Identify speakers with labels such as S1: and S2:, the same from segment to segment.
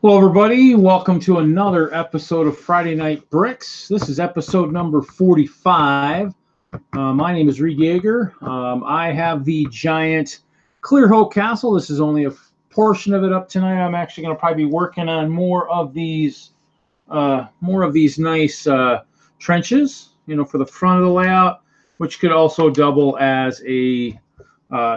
S1: Hello, everybody. Welcome to another episode of Friday Night Bricks. This is episode number 45. My name is Reed Yaeger. I have the giant Clear Hope Castle. This is only a portion of it up tonight. I'm actually going to probably be working on more of these nice trenches, for the front of the layout, which could also double as a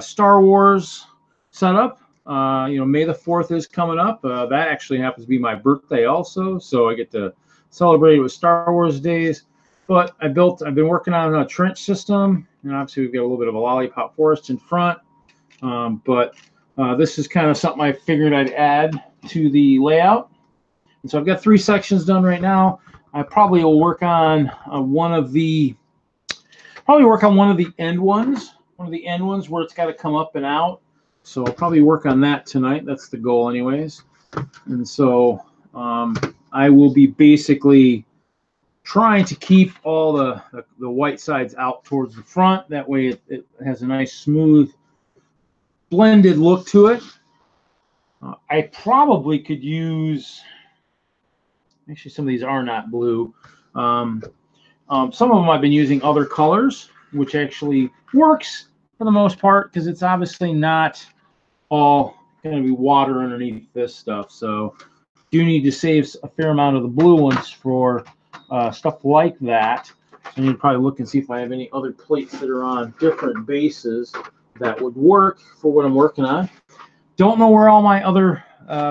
S1: Star Wars setup. May the 4th is coming up. That actually happens to be my birthday also, so I get to celebrate it with Star Wars days. But I've been working on a trench system, and obviously we've got a little bit of a lollipop forest in front. But this is kind of something I figured I'd add to the layout. And so I've got 3 sections done right now. I probably will work on one of the end ones where it's got to come up and out. So I'll probably work on that tonight. That's the goal anyways. And so I will be basically trying to keep all the white sides out towards the front. That way it has a nice smooth blended look to it. I probably could use, actually some of these are not blue. Some of them I've been using other colors, which actually works for the most part because it's obviously not all going to be water underneath this stuff. So do need to save a fair amount of the blue ones for stuff like that. So I need to probably look and see if I have any other plates that are on different bases that would work for what I'm working on. Don't know where all my other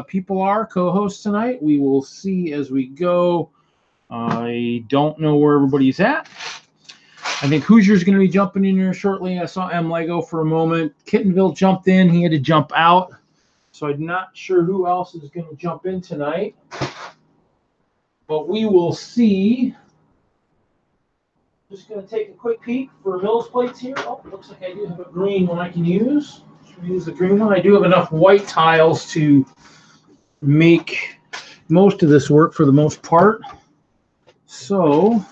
S1: people are, co-hosts tonight. We will see as we go. I don't know where everybody's at. I think Hoosier's going to be jumping in here shortly. I saw M. Lego for a moment. Kittenville jumped in. He had to jump out. So I'm not sure who else is going to jump in tonight. But we will see. Just going to take a quick peek for Mills plates here. Oh, looks like I do have a green one I can use. Should we use the green one? I do have enough white tiles to make most of this work for the most part. So...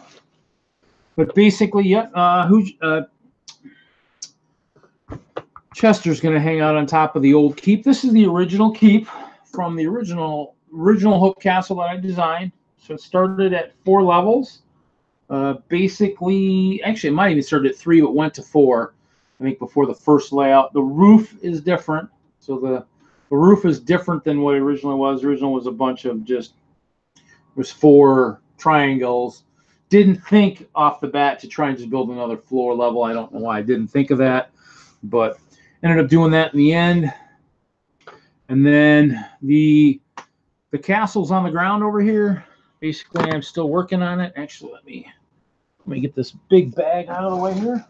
S1: But basically, yeah, Chester's going to hang out on top of the old keep. This is the original keep from the original Hope Castle that I designed. So it started at 4 levels. Basically, actually, it might even start at 3, but went to 4, I think, before the first layout. The roof is different. So the roof is different than what it originally was. Original was a bunch of just, it was 4 triangles. Didn't think off the bat to try and just build another floor level. I don't know why I didn't think of that, but ended up doing that in the end. And then the castle's on the ground over here. Basically, I'm still working on it. Actually, let me get this big bag out of the way here.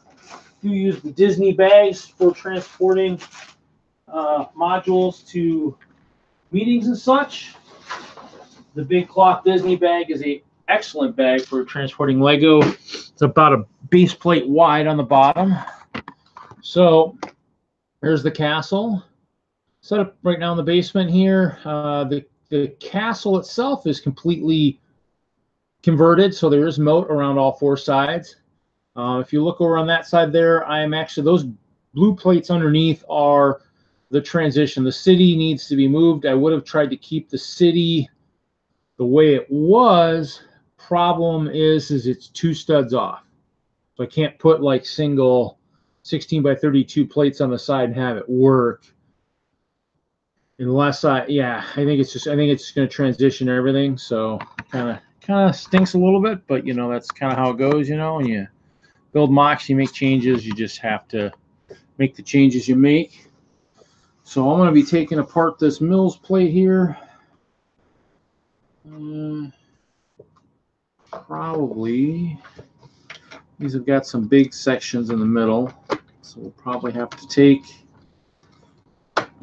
S1: Do use the Disney bags for transporting modules to meetings and such. The big cloth Disney bag is a excellent bag for transporting Lego. It's about a base plate wide on the bottom. So there's the castle. Set up right now in the basement here. The castle itself is completely converted, so there is moat around all 4 sides. If you look over on that side there, I am actually, those blue plates underneath are the transition. The city needs to be moved. I would have tried to keep the city the way it was. Problem is it's 2 studs off, so I can't put like single 16 by 32 plates on the side and have it work unless I think it's just going to transition everything. So kind of stinks a little bit, but that's kind of how it goes. When you build mocks, you make changes, you just have to make the changes you make. So I'm going to be taking apart this Mills plate here. Probably these have got some big sections in the middle, so we'll probably have to take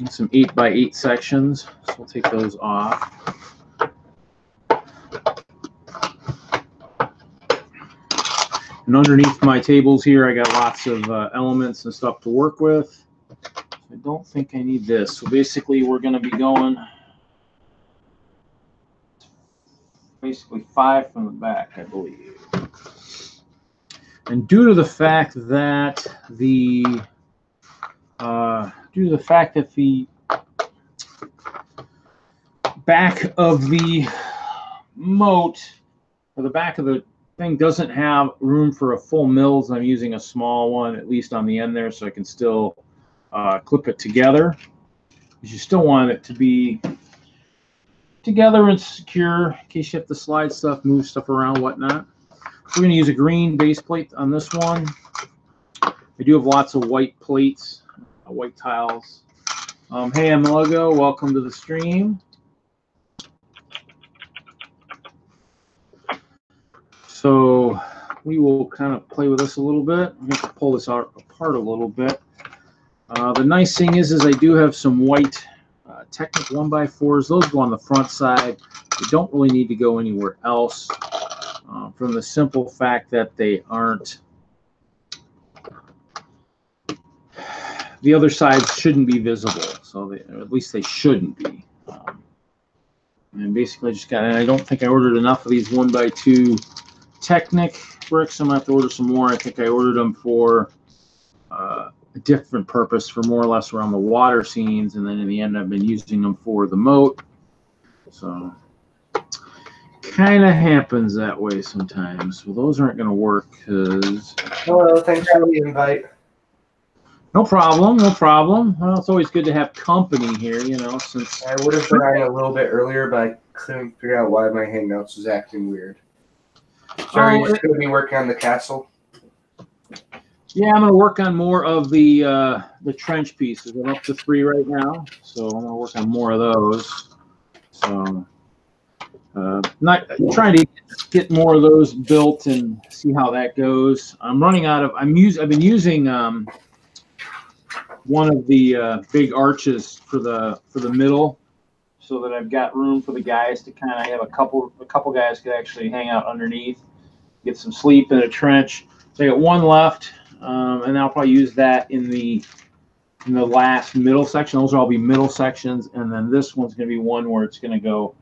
S1: some 8 by 8 sections. So we'll take those off. And underneath my tables here, I got lots of elements and stuff to work with. I don't think I need this. So basically, we're going to be going basically 5 from the back, I believe. And due to the fact that the back of the moat, or the back of the thing, doesn't have room for a full mills. I'm using a small one, at least on the end there, so I can still clip it together. Because you still want it to be together and secure in case you have to slide stuff, move stuff around, whatnot. We're going to use a green base plate on this one. I do have lots of white plates, white tiles. Hey, I'm Logo. Welcome to the stream. So we will kind of play with this a little bit. I'm going to pull this out apart a little bit. The nice thing is I do have some white Technic 1x4s. Those go on the front side. They don't really need to go anywhere else from the simple fact that they aren't. The other sides shouldn't be visible, so they, or at least they shouldn't be. And basically, I just got. And I don't think I ordered enough of these 1x2 Technic bricks. I'm gonna have to order some more. I think I ordered them for a different purpose, for more or less around the water scenes, and then in the end, I've been using them for the moat. So, kind of happens that way sometimes. Well, those aren't gonna work because.
S2: Hello, thanks for the invite.
S1: No problem, no problem. Well, it's always good to have company here, you know, since...
S2: I would have been on a little bit earlier, but I couldn't figure out why my Hangouts was acting weird. So are you just going to be working on the castle?
S1: Yeah, I'm going to work on more of the trench pieces. I'm up to 3 right now, so I'm going to work on more of those. So, not trying to get more of those built and see how that goes. I'm running out of... I've been using... one of the big arches for the middle, so that I've got room for the guys to kind of have a couple guys could actually hang out underneath, get some sleep in a trench. So I got one left, and I'll probably use that in the last middle section. Those will all be middle sections, and then this one's going to be one where it's going to go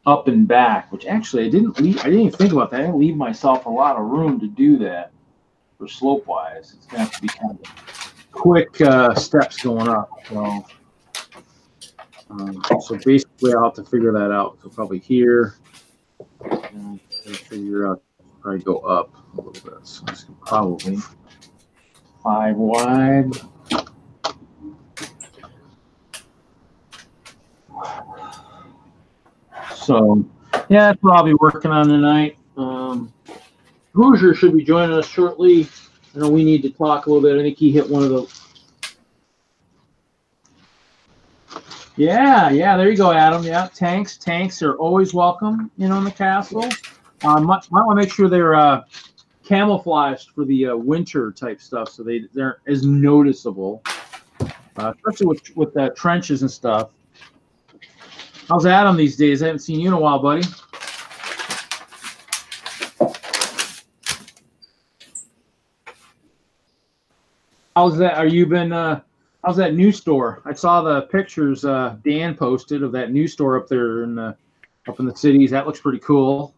S1: up and back. Which actually I didn't even think about that. I didn't leave myself a lot of room to do that for slope wise. It's going to have to be kind of quick steps going up, so basically I'll have to figure that out. So probably here, and figure out, probably go up a little bit. So it's probably 5 wide. So yeah, that's what I'll be working on tonight. Hoosier should be joining us shortly. I know we need to talk a little bit. I think he hit one of the. Yeah, there you go, Adam. Yeah, tanks are always welcome, you know, in the castle. Might want to make sure they're camouflaged for the winter type stuff, so they're as noticeable, especially with the trenches and stuff. How's Adam these days? I haven't seen you in a while, buddy. How's that? How's that new store? I saw the pictures Dan posted of that new store up there up in the cities. That looks pretty cool.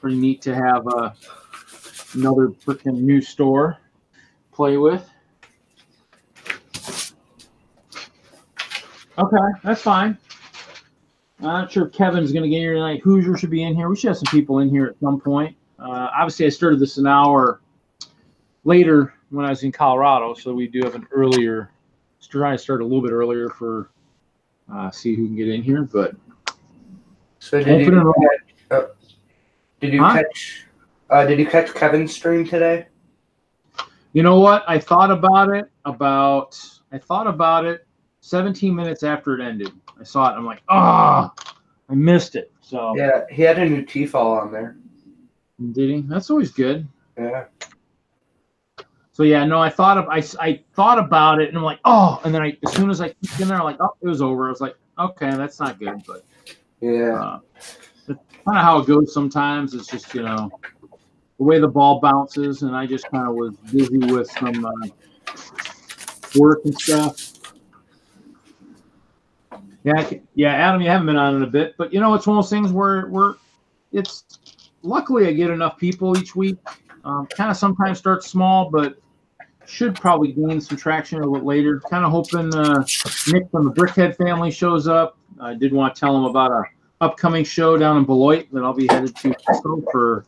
S1: Pretty neat to have another freaking new store to play with. Okay, that's fine. I'm not sure if Kevin's going to get here tonight. Hoosier should be in here. We should have some people in here at some point. Obviously, I started this an hour later when I was in Colorado, so we do have an earlier, trying to start a little bit earlier for see who can get in here. But
S2: so did you catch Kevin's stream today?
S1: You know what? I thought about it 17 minutes after it ended. I saw it. I'm like, I missed it. So
S2: yeah, he had a new T-fall on there.
S1: Did he? That's always good.
S2: Yeah.
S1: So yeah, no, I thought about it, and I'm like, and then as soon as I clicked in there, I'm like, it was over. I was like, okay, that's not good, but
S2: yeah,
S1: it's kind of how it goes sometimes. It's just, you know, the way the ball bounces, and I just kind of was busy with some work and stuff. Yeah, Adam, you haven't been on in a bit, but you know, it's one of those things where it's luckily I get enough people each week. Kind of sometimes starts small, but should probably gain some traction a little later. Kind of hoping Nick from the Brickhead family shows up. I did want to tell them about a upcoming show down in Beloit that I'll be headed to for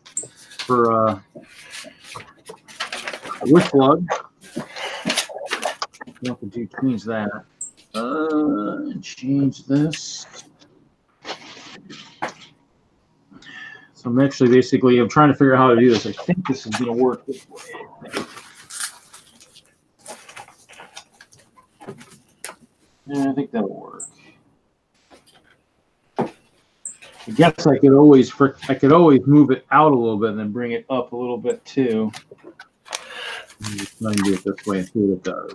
S1: WISLUG. You have to change that. Change this. So I'm actually basically I'm trying to figure out how to do this. I think this is going to work this way. Yeah, I think that'll work. I guess I could always move it out a little bit and then bring it up a little bit too. I'm just trying to do it this way and see what it does.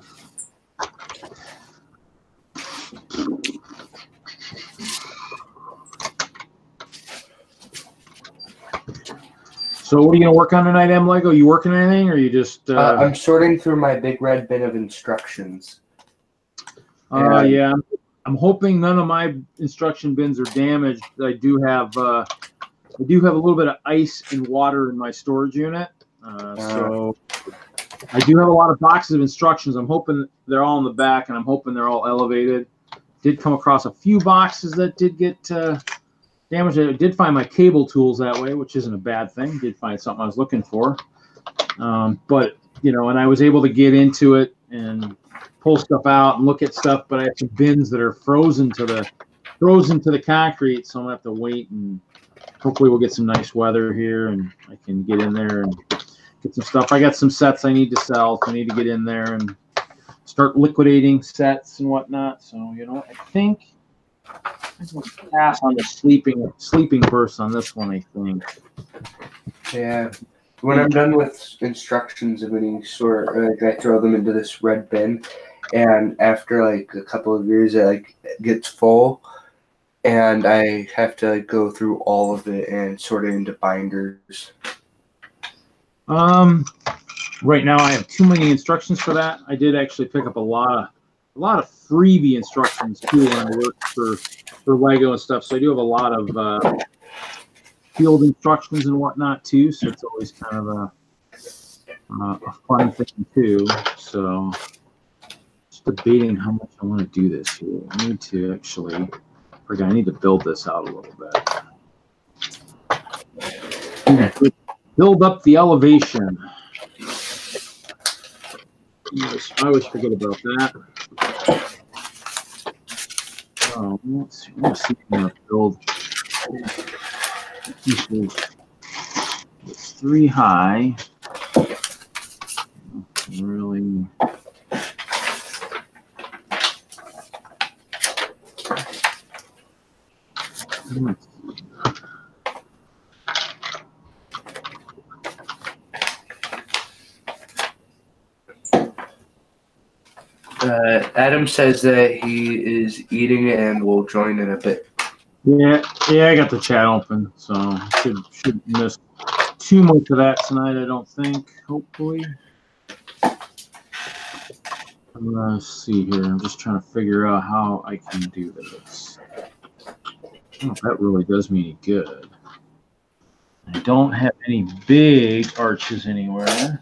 S1: So what are you going to work on tonight, M. Lego? You working on anything, or you just...
S2: I'm sorting through my big red bin of instructions.
S1: Yeah, I'm hoping none of my instruction bins are damaged. I do have a little bit of ice and water in my storage unit. So I do have a lot of boxes of instructions. I'm hoping they're all in the back, and I'm hoping they're all elevated. Did come across a few boxes that did get damaged. I did find my cable tools that way, which isn't a bad thing. Did find something I was looking for. But, you know, and I was able to get into it and pull stuff out and look at stuff, but I have some bins that are frozen to the concrete, so I'm gonna have to wait, and hopefully we'll get some nice weather here and I can get in there and get some stuff. I got some sets I need to sell, so I need to get in there and start liquidating sets and whatnot. So, you know, I think I'm gonna pass on the sleeping burst on this one, I think.
S2: Yeah. When I'm done with instructions of any sort, like I throw them into this red bin, and after like a couple of years, it like gets full, and I have to like go through all of it and sort it into binders.
S1: Right now I have too many instructions for that. I did actually pick up a lot of freebie instructions too when I worked for Lego and stuff. So I do have a lot of field instructions and whatnot too, so it's always kind of a fun thing too. So just debating how much I want to do this here. I need to actually I need to build this out a little bit. Build up the elevation. Yes, I always forget about that. Oh, let's see if I'm gonna build. It's 3 high. Really.
S2: Adam says that he is eating it and will join in a bit.
S1: Yeah, I got the chat open, so should miss too much of that tonight, I don't think. Hopefully. Let's see here. I'm just trying to figure out how I can do this. I don't know if that really does me any good. I don't have any big arches anywhere.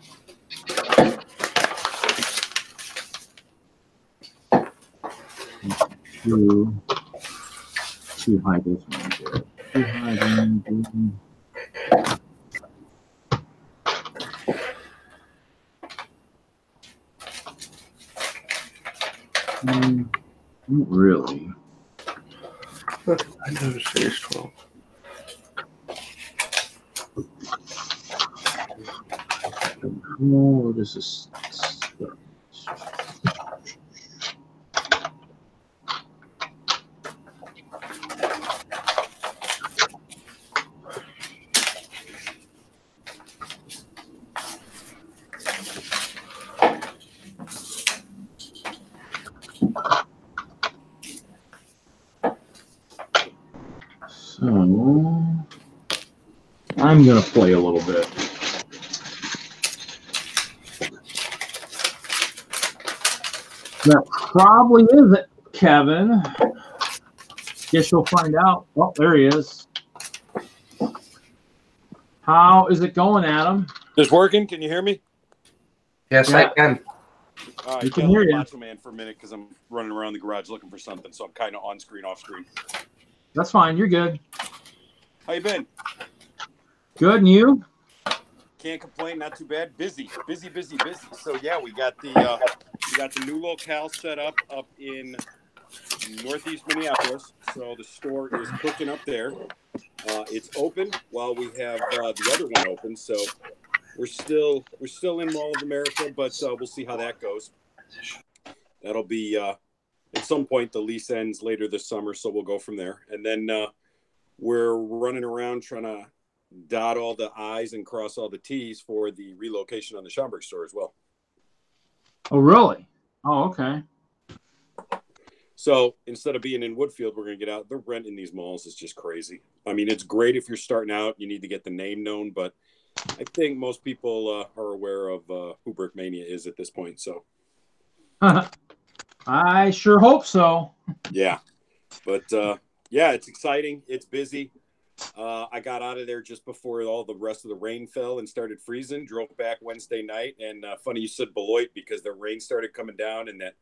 S1: Too high this one good. Too high then. Not really.
S2: I noticed there's 12.
S1: What is this? So I'm going to play a little bit. That probably is it, Kevin. Guess you'll find out. Oh, there he is. How is it going, Adam?
S3: Is working? Can you hear me?
S2: Yes,
S1: Yeah.
S2: I can.
S3: All right,
S1: You can hear you.
S3: Macho Man for a minute because I'm running around the garage looking for something, so I'm kind of on screen, off screen.
S1: That's fine. You're good.
S3: How you been?
S1: Good, and you?
S3: Can't complain. Not too bad. Busy. So yeah, we got the new locale set up in Northeast Minneapolis. So the store is cooking up there. It's open while we have the other one open. So we're still in Mall of America, but we'll see how that goes. That'll be at some point. The lease ends later this summer, so we'll go from there. And then we're running around trying to dot all the I's and cross all the T's for the relocation on the Schaumburg store as well.
S1: Oh, really? Oh, okay.
S3: So instead of being in Woodfield, we're going to get out. The rent in these malls is just crazy. I mean, it's great if you're starting out. You need to get the name known, but I think most people are aware of who Brickmania is at this point. So
S1: I sure hope so.
S3: Yeah. But yeah, it's exciting. It's busy. I got out of there just before all the rest of the rain fell and started freezing. Drove back Wednesday night. And funny you said Beloit because the rain started coming down and that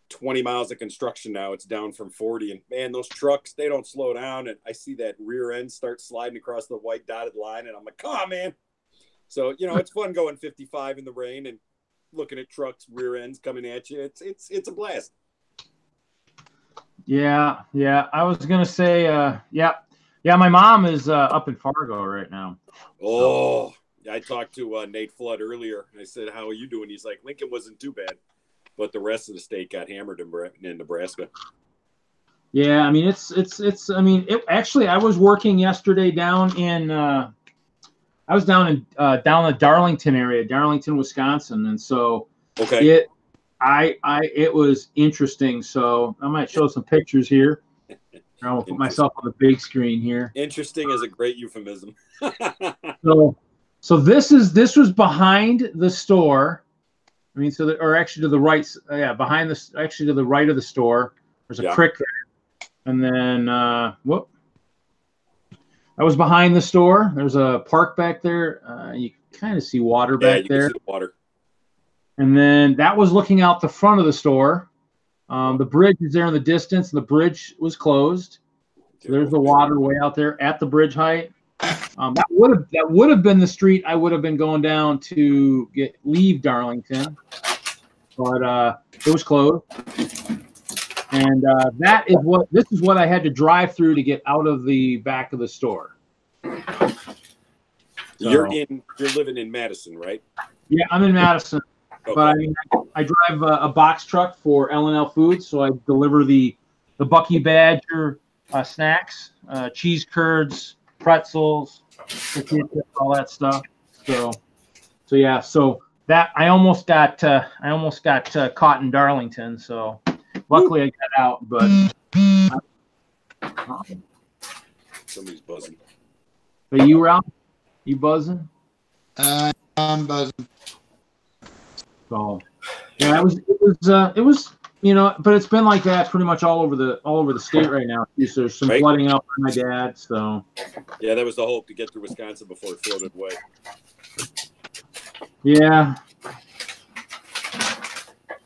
S3: 20 miles of construction now. It's down from 40. And man, those trucks, they don't slow down. And I see that rear end start sliding across the white dotted line. And I'm like, come on, man. So, it's fun going 55 in the rain and looking at trucks, rear ends coming at you. It's a blast.
S1: Yeah. I was going to say, yeah, my mom is up in Fargo right now.
S3: Oh, I talked to Nate Flood earlier. I said, how are you doing? He's like, Lincoln wasn't too bad, but the rest of the state got hammered in Nebraska.
S1: Yeah, I mean, actually, I was working yesterday down in the Darlington area, Darlington, Wisconsin. And so
S3: okay.
S1: It was interesting. So I might show some pictures here. I'll put myself on the big screen here.
S3: Interesting is a great euphemism.
S1: So this was behind the store. I mean, actually to the right, to the right of the store. There's a creek there, and then I was behind the store. There's a park back there. You kind of see water back there.
S3: Can see the water.
S1: And then that was looking out the front of the store. The bridge is there in the distance, and the bridge was closed. So there's the water way out there at the bridge height. That would have been the street I would have been going down to leave Darlington, but it was closed. And this is what I had to drive through to get out of the back of the store. So,
S3: you're living in Madison, right?
S1: Yeah, I'm in Madison. Okay. But I mean, I drive a box truck for L&L Foods, so I deliver the Bucky Badger snacks, cheese curds, pretzels, all that stuff. So yeah. So that I almost got caught in Darlington. So luckily I got out. But
S3: somebody's buzzing.
S1: But you were out? You buzzing?
S4: I'm buzzing.
S1: So yeah, it was but it's been like that pretty much all over the state right now. There's some flooding up for my dad. So
S3: yeah, that was the hope to get through Wisconsin before it floated away.
S1: Yeah,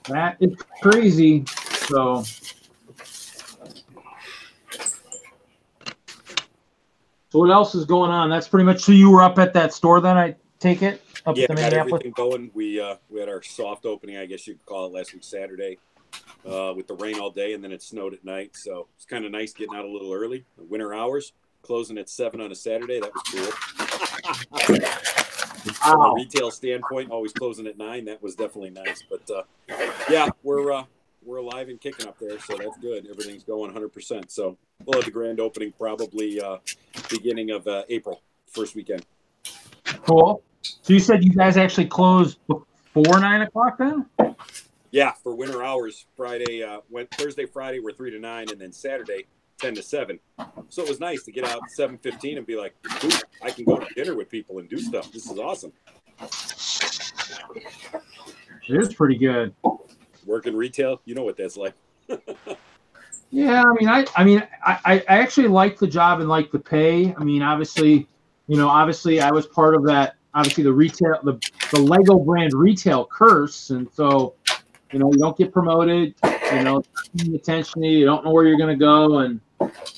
S1: that is crazy. So what else is going on? That's pretty much. So you were up at that store then? I take it.
S3: Yeah, got everything going. We had our soft opening, I guess you could call it, last week Saturday, with the rain all day, and then it snowed at night. So it's kind of nice getting out a little early. Winter hours, closing at 7 on a Saturday. That was cool. From a retail standpoint, always closing at 9. That was definitely nice. But yeah, we're alive and kicking up there, so that's good. Everything's going 100%. So we'll have the grand opening probably beginning of April, first weekend.
S1: Cool. So you said you guys actually closed before 9 o'clock then?
S3: Yeah, for winter hours. Thursday, Friday were 3 to 9, and then Saturday 10 to 7. So it was nice to get out at 7:15 and be like, I can go to dinner with people and do stuff. This is awesome.
S1: It is pretty good.
S3: Working retail, you know what that's like.
S1: Yeah, I actually like the job and like the pay. I mean, obviously I was part of that. Obviously, the Lego brand retail curse, and so you know, you don't get promoted, you know, paying attention to you, you don't know where you're going to go. And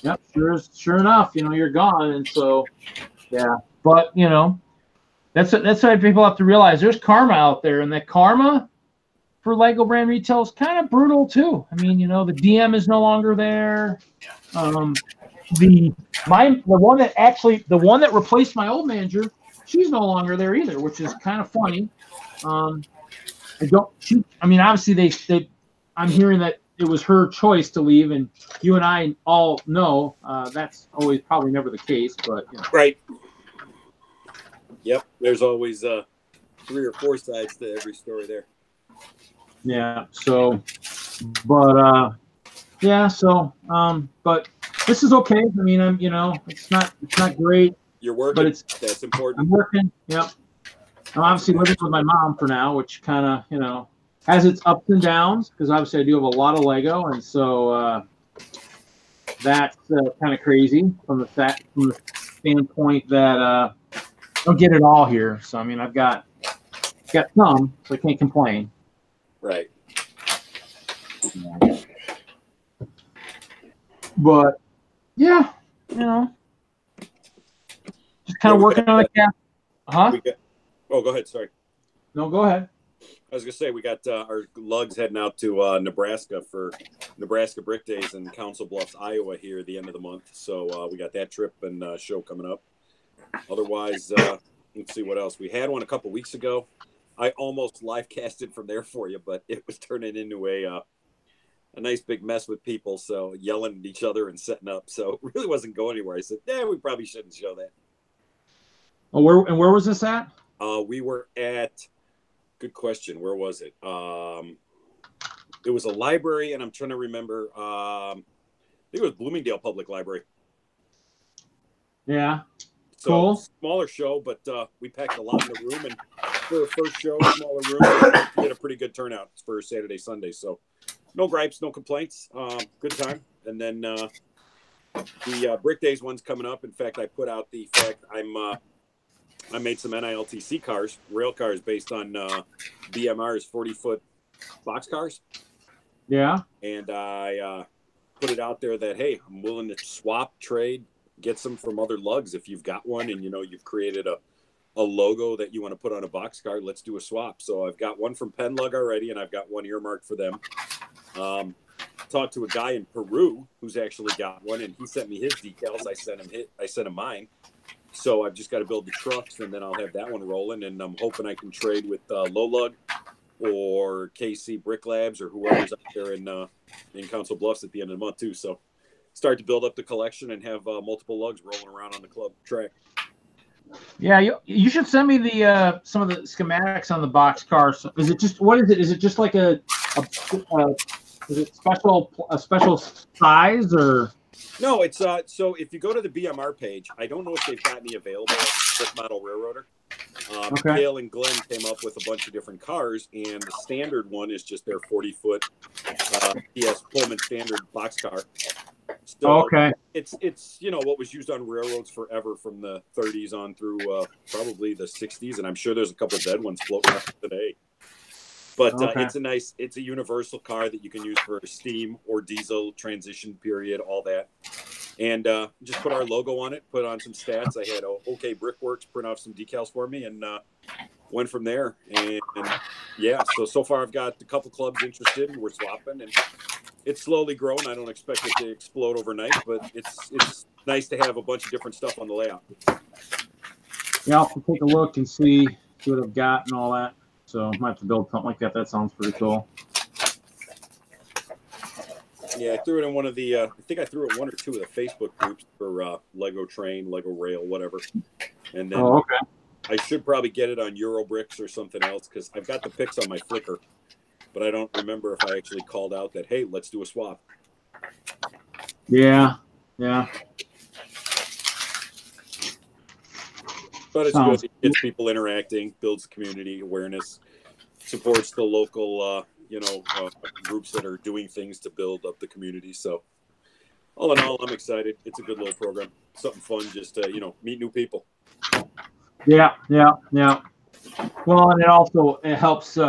S1: yep, sure enough, you know, you're gone. And so, yeah, but you know, that's why people have to realize there's karma out there, and that karma for Lego brand retail is kind of brutal too. I mean, you know, the DM is no longer there. The one that replaced my old manager, she's no longer there either, which is kind of funny. Obviously I'm hearing that it was her choice to leave, and you and I all know that's always probably never the case, but you know.
S3: Right. Yep. There's always 3 or 4 sides to every story there.
S1: Yeah. So, but but this is okay. I mean, I'm, you know, it's not great.
S3: You're working,
S1: but
S3: that's important.
S1: I'm working. Yep. I'm obviously living with my mom for now, which kind of, you know, has its ups and downs, because obviously I do have a lot of Lego, and so that's kind of crazy from the standpoint that I don't get it all here. So I mean, I've got some, so I can't complain.
S3: Right.
S1: But yeah, you know, just kind of working on the cap.
S3: Oh, go ahead. Sorry.
S1: No, go ahead.
S3: I was gonna say we got our lugs heading out to Nebraska for Nebraska Brick Days in Council Bluffs, Iowa, here at the end of the month. So we got that trip and show coming up. Otherwise, let's see what else. We had one a couple weeks ago. I almost live casted from there for you, but it was turning into a nice big mess with people, so yelling at each other and setting up. So it really wasn't going anywhere. I said, we probably shouldn't show that.
S1: Oh, where was this at?
S3: We were at, good question, where was it? It was a library, and I'm trying to remember. I think it was Bloomingdale Public Library.
S1: Yeah.
S3: So
S1: cool.
S3: Smaller show, but we packed a lot in the room, and for a first show, smaller room, we had a pretty good turnout for Saturday, Sunday. So no gripes, no complaints. Good time. And then the Brick Days one's coming up. In fact, I put out the fact I made some NILTC cars, rail cars based on BMR's 40-foot box cars.
S1: Yeah.
S3: And I put it out there that, hey, I'm willing to swap, trade, get some from other lugs. If you've got one and, you know, you've created a logo that you want to put on a box car, let's do a swap. So I've got one from PennLug already, and I've got one earmarked for them. Talked to a guy in Peru who's actually got one, and he sent me his decals. I sent him mine. So I've just got to build the trucks, and then I'll have that one rolling. And I'm hoping I can trade with Lowlug or KC Brick Labs or whoever's out there in Council Bluffs at the end of the month too. So start to build up the collection and have multiple lugs rolling around on the club track. Yeah,
S1: you should send me the some of the schematics on the box cars. Is it just, what is it? Is it just like a is it a special size, or?
S3: No, it's so if you go to the BMR page, I don't know if they've got any available with Model Railroader.
S1: Okay.
S3: Dale and Glenn came up with a bunch of different cars, and the standard one is just their 40-foot PS Pullman standard box car. So
S1: okay.
S3: It's you know what was used on railroads forever from the 30s on through probably the 60s, and I'm sure there's a couple of dead ones floating around today. But
S1: okay.
S3: it's a universal car that you can use for steam or diesel transition period, all that. And just put our logo on it, put on some stats. I had OK Brickworks print off some decals for me, and went from there. And yeah, so far I've got a couple clubs interested, and we're swapping, and it's slowly grown. I don't expect it to explode overnight, but it's nice to have a bunch of different stuff on the layout.
S1: Yeah, I'll have to take a look and see what I've got and all that. So I might have to build something like that. That sounds pretty cool.
S3: Yeah, I threw it in one of the, I think I threw it one or two of the Facebook groups for Lego Train, Lego Rail, whatever. And then
S1: okay.
S3: I should probably get it on Eurobricks or something else, because I've got the pics on my Flickr, but I don't remember if I actually called out that, hey, let's do a swap.
S1: Yeah, yeah.
S3: But it's good. It gets people interacting, builds community awareness, supports the local, groups that are doing things to build up the community. So all in all, I'm excited. It's a good little program. Something fun just to, meet new people.
S1: Yeah. Well, and it helps,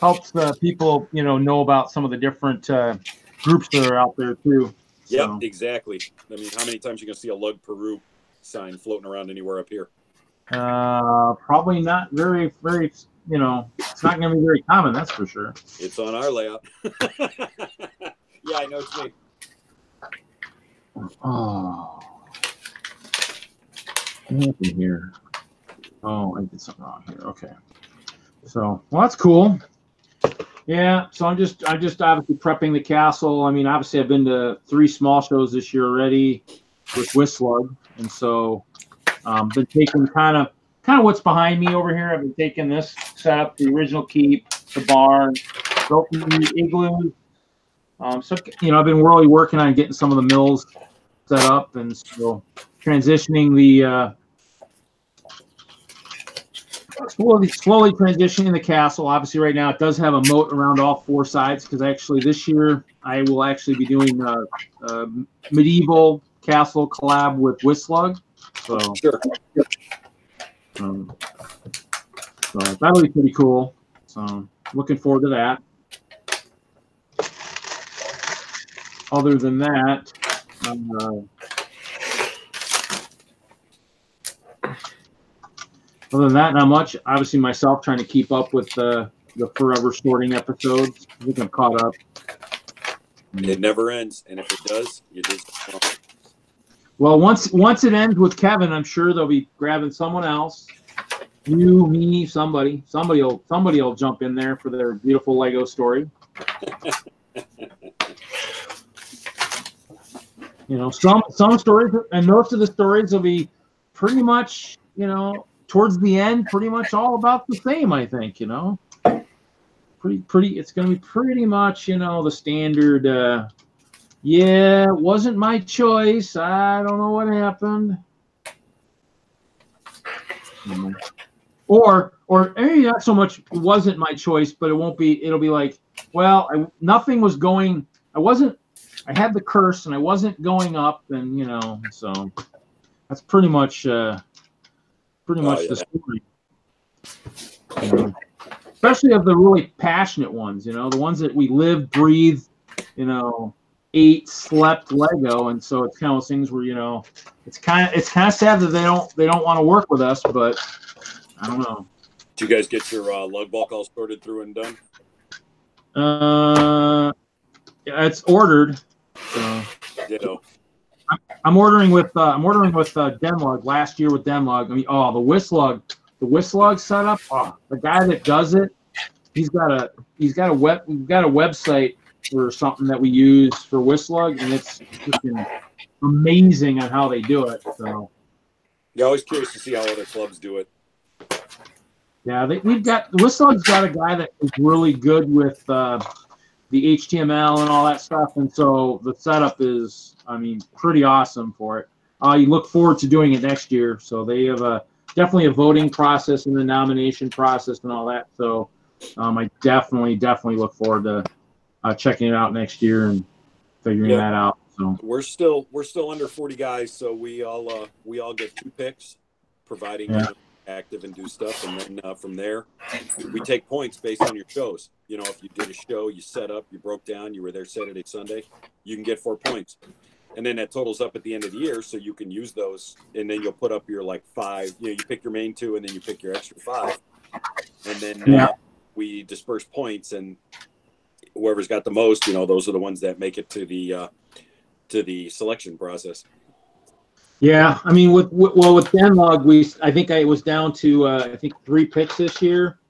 S1: helps people, know about some of the different groups that are out there too.
S3: Yep,
S1: So,
S3: exactly. I mean, how many times you gonna see a Lug Peru sign floating around anywhere up here?
S1: probably not very, very, it's not going to be very common, that's for sure.
S3: It's on our layout. Yeah, I know what you mean.
S1: Oh, what happened here? Oh, I did something wrong here. Okay. So, well, that's cool. Yeah. So I'm just obviously prepping the castle. I mean, obviously I've been to 3 small shows this year already with WISLUG, and so been taking kind of what's behind me over here. I've been taking this setup, the original keep, the barn, built the igloo. So I've been really working on getting some of the mills set up, and so transitioning the slowly transitioning the castle. Obviously, right now it does have a moat around all 4 sides because actually this year I will actually be doing a medieval castle collab with WISLUG. So,
S3: Sure.
S1: so that'll be pretty cool. So looking forward to that. Other than that, not much. Obviously, myself trying to keep up with the Forever Sorting episodes. I think I'm caught up.
S3: It never ends, and if it does, you just.
S1: Well, once it ends with Kevin, I'm sure they'll be grabbing someone else. You, me, somebody will jump in there for their beautiful Lego story. Some stories, and most of the stories will be pretty much, towards the end, pretty much all about the same. I think, pretty. It's going to be pretty much, the standard. Yeah, it wasn't my choice. I don't know what happened. Or maybe not so much. It wasn't my choice, but it won't be. It'll be like, well, nothing was going. I had the curse, and I wasn't going up, and so that's pretty much the story. Especially of the really passionate ones, the ones that we live, breathe, ate, slept Lego, and so it's kind of those things where it's kind of sad that they don't want to work with us, but I don't know.
S3: Do you guys get your lug bulk all sorted through and done?
S1: It's ordered. So.
S3: Ditto.
S1: I'm ordering with DENLUG last year with DENLUG. I mean, the WISLUG setup. Oh, the guy that does it, we've got a website or something that we use for WISLUG, and it's freaking amazing on how they do it. So,
S3: you're always curious to see how other clubs do it.
S1: Yeah, WISLUG's got a guy that is really good with the HTML and all that stuff, and so the setup is, pretty awesome for it. You look forward to doing it next year. So they have definitely a voting process and the nomination process and all that. So I definitely look forward to checking it out next year and figuring that out. So
S3: we're still under 40 guys, so we all get 2 picks, providing you're active and do stuff, and then from there we take points based on your shows. If you did a show, you set up, you broke down, you were there Saturday, Sunday, you can get 4 points, and then that totals up at the end of the year, so you can use those, and then you'll put up your 5. You pick your main 2, and then you pick your extra 5, and then we disperse points, and whoever's got the most, those are the ones that make it to the selection process.
S1: Yeah, with DENLUG, I think I was down to 3 picks this year,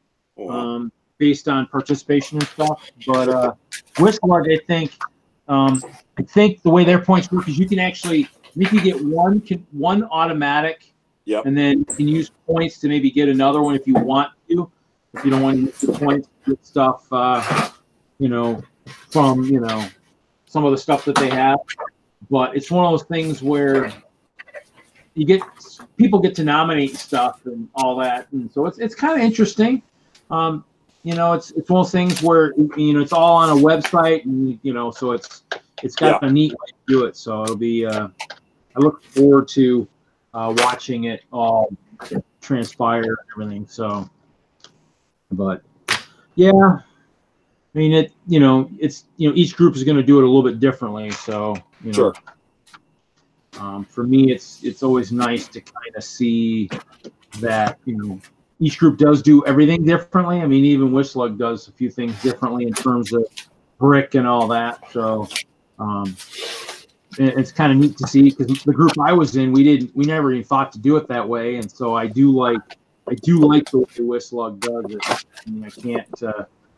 S1: based on participation and stuff. But WISLUG, I think the way their points work is you can actually, if you get one automatic, and then you can use points to maybe get another one if you want to. If you don't want to use the points to get stuff, from some of the stuff that they have. But it's one of those things where people get to nominate stuff and all that, and so it's kind of interesting. It's one of those things where it's all on a website, and so it's got a neat way to do it. So it'll be I look forward to watching it all transpire and everything. So, but Yeah. I mean, each group is going to do it a little bit differently. So,
S3: Sure.
S1: For me, it's always nice to kind of see that, each group does do everything differently. I mean, even WISLUG does a few things differently in terms of brick and all that. So, it's kind of neat to see, because the group I was in, we never even thought to do it that way. And so I do like the way WISLUG does it. I mean,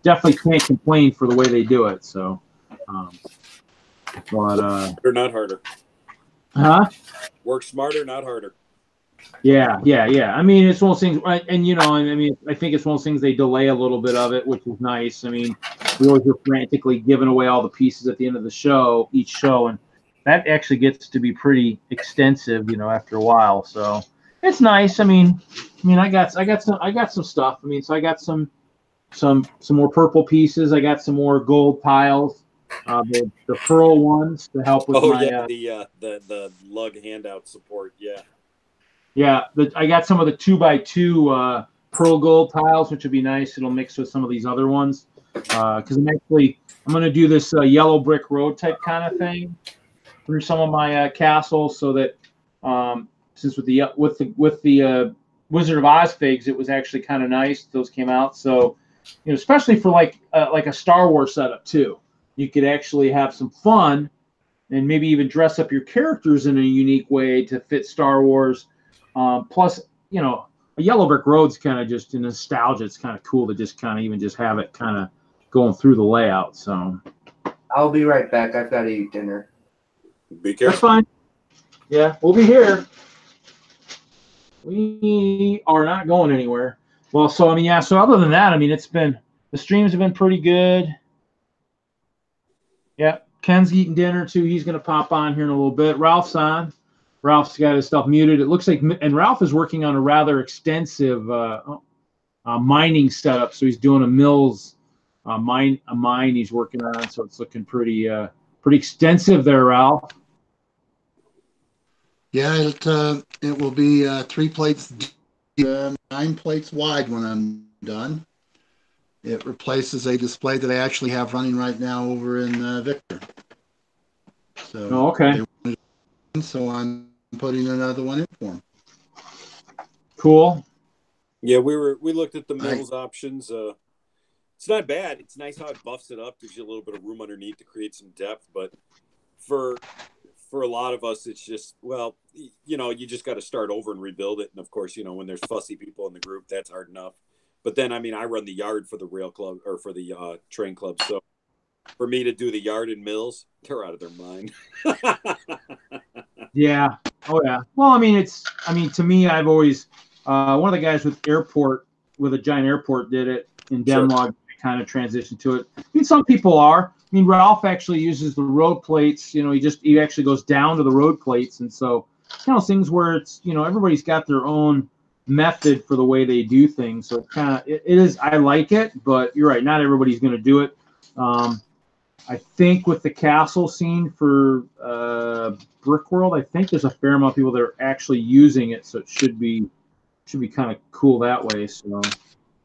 S1: definitely can't complain for the way they do it. So,
S3: Or not harder.
S1: Huh?
S3: Work smarter, not harder.
S1: Yeah. I mean, it's one of those things, right? And I think it's one of those things they delay a little bit of it, which is nice. I mean, we always are frantically giving away all the pieces at the end of each show, and that actually gets to be pretty extensive, after a while. So it's nice. I mean, I got some stuff. I mean, so I got some more purple pieces. I got some more gold tiles. The pearl ones to help with
S3: the lug handout support.
S1: I got some of the 2x2 pearl gold tiles, which would be nice. It'll mix with some of these other ones, because I'm going to do this yellow brick road type kind of thing through some of my castles, so that since with the Wizard of Oz figs, it was actually kind of nice those came out. So especially for like a Star Wars setup too. You could actually have some fun and maybe even dress up your characters in a unique way to fit Star Wars. Plus, a yellow brick road's kind of just a nostalgia. It's kind of cool to just kind of even just have it kind of going through the layout. So
S2: I'll be right back. I've got to eat dinner.
S3: Be careful.
S1: That's fine. Yeah, we'll be here. We are not going anywhere. Well, so so other than that, the streams have been pretty good. Yeah, Ken's eating dinner too. He's going to pop on here in a little bit. Ralph's on. Ralph's got his stuff muted. It looks like, and Ralph is working on a rather extensive mining setup. So he's doing a mills mine he's working on. So it's looking pretty extensive there, Ralph.
S4: Yeah, it will be 3 plates, 9 plates wide when I'm done. It replaces a display that I actually have running right now over in Victor. So,
S1: okay.
S4: So I'm putting another one in for them.
S1: Cool.
S3: Yeah, we looked at the mills options. It's not bad. It's nice how it buffs it up, gives you a little bit of room underneath to create some depth. But for a lot of us, it's just, you just got to start over and rebuild it. And of course, when there's fussy people in the group, that's hard enough. But then, I run the yard for the rail club or for the train club. So for me to do the yard and mills, they're out of their mind.
S1: Yeah. Oh yeah. Well, to me, I've always, one of the guys with a giant airport did it in DENLUG, sure. Kind of transitioned to it. Some people are. Ralph actually uses the road plates. He actually goes down to the road plates. And so, things where it's, everybody's got their own method for the way they do things. So it is, I like it, but you're right. Not everybody's going to do it. I think with the castle scene for Brick World, I think there's a fair amount of people that are actually using it. So it should be kind of cool that way. So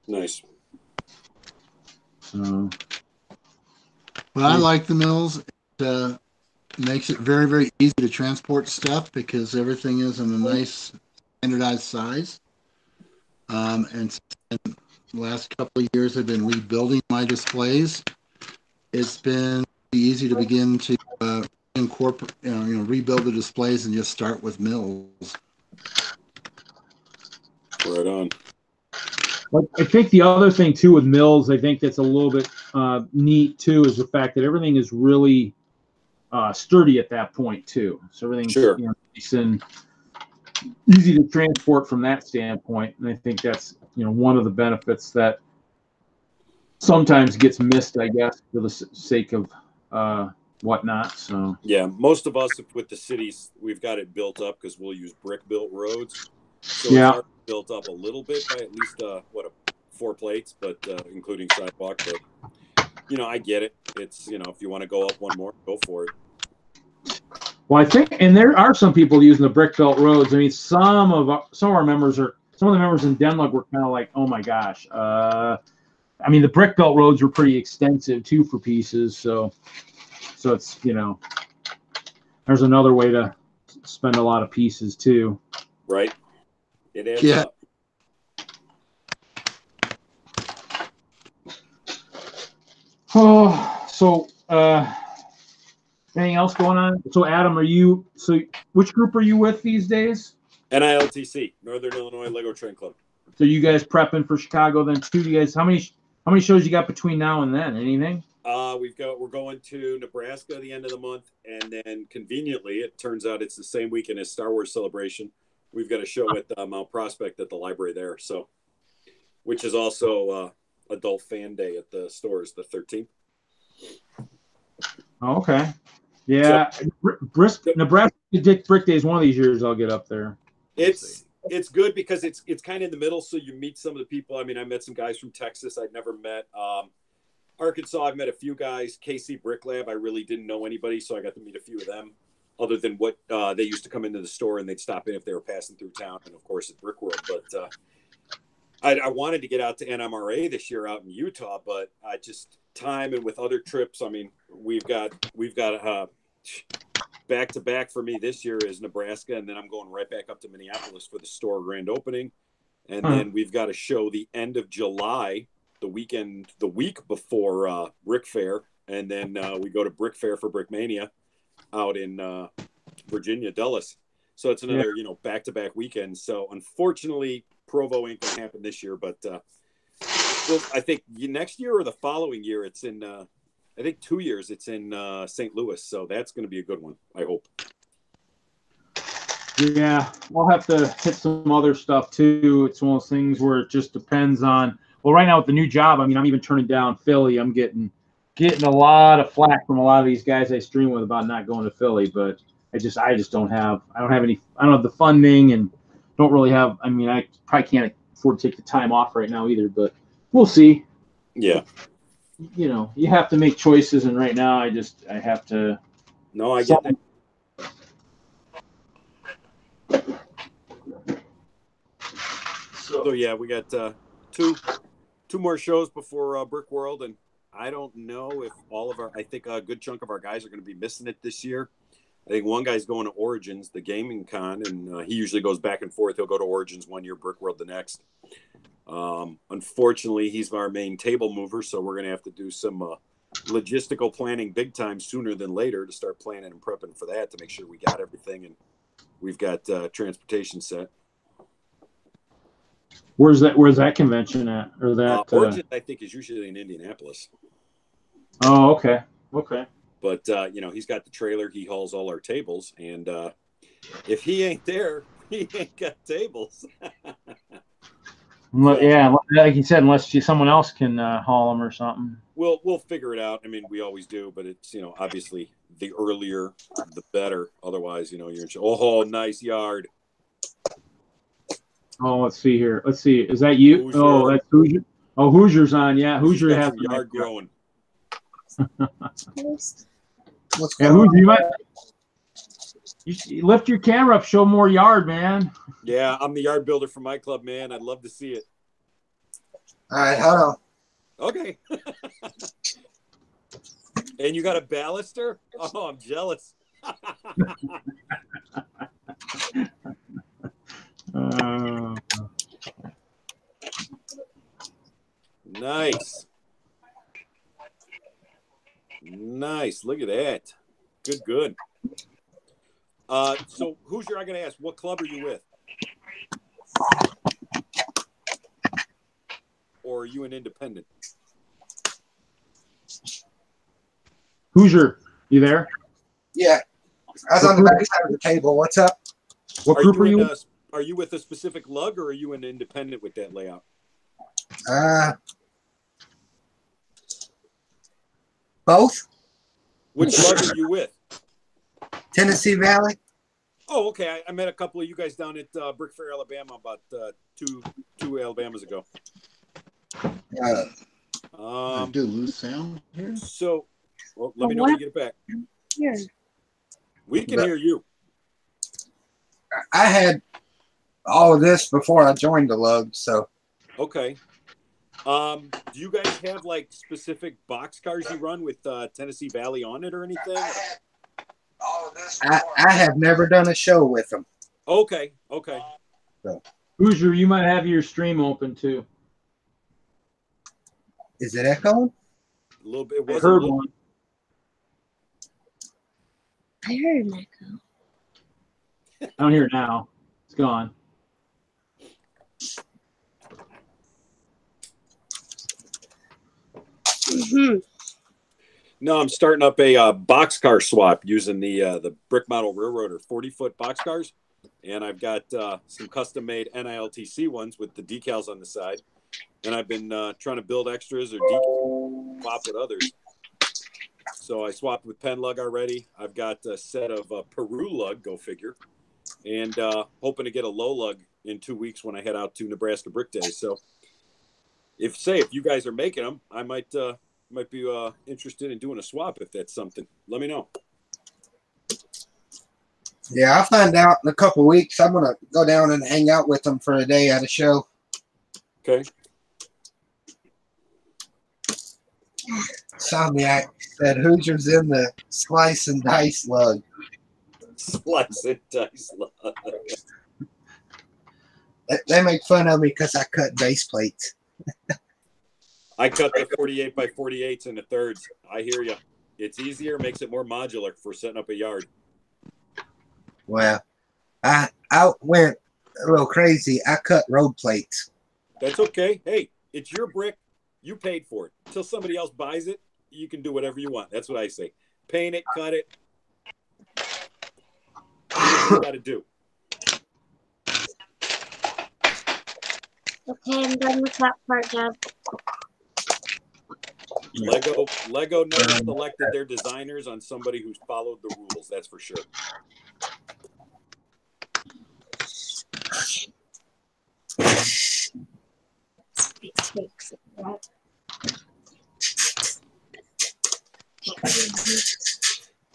S3: nice.
S1: So,
S4: well, I like the mills. It makes it very, very easy to transport stuff because everything is in a nice standardized size. And the last couple of years, I've been rebuilding my displays. It's been easy to begin to incorporate, rebuild the displays and just start with mills.
S3: Right on.
S1: But I think the other thing too with mills, I think that's a little bit neat too, is the fact that everything is really sturdy at that point too. So everything's
S3: sure.
S1: Nice and easy to transport from that standpoint. And I think that's one of the benefits that sometimes gets missed, I guess, for the sake of whatnot. So
S3: yeah, most of us with the cities, we've got it built up because we'll use brick built roads. So it's already built up a little bit by at least 4 plates, but including sidewalk. But I get it. It's if you want to go up one more, go for it.
S1: Well, I think, and there are some people using the brick built roads. Some of the members in DENLUG were kind of like, oh my gosh, I mean, the brick belt roads were pretty extensive too for pieces. So it's, there's another way to spend a lot of pieces too.
S3: Right. It adds up.
S1: Oh, so anything else going on? So Adam, which group are you with these days?
S3: NILTC, Northern Illinois Lego Train Club.
S1: So you guys prepping for Chicago then too? You guys, how many shows you got between now and then? Anything?
S3: We're going to Nebraska at the end of the month, and then conveniently, it turns out it's the same weekend as Star Wars Celebration. We've got a show at Mount Prospect at the library there, so which is also Adult Fan Day at the stores, the 13th.
S1: Oh, okay. Yeah, so, Nebraska Dick Brick Day is one of these years I'll get up there.
S3: It's good because it's kind of in the middle, so you meet some of the people. I mean, I met some guys from Texas I'd never met. Arkansas, I've met a few guys. KC Brick Lab, I really didn't know anybody, so I got to meet a few of them. Other than what they used to come into the store and they'd stop in if they were passing through town, and of course at Brick World. But I wanted to get out to NMRA this year out in Utah, but I just time and with other trips. I mean, we've got back to back for me this year is Nebraska, and then I'm going right back up to Minneapolis for the store grand opening, and then we've got a show the end of July, the week before Brick Fair, and then we go to Brick Fair for Brickmania out in Virginia, Dulles. So it's another back to back weekend. So unfortunately, Provo ain't gonna happen this year, but well, I think next year or the following year, it's in. I think 2 years it's in St. Louis, so that's going to be a good one, I hope.
S1: Yeah, we'll have to hit some other stuff too. It's one of those things where it just depends on. Well, right now with the new job, I mean, I'm even turning down Philly. I'm getting a lot of flack from a lot of these guys I stream with about not going to Philly, but I just don't have the funding and don't really have. I mean, I probably can't afford to take the time off right now either, but we'll see.
S3: Yeah.
S1: You have to make choices, and right now I have to.
S3: No, I get that. So yeah, we got two more shows before Brick World, and I don't know if I think a good chunk of our guys are going to be missing it this year. I think one guy's going to Origins, the gaming con, and he usually goes back and forth. He'll go to Origins one year, Brick World the next. Unfortunately, he's our main table mover, so we're going to have to do some logistical planning big time sooner than later to start planning and prepping for that to make sure we got everything and we've got transportation set.
S1: Where's that convention at? Or that
S3: Origin, I think, is usually in Indianapolis.
S1: Oh, okay.
S3: But he's got the trailer. He hauls all our tables, and if he ain't there, he ain't got tables.
S1: Yeah, like you said, unless someone else can haul them or something.
S3: We'll figure it out. I mean, we always do, but it's obviously the earlier the better. Otherwise, you're in. Oh, nice yard.
S1: Oh, let's see here. Let's see. Is that you?
S3: Hoosier.
S1: Oh, that's Hoosier. Oh, Hoosier's on. Yeah, Hoosier has
S3: yard growing.
S1: Yeah, Hoosier, you might. You lift your camera up, show more yard, man.
S3: Yeah, I'm the yard builder for my club, man. I'd love to see it.
S5: All right, hold on.
S3: Okay. And you got a baluster? Oh, I'm jealous. Nice. Look at that. Good. So Hoosier, I gotta ask, what club are you with? Or are you an independent?
S1: Hoosier, you there?
S5: Yeah, I was on the back side of the table. What's up?
S1: What group are you?
S3: Are you with a specific lug, or are you an independent with that layout?
S5: Both.
S3: Which lug are you with?
S5: Tennessee Valley.
S3: Oh, okay. I met a couple of you guys down at Brick Fair, Alabama, about two Alabamas ago.
S4: Do lose sound here?
S3: So, let me know when you get it back.
S6: Here.
S3: We can hear you.
S5: I had all of this before I joined the lug, so.
S3: Okay. Do you guys have like specific box cars you run with Tennessee Valley on it or anything?
S2: I have never done a show with them.
S3: Okay, okay.
S2: So,
S1: Hoosier, you might have your stream open too.
S2: is it echoing?
S3: A little bit.
S1: I heard one.
S6: I heard an echo.
S1: I don't hear it now. It's gone.
S6: Mm-hmm.
S3: No, I'm starting up a boxcar swap using the Brick Model Railroader 40-foot boxcars, and I've got some custom-made NILTC ones with the decals on the side, and I've been trying to build extras or swap with others. So I swapped with DENLUG already. I've got a set of Peru lug, go figure, and hoping to get a low lug in 2 weeks when I head out to Nebraska Brick Day. So if you guys are making them, I might be interested in doing a swap if that's something. Let me know.
S2: Yeah, I'll find out in a couple of weeks. I'm gonna go down and hang out with them for a day at a show.
S3: Okay.
S2: Somniac said Hoosier's in the slice and dice lug.
S3: Slice and dice lug.
S2: They make fun of me because I cut base plates.
S3: I cut the 48 by 48s into thirds. I hear you. It's easier, makes it more modular for setting up a yard.
S2: Well, I went a little crazy. I cut road plates.
S3: That's okay. Hey, it's your brick. You paid for it. Until somebody else buys it, you can do whatever you want. That's what I say. Paint it, cut it. What you got to do.
S6: Okay, I'm done with that part, Dad.
S3: Lego never selected their designers on somebody who's followed the rules. That's for sure.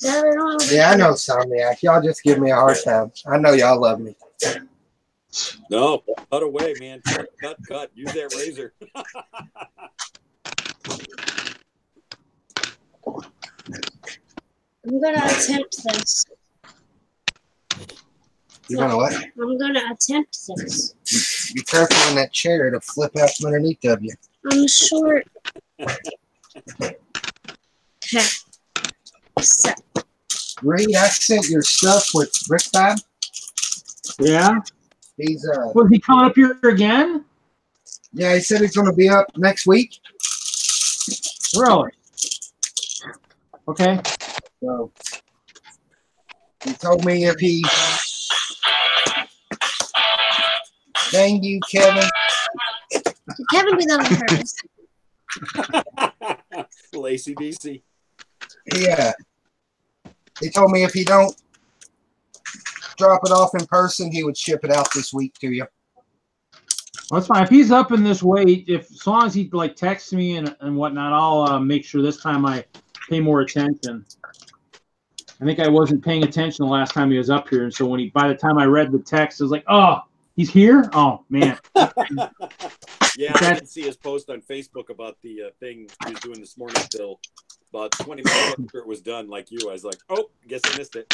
S2: Yeah, I know, Somniac. Y'all just give me a hard time. I know y'all love me.
S3: No, cut away, man. Cut. Use that razor.
S6: I'm gonna attempt this.
S2: You gonna what?
S6: I'm gonna attempt this.
S2: Be careful on that chair to flip out from underneath of you.
S6: I'm short. Okay. So,
S2: Reed, I sent your stuff with Brickbender.
S1: Yeah.
S2: He's
S1: Was he coming up here again?
S2: yeah, he said he's gonna be up next week.
S1: Really? Okay.
S2: So he told me if he dang you, Kevin.
S6: Kevin do that on purpose.
S3: Lacy DC.
S2: Yeah. He told me if he don't drop it off in person, he would ship it out this week to you.
S1: Well, that's fine. If he's up in this weight, as long as he like texts me and whatnot, I'll make sure this time I pay more attention. I think I wasn't paying attention the last time he was up here, and so by the time I read the text, I was like, "Oh, he's here! Oh man!"
S3: Yeah, I didn't see his post on Facebook about the thing he was doing this morning till about 20 minutes after it was done. Like you, I was like, "Oh, guess I missed it."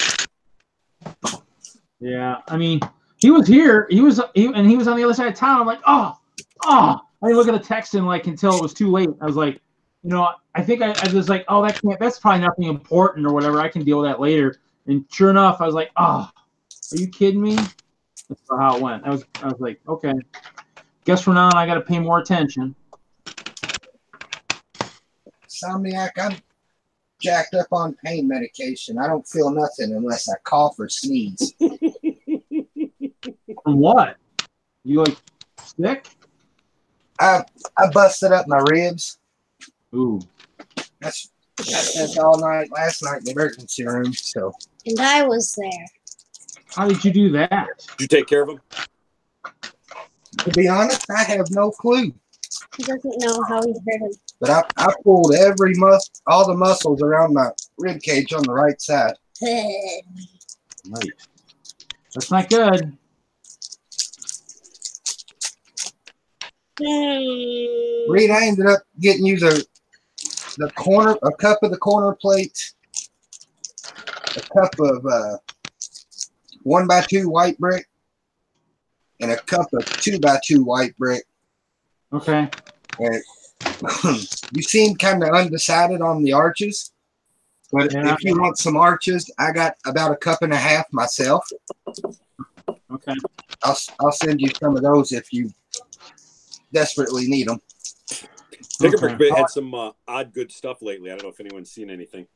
S1: Yeah, I mean, he was here. He was on the other side of town. I'm like, oh. I didn't look at the text and until it was too late. I was like, I think I was like, oh, that's probably nothing important or whatever. I can deal with that later. And sure enough, I was like, oh, are you kidding me? That's how it went. I was like, okay. Guess from now on I got to pay more attention.
S2: Somniac, I'm jacked up on pain medication. I don't feel nothing unless I cough or sneeze.
S1: From what? You sick?
S2: I busted up my ribs.
S1: Ooh.
S2: That's all night last night in the emergency room. So.
S6: And I was there.
S1: How did you do that?
S3: Did you take care of him?
S2: To be honest, I have no clue.
S6: He doesn't know how he hurt him.
S2: But I pulled all the muscles around my rib cage on the right side.
S1: Right. That's not good.
S5: Reed, I ended up getting you a cup of the corner plates, a cup of 1x2 white brick, and a cup of 2x2 white brick.
S1: Okay.
S5: And you seem kind of undecided on the arches, but
S1: Yeah.
S5: if you want some arches, I got about a cup and a half myself.
S1: Okay.
S5: I'll send you some of those if you desperately need them.
S3: Pick-a-Brick
S1: Okay.
S3: had some odd good stuff lately. I don't know if anyone's seen anything.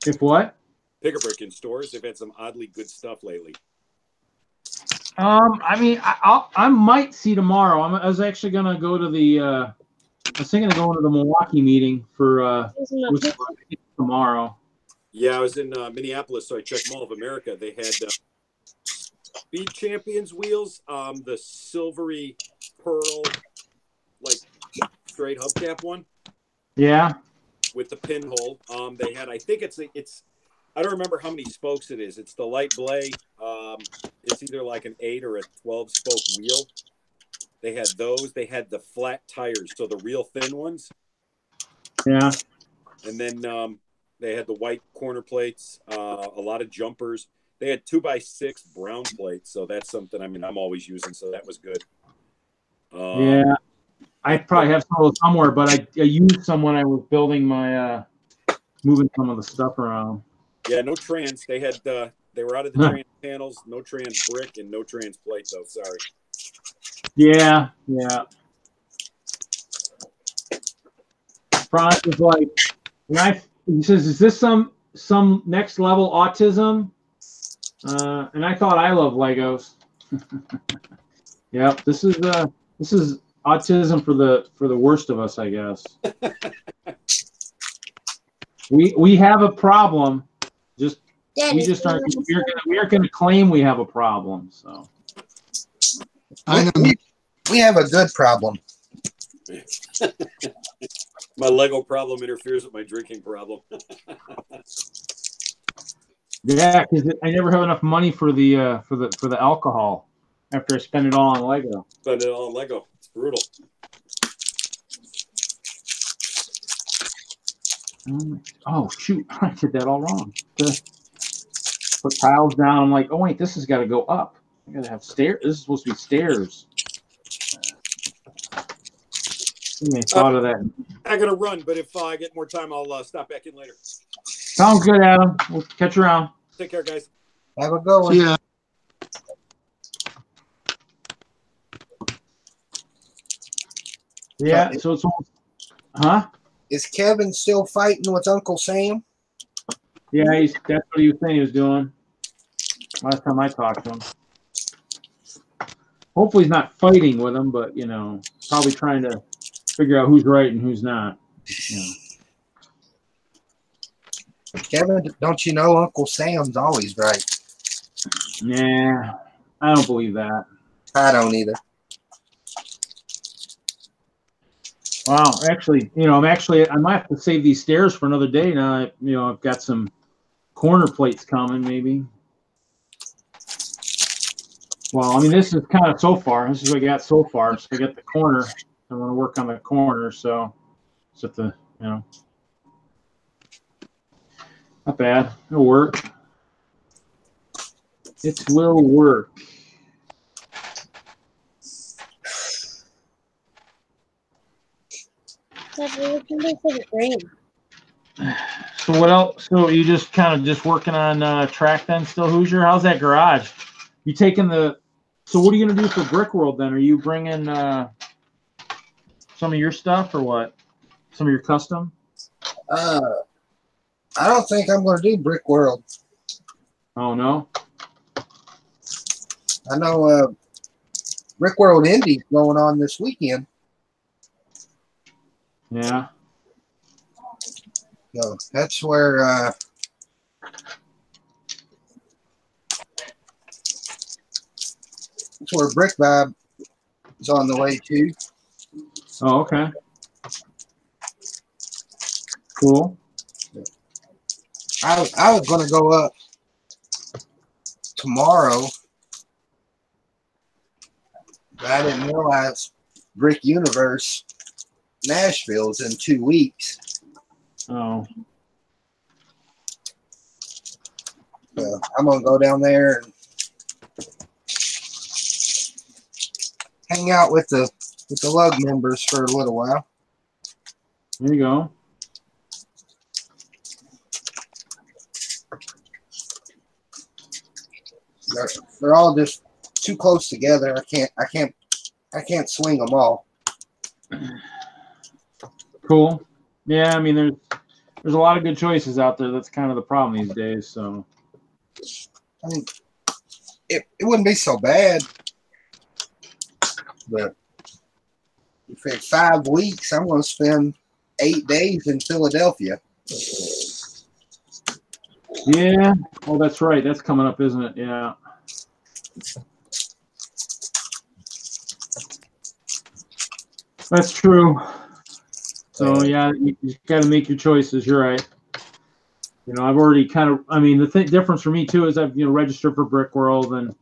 S1: If what?
S3: Pick-a-Brick in stores, they've had some oddly good stuff lately.
S1: I mean, I might see tomorrow. I was actually gonna go to the. I was thinking of going to the Milwaukee meeting for tomorrow.
S3: Yeah, I was in Minneapolis, so I checked Mall of America. They had Speed Champions wheels, the silvery pearl, like straight hubcap one.
S1: Yeah.
S3: With the pinhole. They had, I think it's I don't remember how many spokes it is. It's the light blade. It's either like an 8 or a 12 spoke wheel. They had those. They had the flat tires, so the real thin ones.
S1: Yeah.
S3: And then they had the white corner plates, a lot of jumpers. They had 2x6 brown plates, so that's something. I mean, I'm always using, so that was good.
S1: Yeah. I probably have some of those somewhere, but I used some when I was building my moving some of the stuff around.
S3: Yeah, no trans. They had they were out of the trans panels, no trans brick and no trans plate though. Sorry.
S1: Yeah, yeah. Franz is like, he says, "Is this some next level autism?" And I thought I love Legos. Yep, this is autism for the worst of us, I guess. We have a problem. We aren't going to claim we have a problem. So
S4: I know.
S5: We have a good problem.
S3: My Lego problem interferes with my drinking problem.
S1: yeah, because I never have enough money for the alcohol after I spend it all on Lego.
S3: Spend it all on Lego. It's brutal.
S1: Oh shoot! I did that all wrong. Put tiles down. I'm like, oh wait, this has got to go up. I got to have stairs. This is supposed to be stairs. I thought of that.
S3: I gotta run, but if I get more time, I'll stop back in later.
S1: Sounds good, Adam. We'll catch you around.
S3: Take care, guys.
S5: Have a good one.
S4: Yeah.
S1: Yeah. So it's almost, huh?
S5: Is Kevin still fighting with Uncle Sam?
S1: Yeah, that's what he was saying he was doing last time I talked to him. Hopefully he's not fighting with him, but probably trying to figure out who's right and who's not.
S5: Kevin, don't you know Uncle Sam's always right?
S1: Yeah, I don't believe that.
S5: I don't either.
S1: Wow, actually, I might have to save these stairs for another day now. I've got some corner plates coming, maybe. Well, I mean, this is kind of so far. This is what I got so far. So I got the corner. I want to work on the corner, so it's at the, not bad. It'll work. It will work.
S6: What can do for the rain?
S1: So what else? So you just kind of just working on track then still, Hoosier? How's that garage? You taking so what are you going to do for Brick World then? Are you bringing some of your stuff or what? Some of your custom?
S5: I don't think I'm going to do Brick World.
S1: Oh, no?
S5: I know Brick World Indie's going on this weekend.
S1: Yeah.
S5: So that's where Brick Vibe is on the way to.
S1: Oh, okay. Cool.
S5: I was going to go up tomorrow, but I didn't realize Brick Universe Nashville's in 2 weeks.
S1: Oh,
S5: I'm gonna go down there and hang out with the lug members for a little while.
S1: there you go.
S5: They're all just too close together. I can't swing them all.
S1: Cool. Yeah, I mean, there's a lot of good choices out there. That's kind of the problem these days. So,
S5: I mean, it wouldn't be so bad, but if in 5 weeks, I'm going to spend 8 days in Philadelphia.
S1: yeah. Oh, that's right. That's coming up, isn't it? Yeah. That's true. So yeah, you got to make your choices. You're right. You know, I've already kind of. I mean, the difference for me too is I've registered for Brick World, and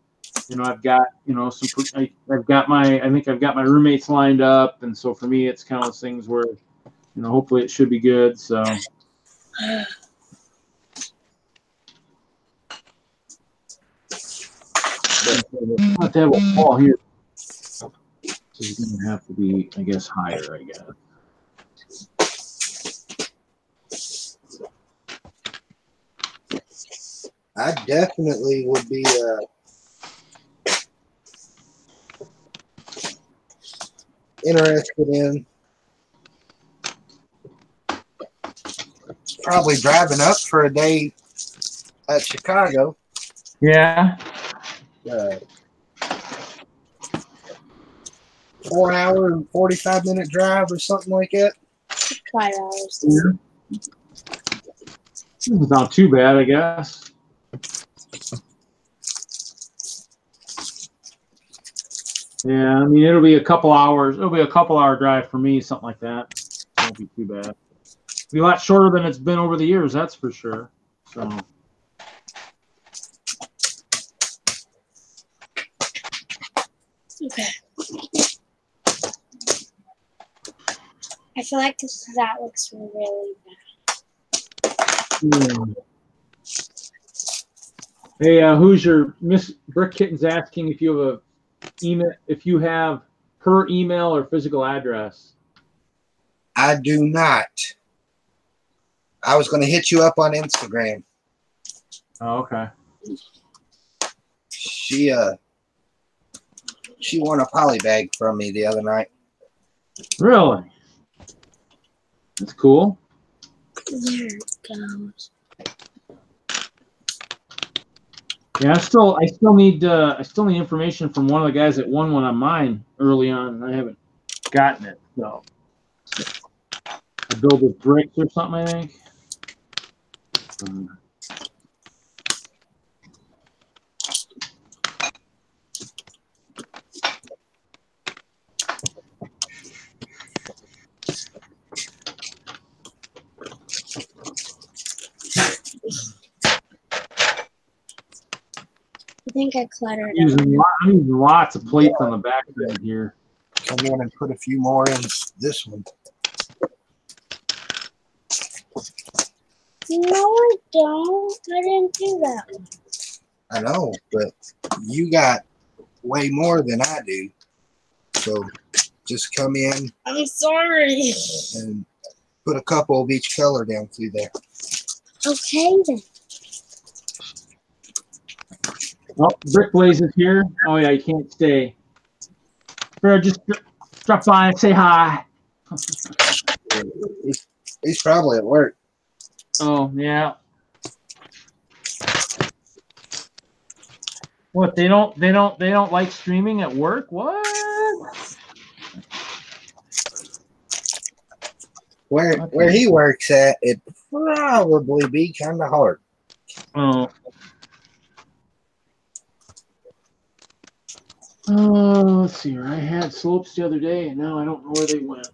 S1: I've got some. I've got my. I think I've got my roommates lined up, and so for me, it's kind of those things where hopefully it should be good. So. I have to have a wall here. So it's going to have to be, I guess, higher, I guess.
S5: I definitely would be interested in probably driving up for a day at Chicago.
S1: Yeah.
S5: 4 hour and 45-minute drive or something like that.
S6: 5 hours.
S1: Yeah. It's not too bad, I guess. Yeah, I mean, it'll be a couple hours. It'll be a couple-hour drive for me, something like that. It won't be too bad. It'll be a lot shorter than it's been over the years, that's for sure. So.
S6: Okay. I feel like that looks really bad.
S1: Yeah. Hey, Hoosier, Miss Brick Kitten's asking if you have a email, if you have her email or physical address.
S5: I do not. I was going to hit you up on Instagram.
S1: Oh, okay.
S5: She won a poly bag from me the other night.
S1: Really? That's cool.
S6: There it goes.
S1: Yeah, I still need information from one of the guys that won one on mine early on, and I haven't gotten it. So I build with bricks or something, I think.
S6: I think I cluttered
S1: I'm
S6: it.
S1: using lots of plates on the back end here.
S5: Come in and put a few more in this one.
S6: No, I don't. I didn't do that one.
S5: I know, but you got way more than I do. So just come in
S6: I'm sorry.
S5: and put a couple of each color down through there.
S6: Okay then.
S1: Oh, Brick Blaze is here. Oh yeah, you can't stay. Better just drop by and say hi.
S5: He's probably at work.
S1: Oh yeah. What, they don't like streaming at work? What?
S5: Where he works at, it probably be kind of hard.
S1: Oh. Oh, let's see here. I had slopes the other day, and now I don't know where they went.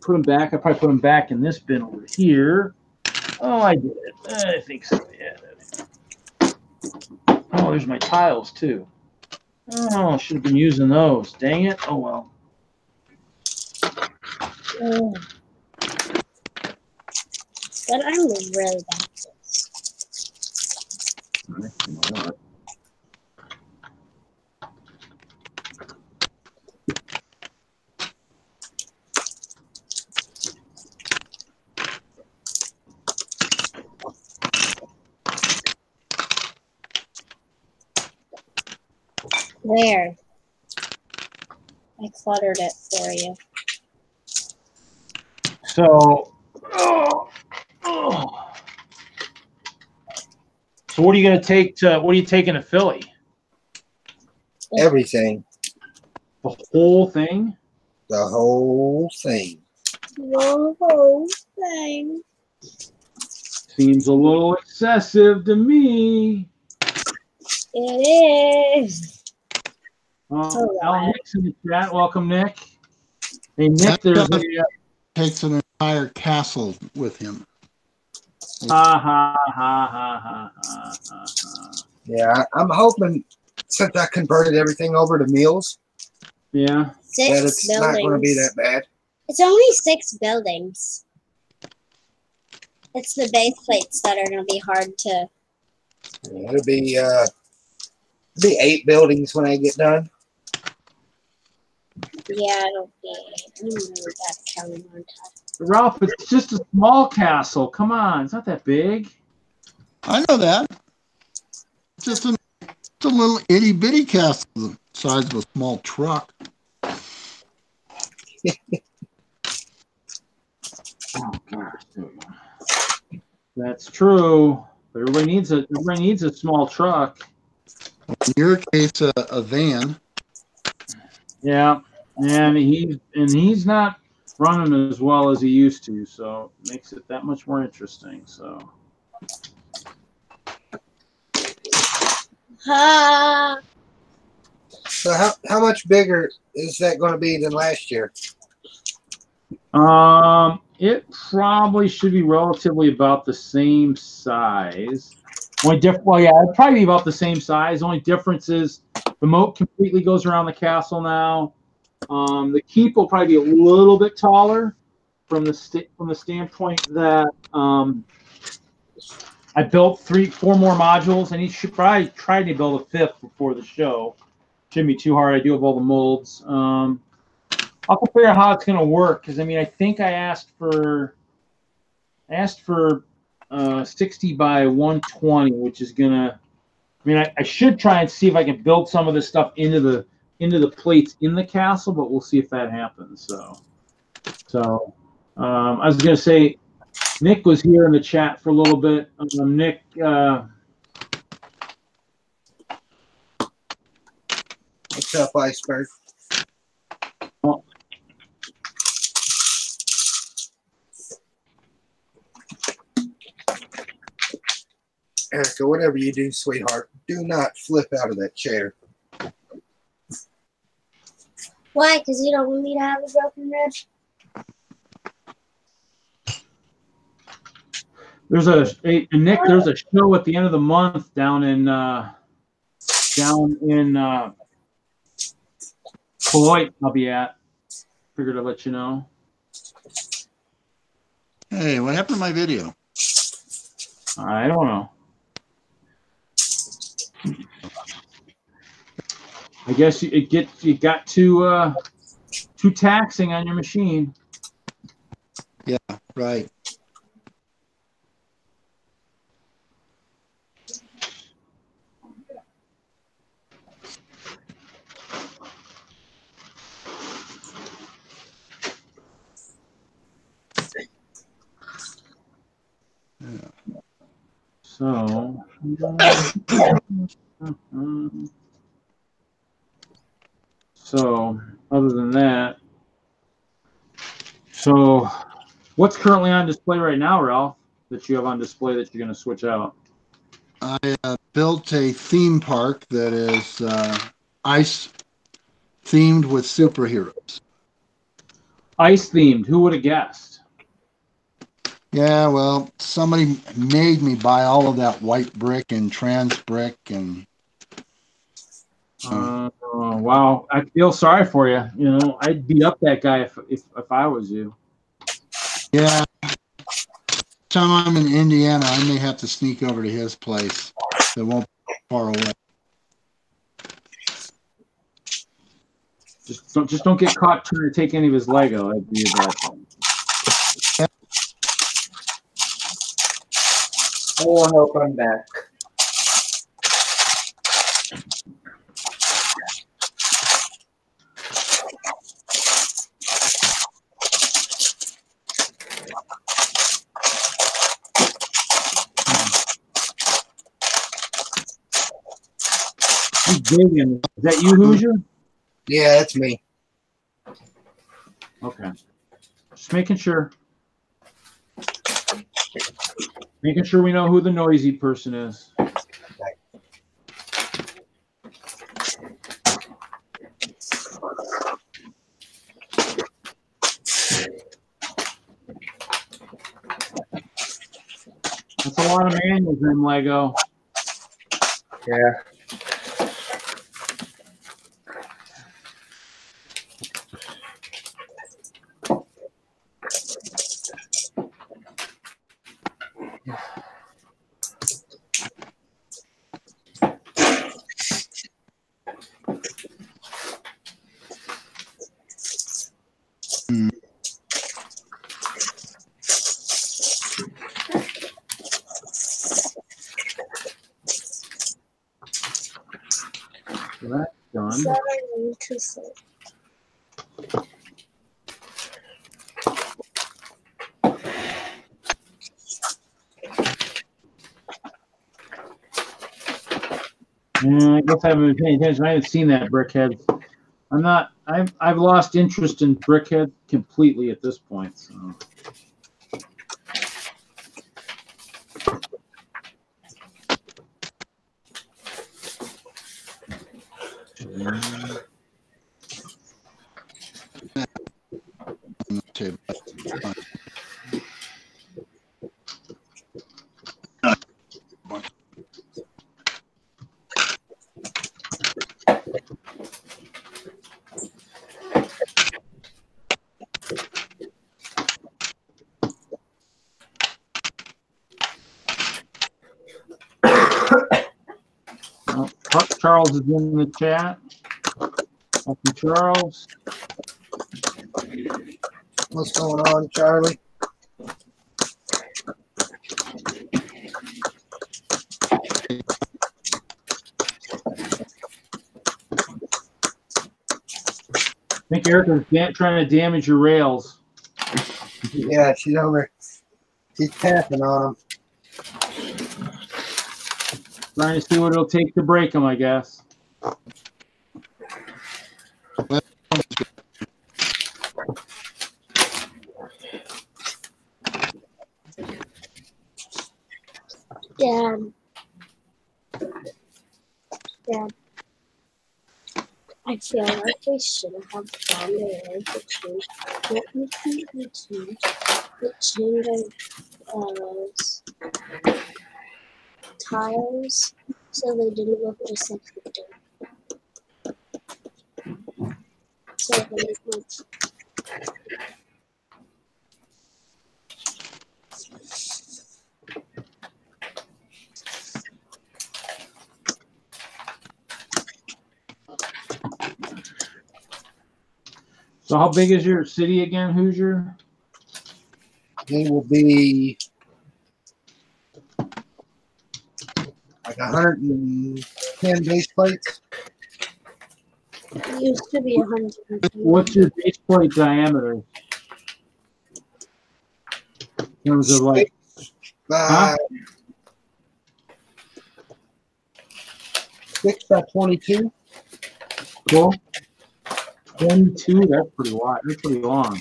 S1: Put them back. I probably put them back in this bin over here. Oh, I did it. I think so. Yeah. Oh, there's my tiles too. Oh, I should have been using those. Dang it. Oh, well.
S6: But I'm really bad at this.
S1: You know what?
S6: There. I cluttered it for you.
S1: So, so what are you going to take to, what are you taking to Philly?
S5: Everything.
S1: The whole thing?
S5: The whole thing.
S6: The whole thing.
S1: Seems a little excessive to me.
S6: It is.
S1: Nick's in the chat. Welcome, Nick. Hey, Nick, there's a...
S4: Takes an entire castle with him.
S1: Ha, ha, ha, ha, ha, ha, ha.
S5: Yeah, I'm hoping since I converted everything over to meals,
S1: Yeah.
S5: that
S6: 6
S5: it's
S6: buildings.
S5: not going to be that bad.
S6: It's only 6 buildings. It's the base plates that are going to be hard to.
S5: It'll be 8 buildings when I get done.
S6: Yeah, it'll be. I don't know that counting on top.
S1: Ralph, it's just a small castle. Come on. It's not that big.
S4: I know that. It's just it's a little itty bitty castle the size of a small truck.
S1: Oh, gosh. That's true. But everybody needs a small truck.
S4: In your case, a van.
S1: Yeah. And he's not running as well as he used to, so it makes it that much more interesting. So
S5: So how much bigger is that going to be than last year?
S1: it probably should be relatively about the same size. Well, yeah, it'd probably be about the same size. Only difference is the moat completely goes around the castle now. The keep will probably be a little bit taller from the standpoint that I built 4 more modules, and he should probably try to build a 5th before the show. Shouldn't be too hard. I do have all the molds. I'll have to figure out how it's going to work, because I mean, I think I asked for 60 by 120, which is gonna. I mean, I should try and see if I can build some of this stuff into the plates in the castle, but we'll see if that happens. So I was gonna say, Nick was here in the chat for a little bit. Nick.
S5: What's up, Iceberg? Erica, whatever you do, sweetheart, do not flip out of that chair.
S6: Why? Because you don't want me to have a broken rib?
S1: There's Nick. There's a show at the end of the month down in Beloit. I'll be at. Figured I'd let you know.
S4: Hey, what happened to my video?
S1: I don't know. I guess it got too taxing on your machine.
S4: Yeah, right.
S1: So, other than that, so what's currently on display right now, Ralph, that you have on display that you're going to switch out?
S4: I built a theme park that is ice themed with superheroes.
S1: Ice themed. Who would have guessed?
S4: Yeah, well, somebody made me buy all of that white brick and trans brick and
S1: Oh wow, I feel sorry for you. You know, I'd beat up that guy if I was you.
S4: Yeah. Time I'm in Indiana, I may have to sneak over to his place. It won't be far away.
S1: Just don't get caught trying to take any of his Lego. That'd be a bad thing.
S2: Oh, I hope I'm back.
S1: He's digging. Is that you, Hoosier?
S5: Yeah, that's me.
S1: Okay. Just making sure. Making sure we know who the noisy person is. That's a lot of manuals in Lego.
S2: Yeah.
S1: So that's done.
S6: So I need to say.
S1: Yeah, I guess I haven't been paying attention. I haven't seen that Brickhead. I'm not. I've lost interest in Brickhead completely at this point. So. Charles is in the chat. Welcome, Charles.
S5: What's going on, Charlie?
S1: I think Erica's trying to damage your rails.
S5: Yeah, she's over. She's tapping on them.
S1: Trying to see what it'll take to break them, I guess.
S6: Dad. Dad. I feel like we should have found a way to change what we can change. The change of tiles so they didn't look just like the dirt. So they look.
S1: So how big is your city again, Hoosier?
S5: They will be like 110 base plates.
S6: It used to be 100.
S1: What's your base plate diameter? In terms of like, huh?
S5: 6 by 22.
S1: Cool. 22, that's pretty wide. That's pretty long.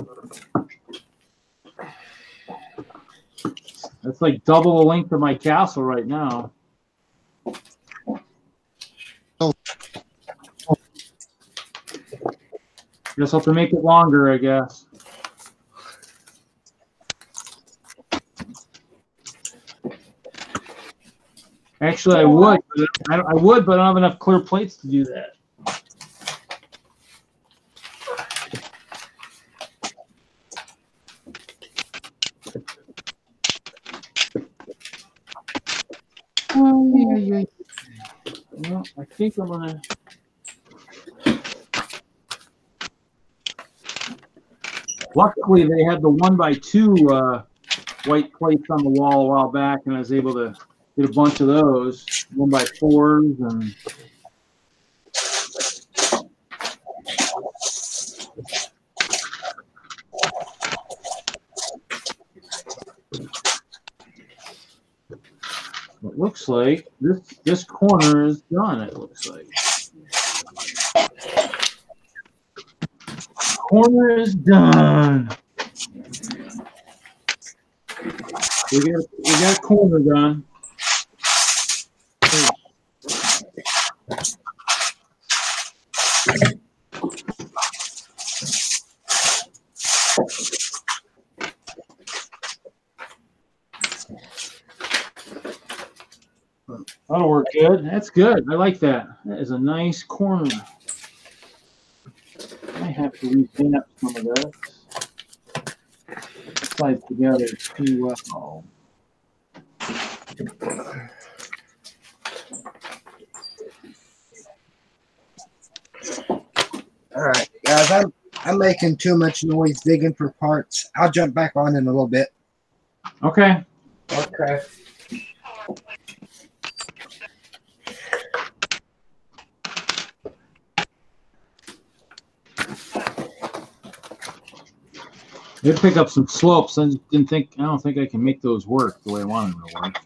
S1: That's like double the length of my castle right now. Guess I'll have to make it longer, I guess. Actually, I would, but I don't have enough clear plates to do that. Well, I think I'm gonna. Luckily, they had the 1x2 white plates on the wall a while back, and I was able to get a bunch of those 1x4s and. It looks like this corner is done. It looks like corner is done. We got a corner done. That'll work good. That's good. I like that. That is a nice corner. I have to revamp some of this. Slides together too well.
S5: All right, guys, I'm making too much noise digging for parts. I'll jump back on in a little bit.
S1: Okay.
S2: Okay.
S1: They pick up some slopes. I don't think I can make those work the way I want them to work.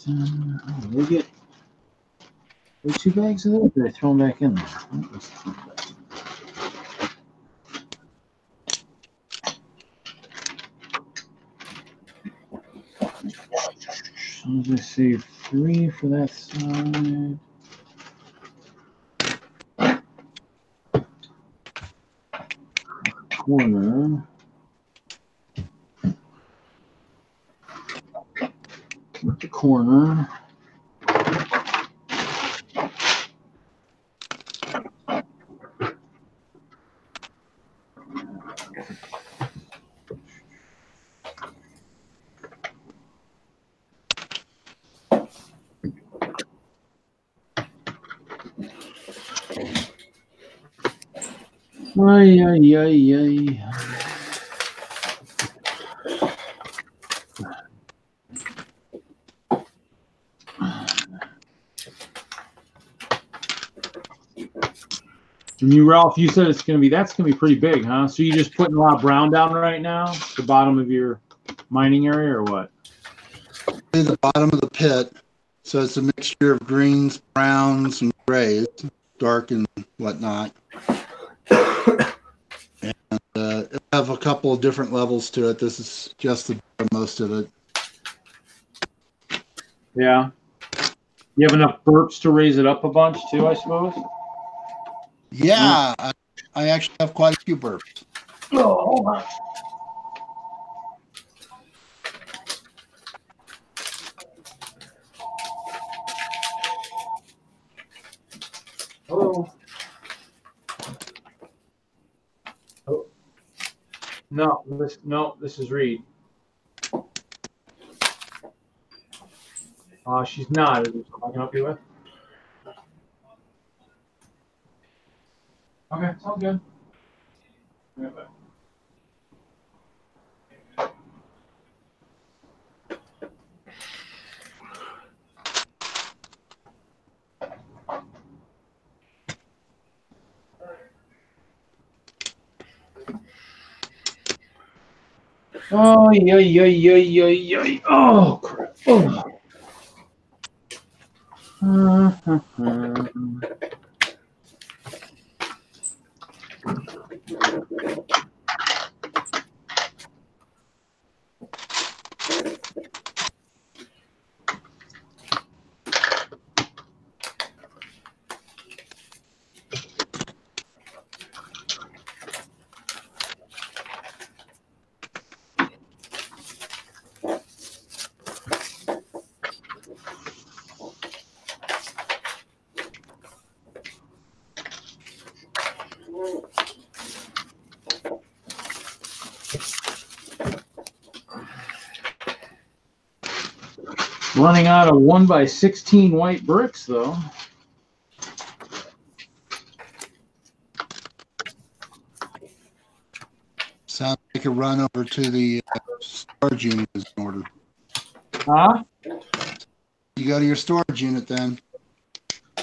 S1: Oh, they get 2 bags of those. Did I throw them back in there? So let's save 3 for that side. Corner. With the corner. Ay, ay, ay, ay. And you, Ralph, you said that's gonna be pretty big, huh? So you just putting a lot of brown down right now, the bottom of your mining area, or what?
S4: The bottom of the pit, so it's a mixture of greens, browns, and grays, dark and whatnot. And it'll have a couple of different levels to it. This is just the most of it.
S1: Yeah. You have enough burps to raise it up a bunch too, I suppose.
S4: Yeah, I actually have quite a few burps.
S1: Oh, hold on. Hello. Oh. No, this is Reed. She's not. Is there something I can help you with? Okay, sounds good. Right back. Oh, yeah. Oh, crap. Oh. Running out of 1x16 white bricks, though.
S4: Sounds like a run over to the storage unit is in order.
S1: Huh?
S4: You go to your storage unit then.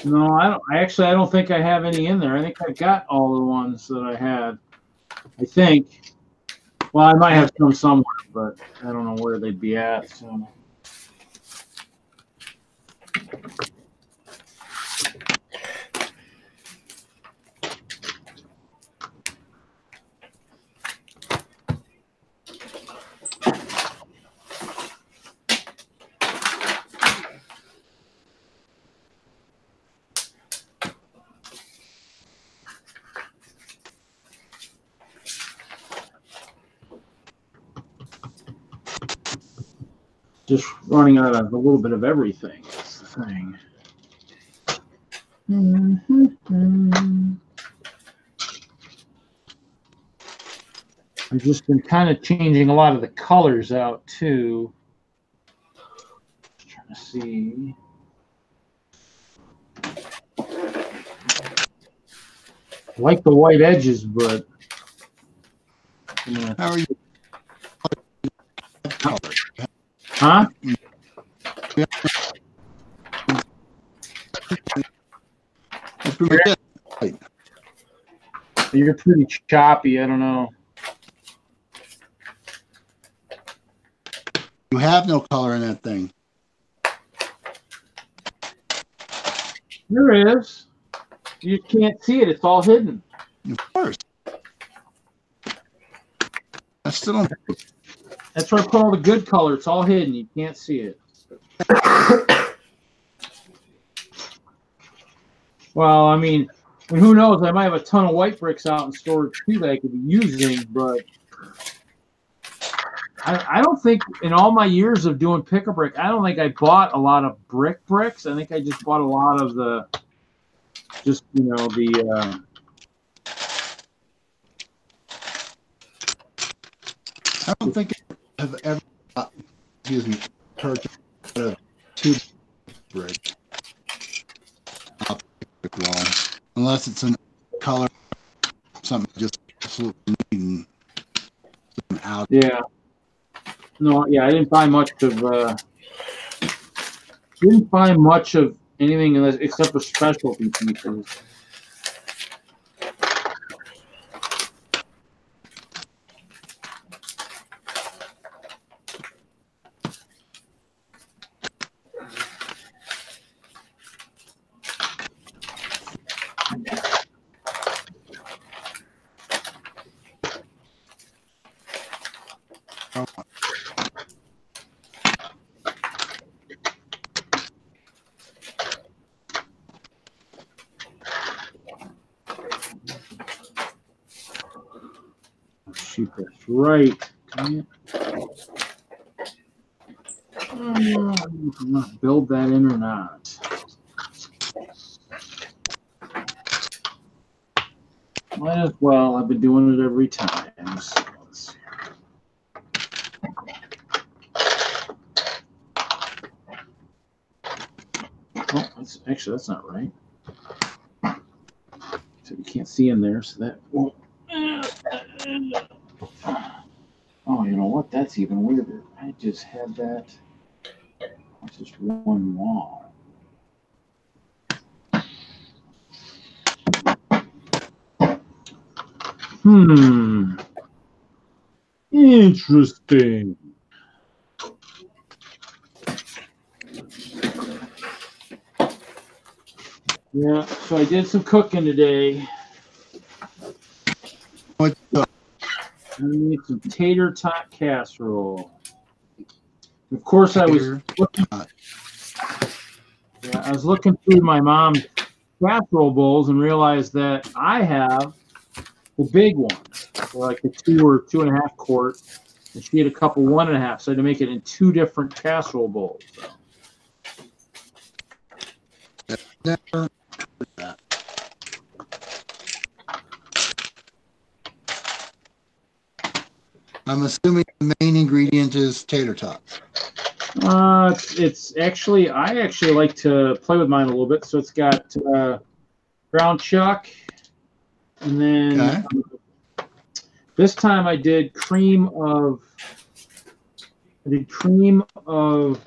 S1: No, I don't. I don't think I have any in there. I think I got all the ones that I had. I think. Well, I might have some somewhere, but I don't know where they'd be at. So. Just running out of a little bit of everything. That's the thing. I've just been kind of changing a lot of the colors out too. Just trying to see. I like the white edges, but yeah.
S4: How are you?
S1: Huh?
S4: That's pretty good. Right.
S1: You're pretty choppy. I don't know.
S4: You have no color in that thing.
S1: There is. You can't see it. It's all hidden.
S4: Of course. I still don't.
S1: That's where I put all the good color. It's all hidden. You can't see it. Well, I mean, who knows? I might have a ton of white bricks out in storage too that I could be using, but I don't think in all my years of doing pick-a-brick, I don't think I bought a lot of bricks. I think I just bought a lot of the, just, you know, the...
S4: I don't think I have ever, purchased a 2 brick wall, unless it's in color, something just absolutely needing out.
S1: Yeah. No, yeah, I didn't buy much of anything except for specialty pieces. Shoot, that's right. I'm not build that in or not. Might as well. I've been doing it every time. So let's see. Oh, that's not right. So you can't see in there, so that won't. Oh, you know what? That's even weirder. I just had that. It's just one wall. Interesting. Yeah, so I did some cooking today.
S4: What the?
S1: I need some tater tot casserole. Of course, I was looking through my mom's casserole bowls and realized that I have the big ones, like the 2 or 2.5 quart, and she had a couple 1.5, so I had to make it in 2 different casserole bowls. So.
S4: Never heard that. I'm assuming the main ingredient is tater tots.
S1: It's actually, I actually like to play with mine a little bit. So it's got ground chuck, and then this time I did cream of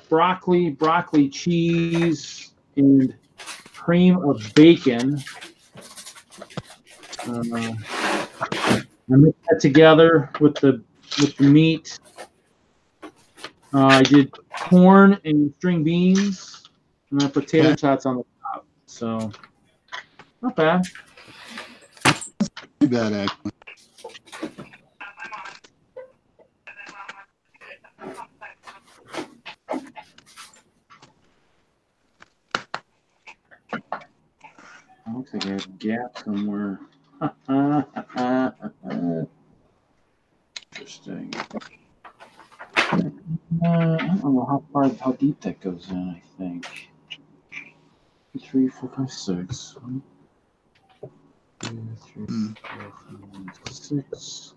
S1: broccoli cheese, and cream of bacon. I mixed that together with the meat. I did corn and string beans, and then potato tots on the top. So not bad.
S4: Too bad, actually.
S1: Looks like I have a gap somewhere. Interesting. I don't know how deep that goes in. I think 3, 4, 5, 6. 1, 2, 3, 4, 5, 6.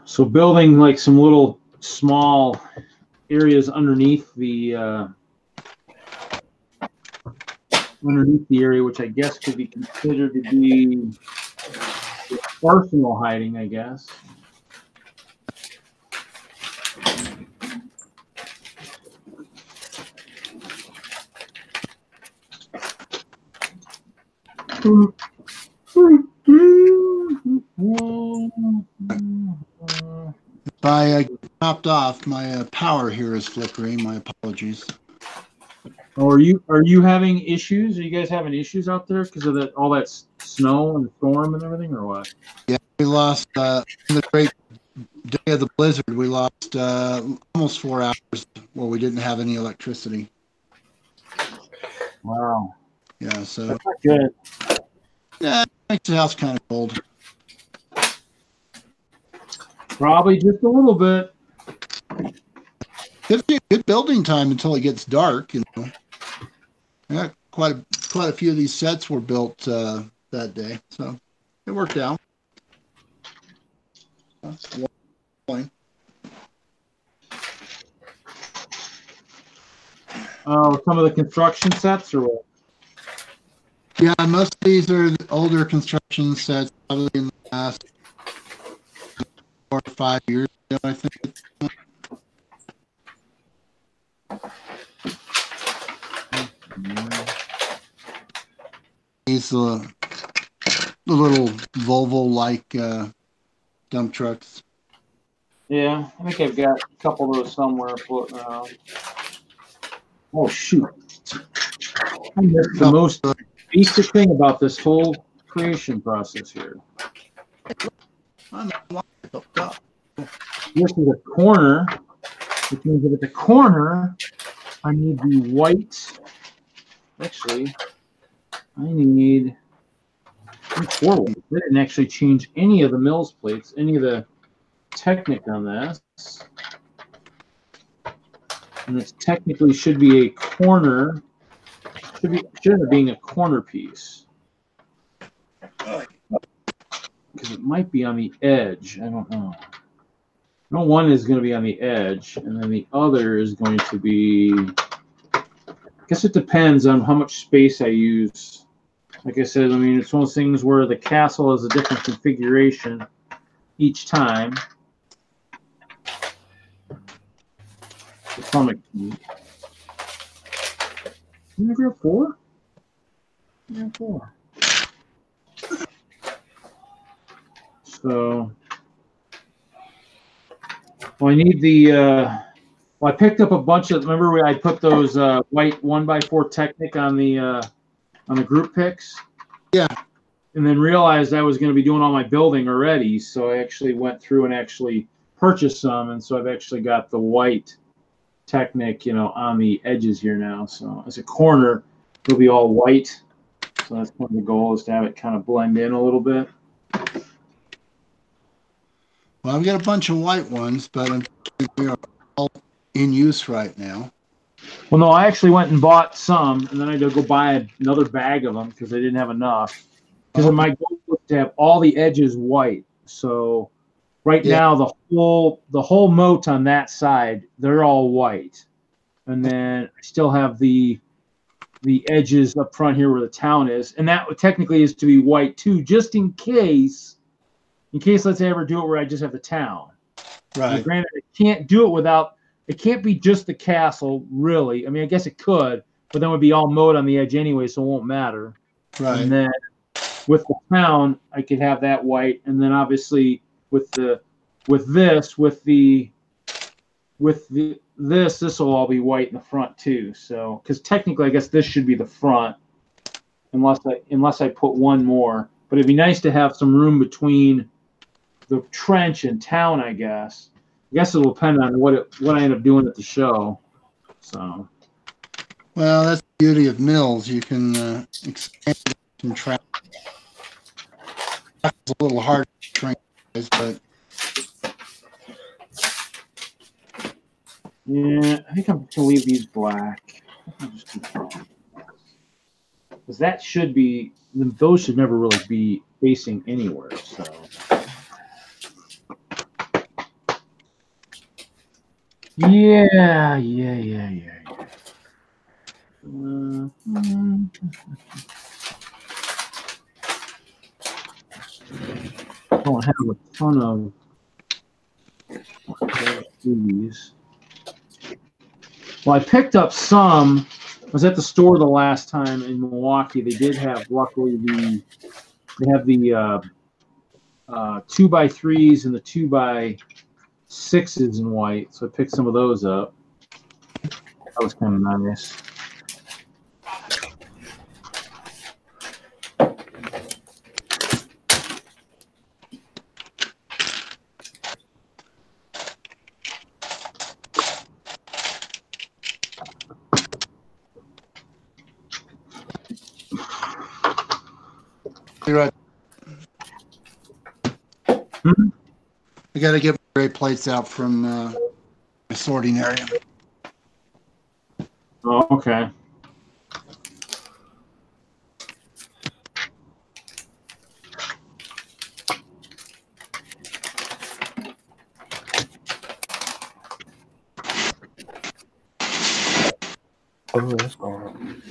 S1: So building like some little small areas underneath the area, which I guess could be considered to be arsenal hiding, I guess.
S4: If I get chopped off, my power here is flickering. My apologies.
S1: Oh, are you having issues? Are you guys having issues out there because of all that snow and storm and everything, or what?
S4: Yeah, we lost on the great day of the blizzard. We lost almost 4 hours where we didn't have any electricity.
S1: Wow.
S4: Yeah, so
S1: That's not good.
S4: yeah, it makes the house kind of cold.
S1: Probably just a little bit.
S4: It'll be a good building time until it gets dark. You know, yeah, quite a few of these sets were built that day, so it worked out.
S1: Oh, some of the construction sets, or what?
S4: Yeah, most of these are the older construction sets, probably in the last 4 or 5 years ago, I think. These the little Volvo-like dump trucks.
S1: Yeah, I think I've got a couple of those somewhere floating around. Oh shoot! I missed the most basic thing about this whole creation process here. This is a corner, which means that at the corner, I need the white. Actually, I need 4 white. They didn't actually change any of the mills plates, any of the Technic on this. And this technically should be a corner. Should end up being a corner piece. Because it might be on the edge. I don't know. No, one is going to be on the edge, and then the other is going to be. I guess it depends on how much space I use. Like I said, I mean, it's one of those things where the castle is a different configuration each time. Can you grab 4? Yeah, 4. So, well, I need the. Well, I picked up a bunch of. Remember, I put those white 1x4 Technic on the group picks.
S4: Yeah.
S1: And then realized I was going to be doing all my building already, so I actually went through and actually purchased some, and so I've actually got the white Technic, on the edges here now. So as a corner, it'll be all white. So that's one of the goals, is to have it kind of blend in a little bit.
S4: Well, I've got a bunch of white ones, but we are all in use right now.
S1: Well, no, I actually went and bought some, and then I had to go buy another bag of them because I didn't have enough. Because my goal was to have all the edges white. So right now, the whole moat on that side, they're all white, and then I still have the edges up front here where the town is, and that technically is to be white too, just in case let's say I ever do it where I just have the town.
S4: Right.
S1: Now, granted, I can't do it without. It can't be just the castle, really. I mean, I guess it could, but then it would be all mowed on the edge anyway, so it won't matter.
S4: Right.
S1: And then with the town, I could have that white, and then obviously with this will all be white in the front too. So, because technically, I guess this should be the front, unless I put one more. But it'd be nice to have some room between the trench and town, I guess. I guess it'll depend on what I end up doing at the show. So.
S4: Well, that's the beauty of mills. You can expand and track. It's a little hard to shrink, but
S1: yeah, I think I'm going to leave these black. Because that should be, those should never really be facing anywhere. So. Yeah. I don't have a ton of these. Well, I picked up some. I was at the store the last time in Milwaukee. They did have, luckily, they have the 2x3s and the 2x6s in white. So I picked some of those up. That was kind of nice.
S4: you're right.
S1: Hmm?
S4: I got to get my gray plates out from my sorting area.
S1: Oh, okay.
S2: Oh, that's gone.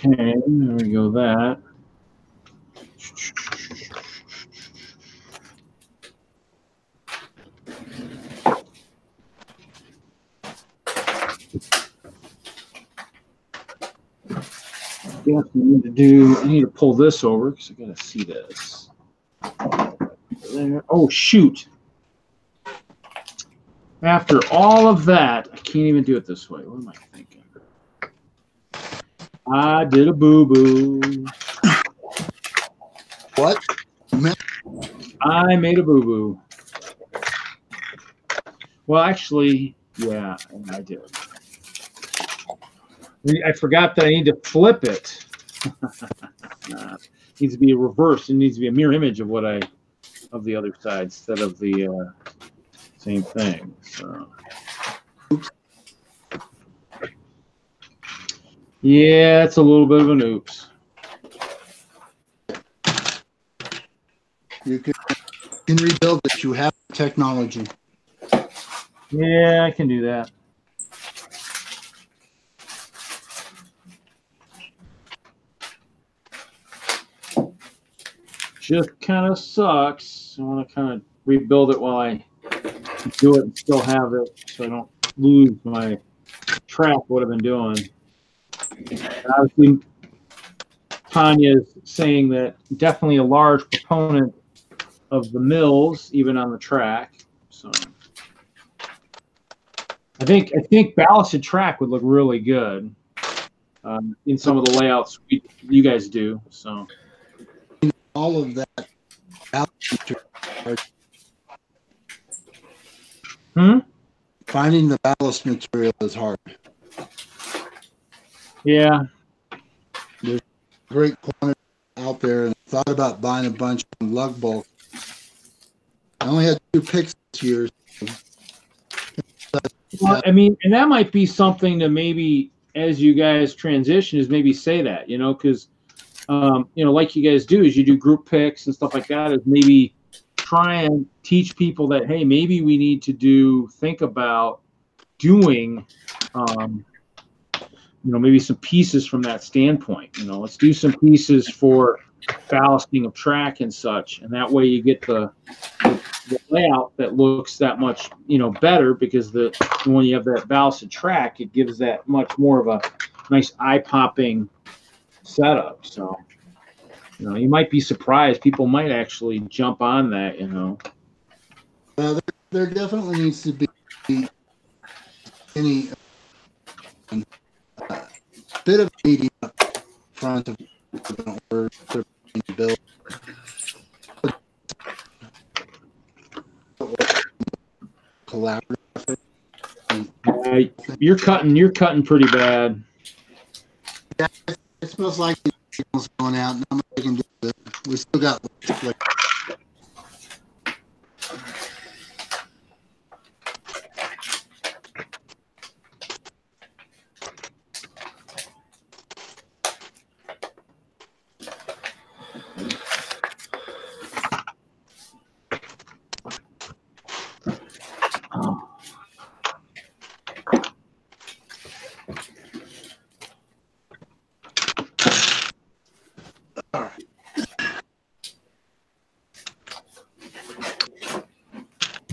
S1: Okay, there we go. That. Yeah, I need to pull this over because I gotta see this. There. Oh shoot! After all of that, I can't even do it this way. What am I thinking? I did a boo-boo.
S4: What?
S1: I made a boo-boo. Well, actually, yeah, I did. I forgot that I need to flip it. It needs to be reversed. It needs to be a mirror image of of the other side instead of the same thing. So. Yeah, it's a little bit of an oops.
S4: You can rebuild it. You have the technology.
S1: Yeah, I can do that. Just kind of sucks. I want to kind of rebuild it while I do it and still have it so I don't lose my track of what I've been doing. And obviously, Tanya's saying that definitely a large proponent of the mills, even on the track. So I think ballasted track would look really good in some of the layouts you guys do. So
S4: All of that. Finding the ballast material is hard.
S1: Yeah.
S4: There's great quantity out there, and I thought about buying a bunch of lug bulk. I only had 2 picks this year.
S1: Well, I mean, and that might be something to maybe, as you guys transition, is maybe say that, you know, because, you know, like you guys do, is you do group picks and stuff like that, is maybe try and teach people that, hey, maybe we need to think about doing, you know, maybe some pieces from that standpoint. You know, let's do some pieces for ballasting of track and such, and that way you get the layout that looks that much, you know, better, because when you have that ballasted track, it gives that much more of a nice eye-popping setup. So, you know, you might be surprised. People might actually jump on that, you know.
S4: There definitely needs to be any bit of media up front of where they're being built. Collaborative effort.
S1: You're cutting pretty bad.
S4: Yeah, it smells like the signal's going out. Not much I can do with it. We still got like.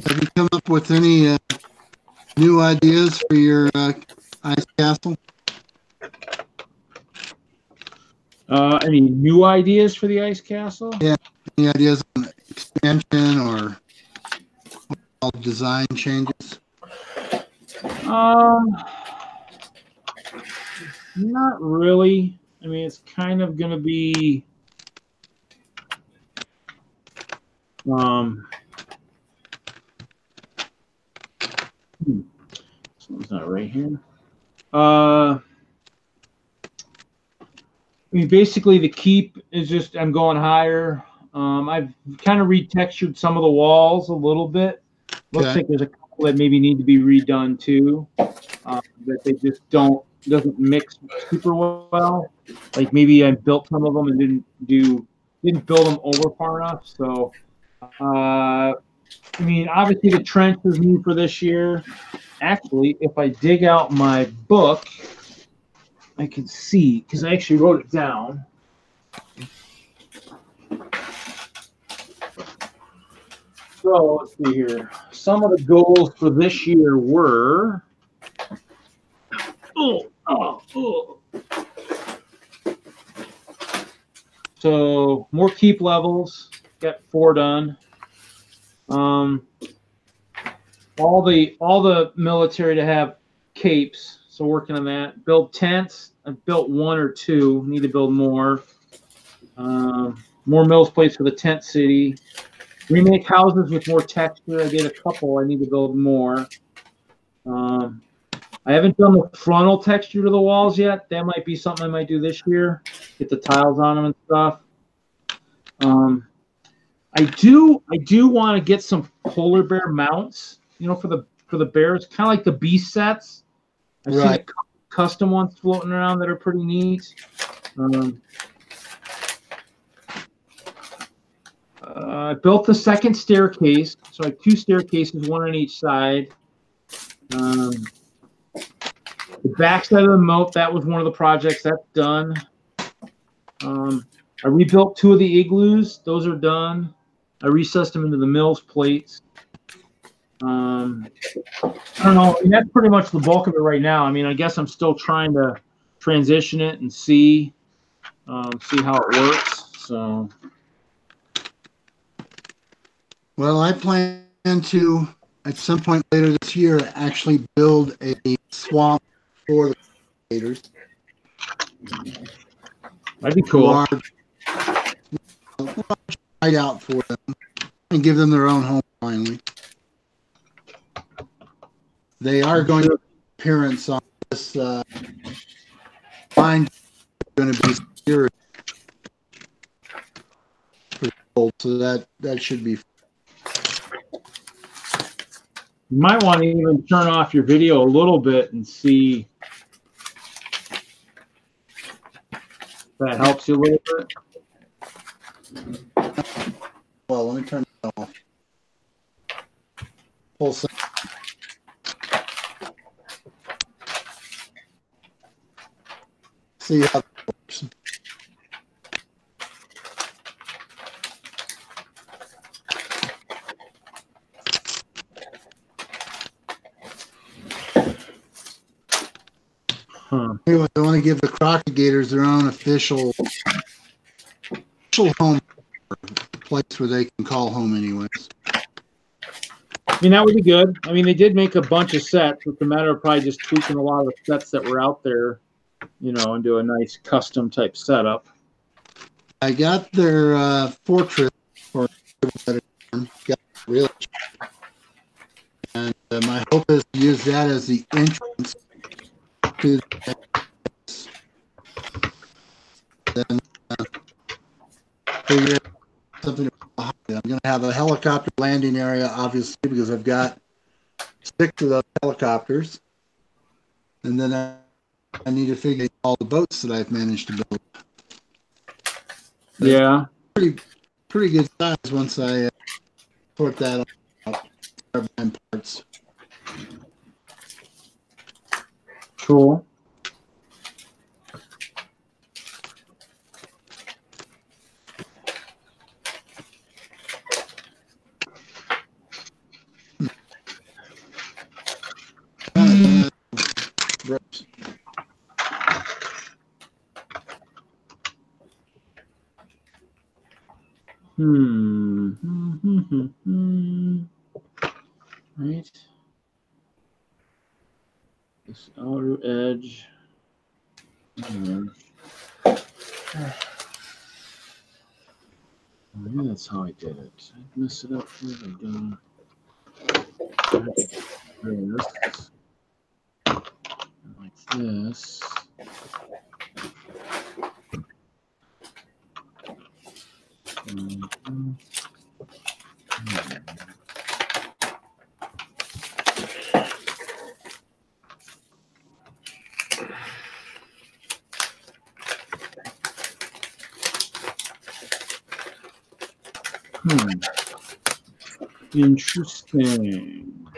S4: Have you come up with any new ideas for your ice castle?
S1: Any new ideas for the ice castle?
S4: Yeah, any ideas on expansion or design changes?
S1: Not really. I mean, it's kind of going to be, something's not right here. I mean, basically the keep is just, I'm going higher. I've kind of retextured some of the walls a little bit. Looks like there's a couple that maybe need to be redone too. That they just doesn't mix super well. Like maybe I built some of them and didn't build them over far enough. So, I mean, obviously the trench is new for this year. Actually, if I dig out my book, I can see, because I actually wrote it down. So let's see here. Some of the goals for this year were, so more keep levels, got 4 done. All the military to have capes, so working on that. Build tents. I've built 1 or 2. Need to build more. More mills plates for the tent city. Remake houses with more texture. I did a couple. I need to build more. I haven't done the frontal texture to the walls yet. That might be something I might do this year. Get the tiles on them and stuff. I do want to get some polar bear mounts, you know, for the bears, kind of like the beast sets. I've seen custom ones floating around that are pretty neat. I built the second staircase, so I have 2 staircases, 1 on each side. The back side of the moat, that was one of the projects that's done. I rebuilt 2 of the igloos; those are done. I recessed them into the mills plates. I don't know. I mean, that's pretty much the bulk of it right now. I mean, I guess I'm still trying to transition it and see how it works. So.
S4: Well, I plan to, at some point later this year, actually build a swamp for the creators.
S1: That'd be cool. Hide
S4: out for them and give them their own home finally. They are going to appearance on this line going to be secured for gold, so that should be.
S1: You might want to even turn off your video a little bit and see if that helps you a little bit.
S4: Well, let me turn it off. Full sound. See how that works. Anyway, I want to give the Crockegators their own official home, place where they can call home anyways.
S1: I mean, that would be good. I mean, they did make a bunch of sets. It's a matter of probably just tweaking a lot of the sets that were out there, you know, and do a nice custom type setup.
S4: I got their fortress for got really, and my hope is to use that as the entrance to the then figure out something. I'm going to have a helicopter landing area, obviously, because I've got 6 of those helicopters, and then I need to figure out all the boats that I've managed to build.
S1: Yeah,
S4: pretty good size once I sort that out. Turbine parts.
S1: cool.
S4: Bricks.
S1: Right. This outer edge. Maybe that's how I did it. I messed it up here. I've done this. Like this. Interesting.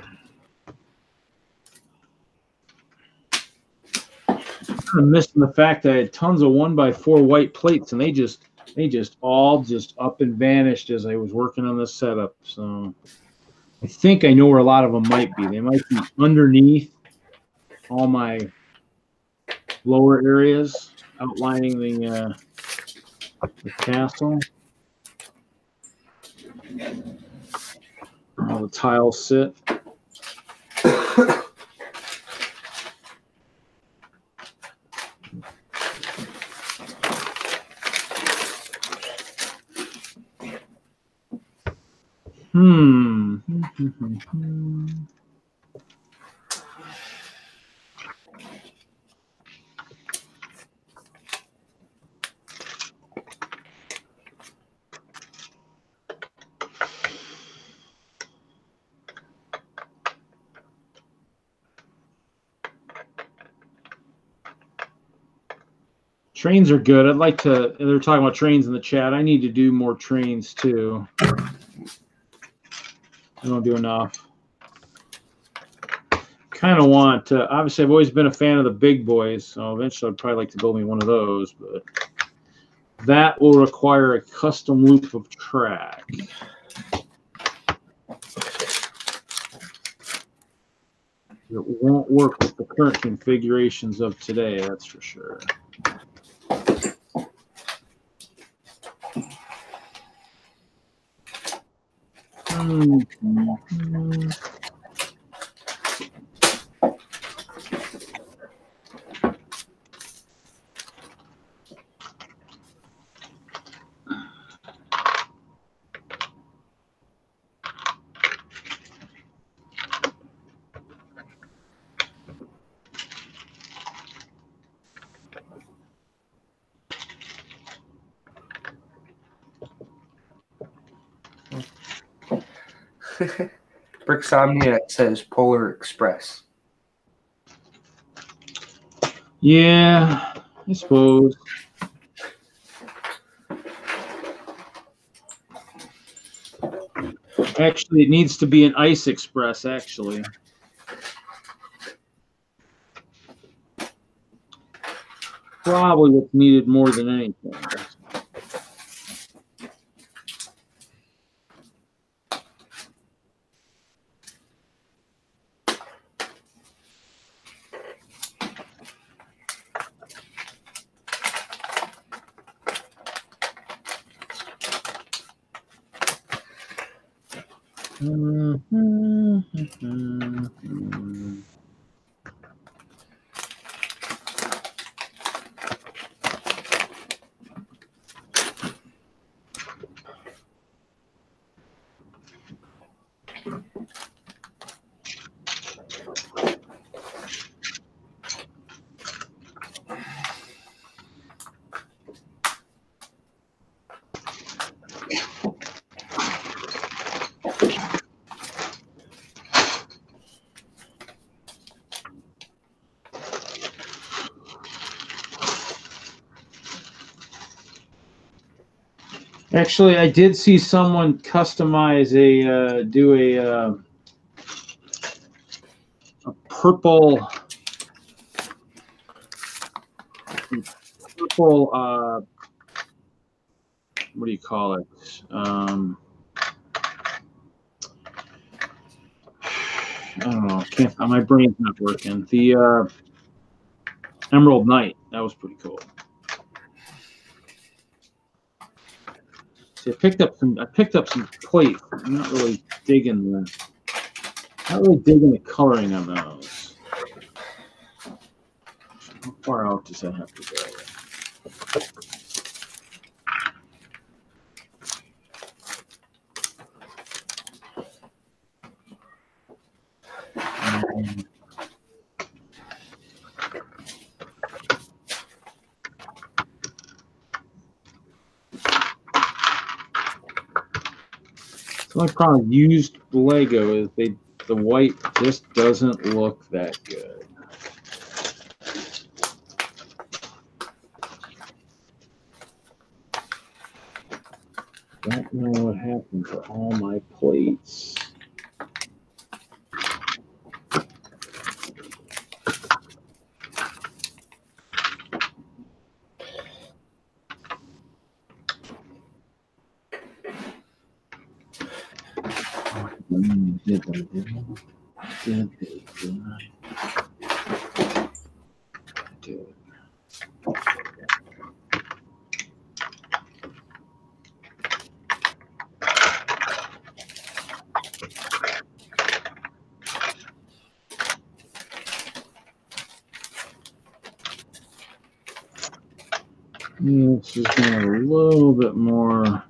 S1: I'm missing the fact that I had tons of 1x4 white plates, and they just all up and vanished as I was working on this setup. So I think I know where a lot of them might be. They might be underneath all my lower areas, outlining the castle. All the tiles sit. Trains are good. I'd like to. They're talking about trains in the chat. I need to do more trains too. I don't do enough. Kind of want to. Obviously, I've always been a fan of the big boys, so eventually I'd probably like to build me one of those. But that will require a custom loop of track. It won't work with the current configurations of today, that's for sure.
S2: Bricksomnia says Polar Express.
S1: Yeah, I suppose. Actually, it needs to be an Ice Express, actually. Probably what's needed more than anything. Actually, I did see someone customize do a purple, what do you call it? I don't know. My brain's not working. The Emerald Knight. That was pretty cool. See, I picked up some plates. I'm not really digging the coloring on those. How far out does that have to go? The only problem with used Lego is the white just doesn't look that good. Don't know what happened to all my plates. Let's just go a little bit more.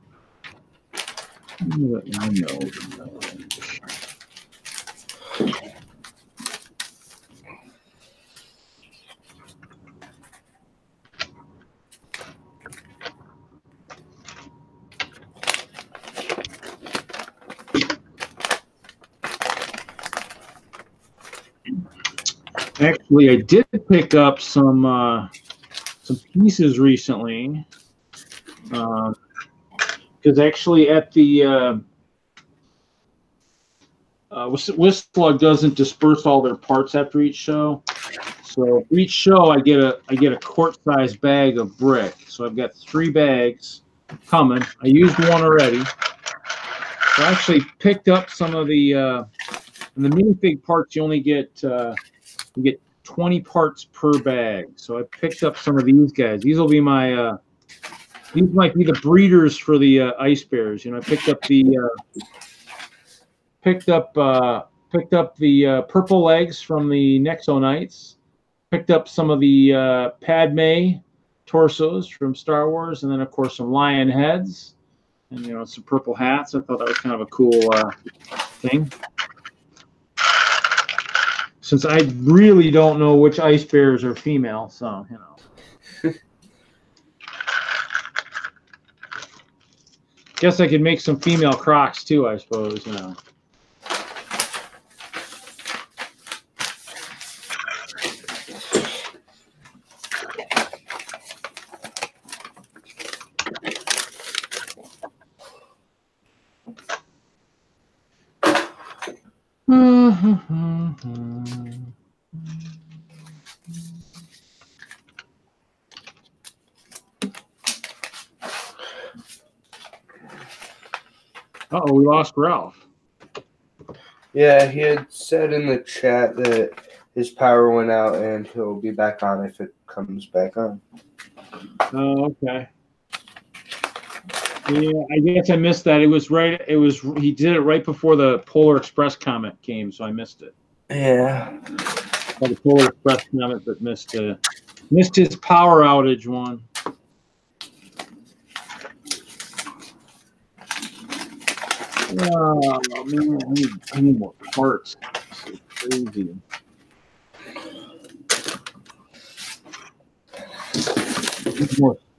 S1: Actually, I did pick up some pieces recently, because actually at the WISLUG doesn't disperse all their parts after each show. So for each show, I get a quart-sized bag of brick. So I've got 3 bags coming. I used one already. So I actually picked up some of the minifig parts. You only get 20 parts per bag. So I picked up some of these guys. These will be my these might be the breeders for the ice bears. You know, I picked up the purple legs from the Nexo Knights. Picked up some of the Padme torsos from Star Wars, and then of course some lion heads, and some purple hats. I thought that was kind of a cool thing. Since I really don't know which ice bears are female, so Guess I could make some female Crocs too, I suppose. Uh-oh, we lost Ralph.
S2: Yeah, he had said in the chat that his power went out and he'll be back on if it comes back on.
S1: Oh, okay. Yeah, I guess I missed that. It was right. It was he did it right before the Polar Express comment came, so I missed it.
S2: Yeah.
S1: Or the Polar Express comment, but missed his power outage one. Oh man, I need more parts. This is crazy.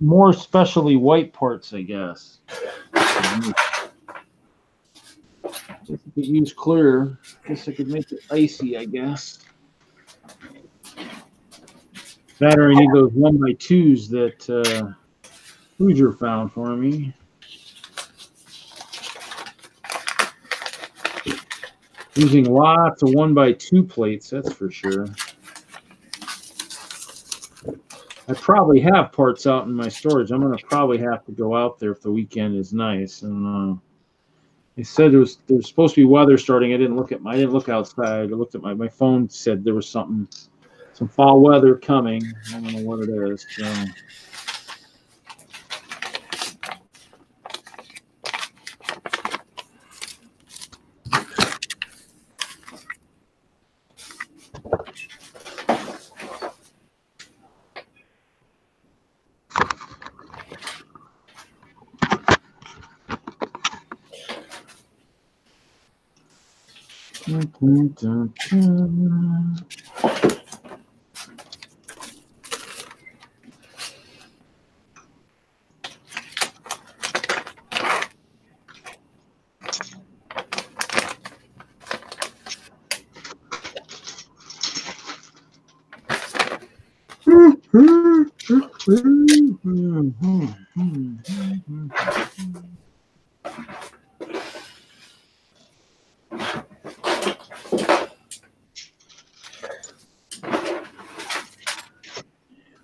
S1: More specially white parts, I guess. If I could use clear, guess I could make it icy, I guess. That or I need those 1x2s that Hoosier found for me. Using lots of 1x2 plates, that's for sure. I probably have parts out in my storage. I'm going to probably have to go out there if the weekend is nice. And they said there's supposed to be weather starting. I didn't look outside. I looked at my phone. Said there was some fall weather coming. I don't know what it is. So.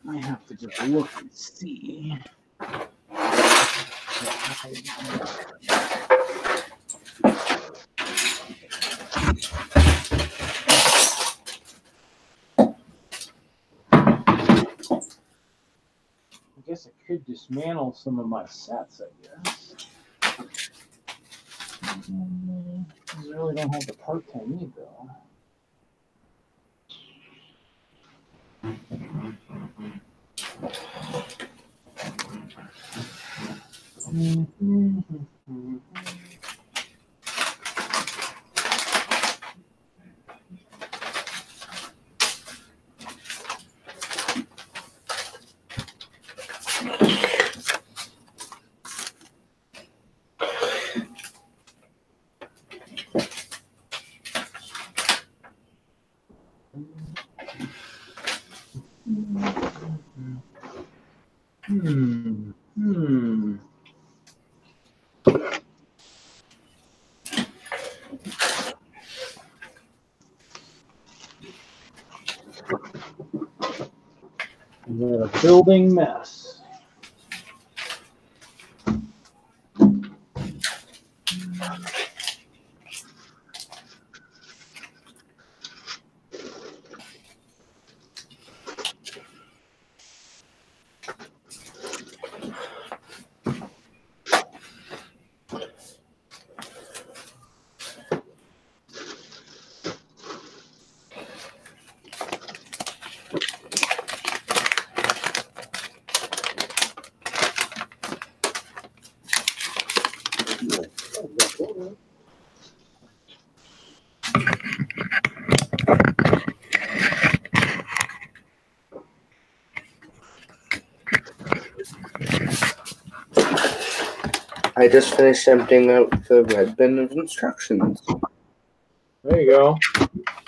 S1: I have to just look and see. I guess I could dismantle some of my sets, I guess. I really don't have the parts I need, though. What a building mess.
S2: I just finished emptying out the red bin of instructions.
S1: There you go.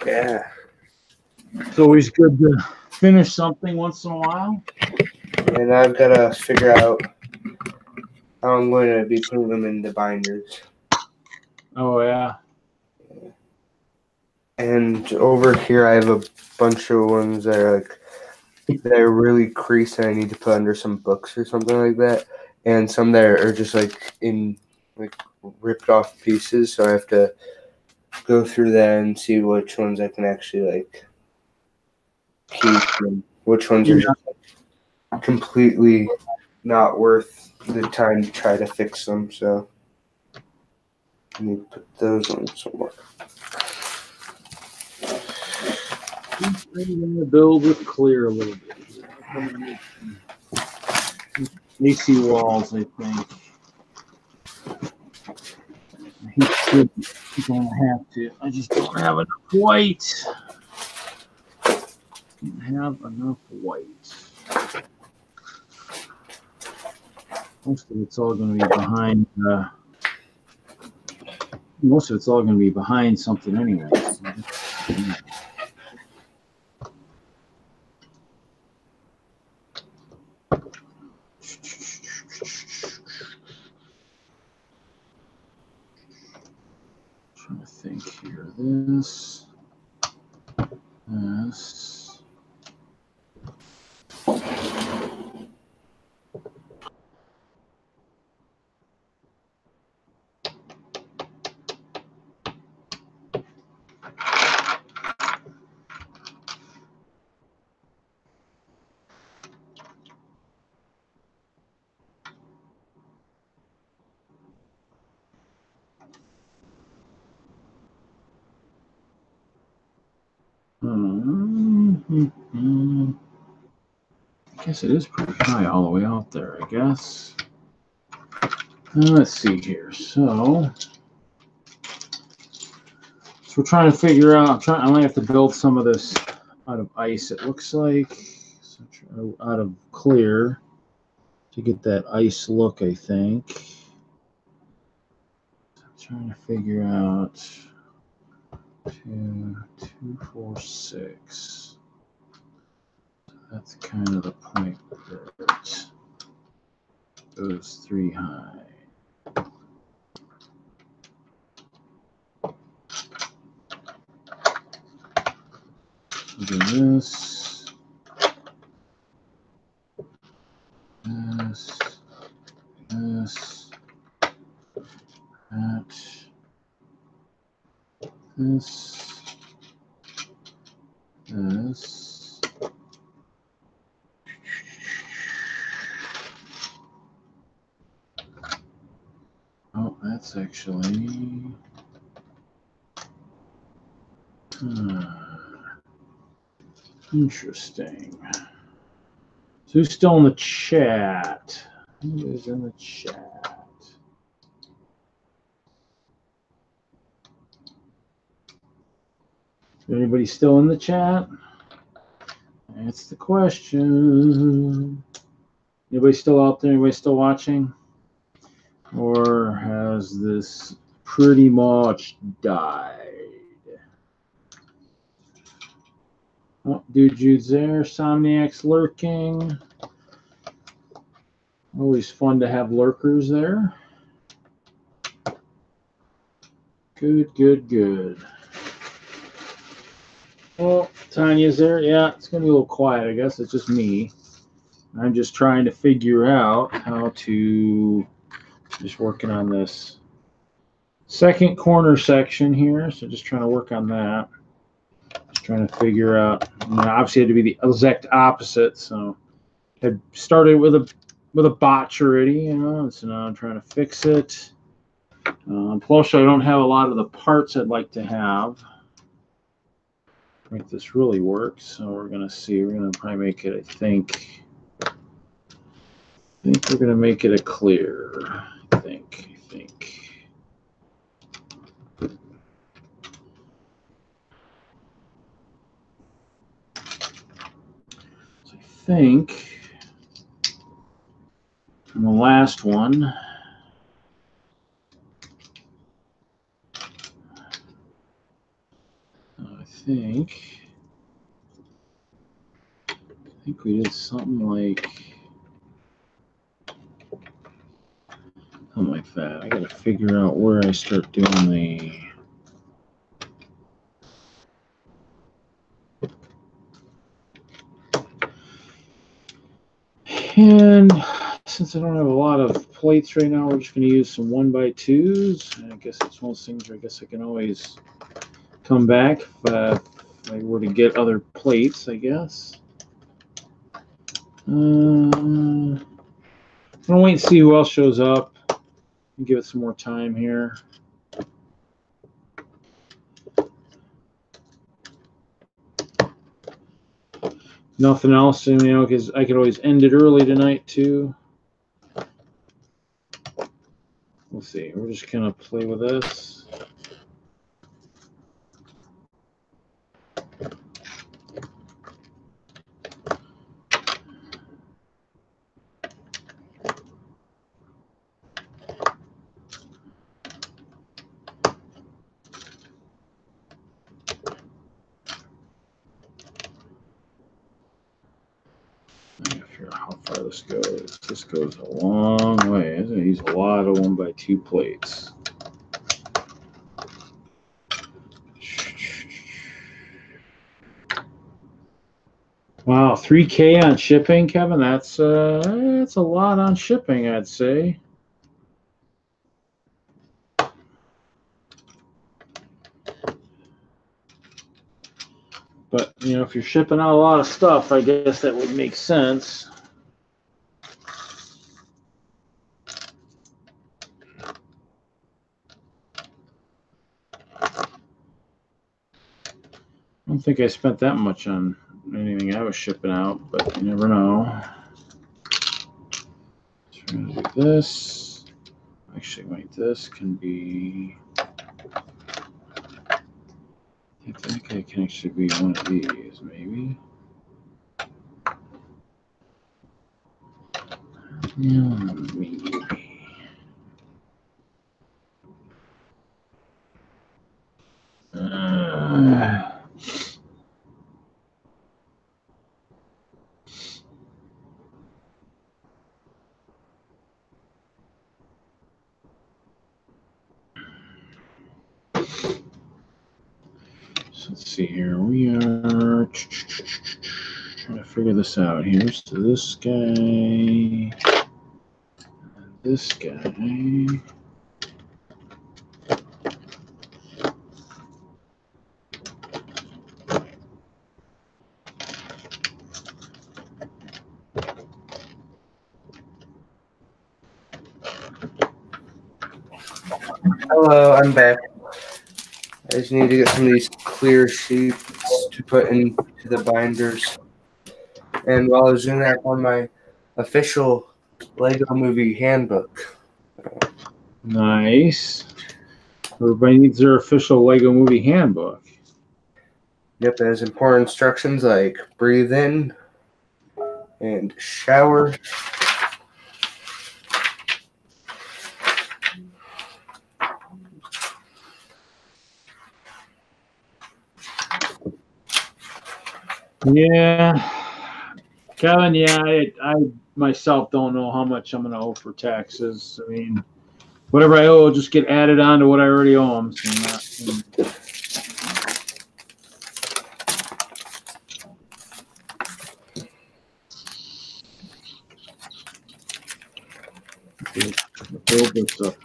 S2: Yeah.
S1: It's always good to finish something once in a while.
S2: And I've got to figure out how I'm going to be putting them in the binders.
S1: Oh, yeah.
S2: And over here, I have a bunch of ones that are like that are really creased, and I need to put under some books or something like that. And some that are just like in like ripped off pieces, so I have to go through that and see which ones I can actually like keep and which ones are just completely not worth the time to try to fix them. So let me put those ones somewhere.
S1: I'm going to build with clear a little bit. I'm gonna make some AC walls, I think. I'm going to have to. I just don't have enough white. Don't have enough white. Most of it's all going to be behind. Most of it's all going to be behind something anyway. Trying to think here. This. I guess it is pretty high all the way out there, I guess. Let's see here. So we're trying to figure out, I might have to build some of this out of ice, it looks like. So out of clear to get that ice look, I think. I'm trying to figure out 2, 2, 4, 6. That's kind of the point where it goes 3 high. Do this, this, this, that, this, this. Oh, that's actually interesting. So who's still in the chat? Who is in the chat? Is anybody still in the chat? That's the question. Anybody still out there? Anybody still watching? Or has this pretty much died? Oh, dude, Jude's there. Somniac's lurking. Always fun to have lurkers there. Good, good, good. Oh, Tanya's there. Yeah, it's going to be a little quiet, I guess. It's just me. I'm just trying to figure out how to, just working on this second corner section here. So just trying to work on that. Just trying to figure out, obviously it had to be the exact opposite. So I started with a botch already, so now I'm trying to fix it. Plus, I don't have a lot of the parts I'd like to have to make this really work. So we're going to see. We're going to probably make it, I think we're going to make it a clear. I think. So I think on the last one, I think we did something like that. I got to figure out where I start doing the. And since I don't have a lot of plates right now, we're just going to use some 1x2s. And I guess it's one of those things where I guess I can always come back if I were to get other plates, I guess. I'm going to wait and see who else shows up and give it some more time here. Nothing else, you know, because I could always end it early tonight too. Let's see, we're just gonna play with this. How far this goes. This goes a long way. I'm going to use a lot of 1x2 plates. Wow, $3K on shipping, Kevin. That's a lot on shipping, I'd say. But you know, if you're shipping out a lot of stuff, I guess that would make sense. I don't think I spent that much on anything I was shipping out, but you never know. So we're going to do this. Actually, wait, this can be... I think I can actually be one of these, maybe. Yeah, maybe. So let's see here. We are trying to figure this out here. So this guy and this guy.
S2: Hello, I'm back. I just need to get some of these clear sheets to put into the binders. And while I was doing that, on my official Lego Movie handbook.
S1: Nice. Everybody needs their official Lego Movie handbook.
S2: Yep, it has important instructions like breathe in and shower.
S1: Yeah, Kevin, yeah, I myself don't know how much I'm going to owe for taxes. I mean, whatever I owe will just get added on to what I already owe them. So build this up.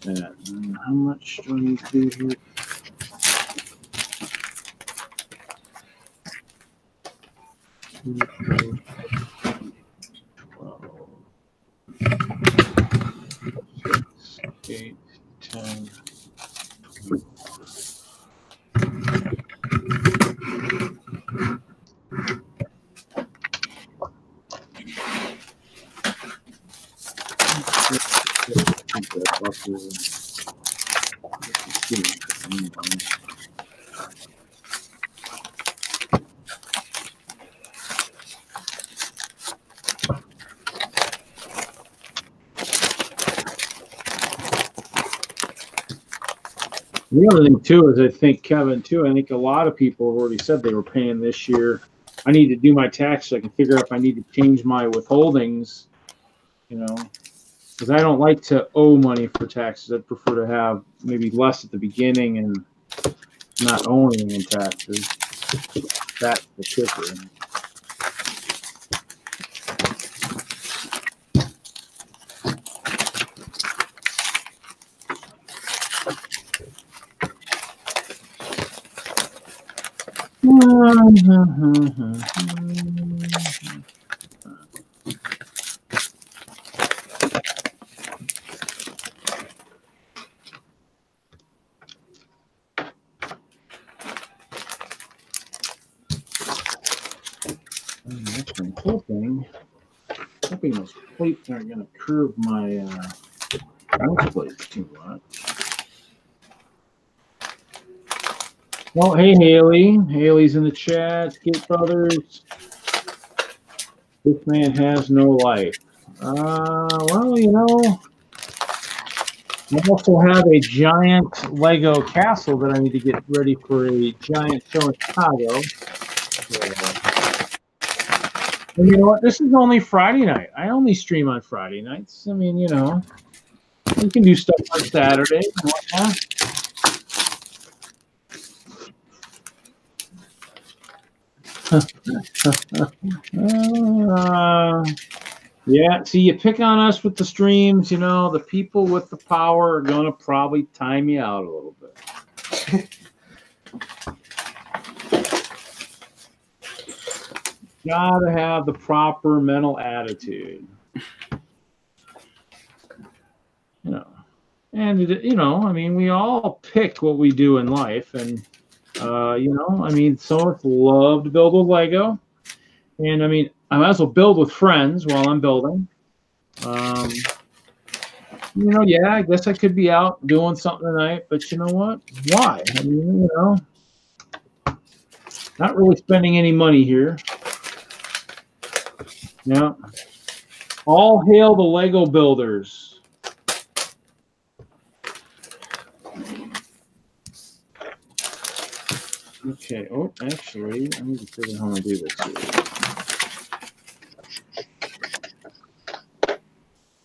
S1: That. How much do I need to do here? Eight, 10. The other thing too is I think Kevin too. I think a lot of people have already said they were paying this year. I need to do my tax so I can figure out if I need to change my withholdings. You know, because I don't like to owe money for taxes. I'd prefer to have maybe less at the beginning and not owning in taxes. That's the kicker. I'm hoping those plates aren't going to curve my bounce plates too much. Well, hey, Haley. Haley's in the chat. Skate Brothers. This man has no life. Well, you know, I also have a giant Lego castle that I need to get ready for a giant show in Chicago. And you know what? This is only Friday night. I only stream on Friday nights. I mean, you know, you can do stuff on Saturday and whatnot. Yeah, see, you pick on us with the streams, you know, the people with the power are going to probably time you out a little bit. Gotta have the proper mental attitude. You know, and, you know, I mean, we all pick what we do in life. And, you know, I mean, some of us love to build with Lego. And, I mean, I might as well build with friends while I'm building. You know, yeah, I guess I could be out doing something tonight, but you know what? Why? I mean, you know, not really spending any money here. Yeah. All hail the Lego builders. Okay. Oh, actually, I need to figure out how to do this here.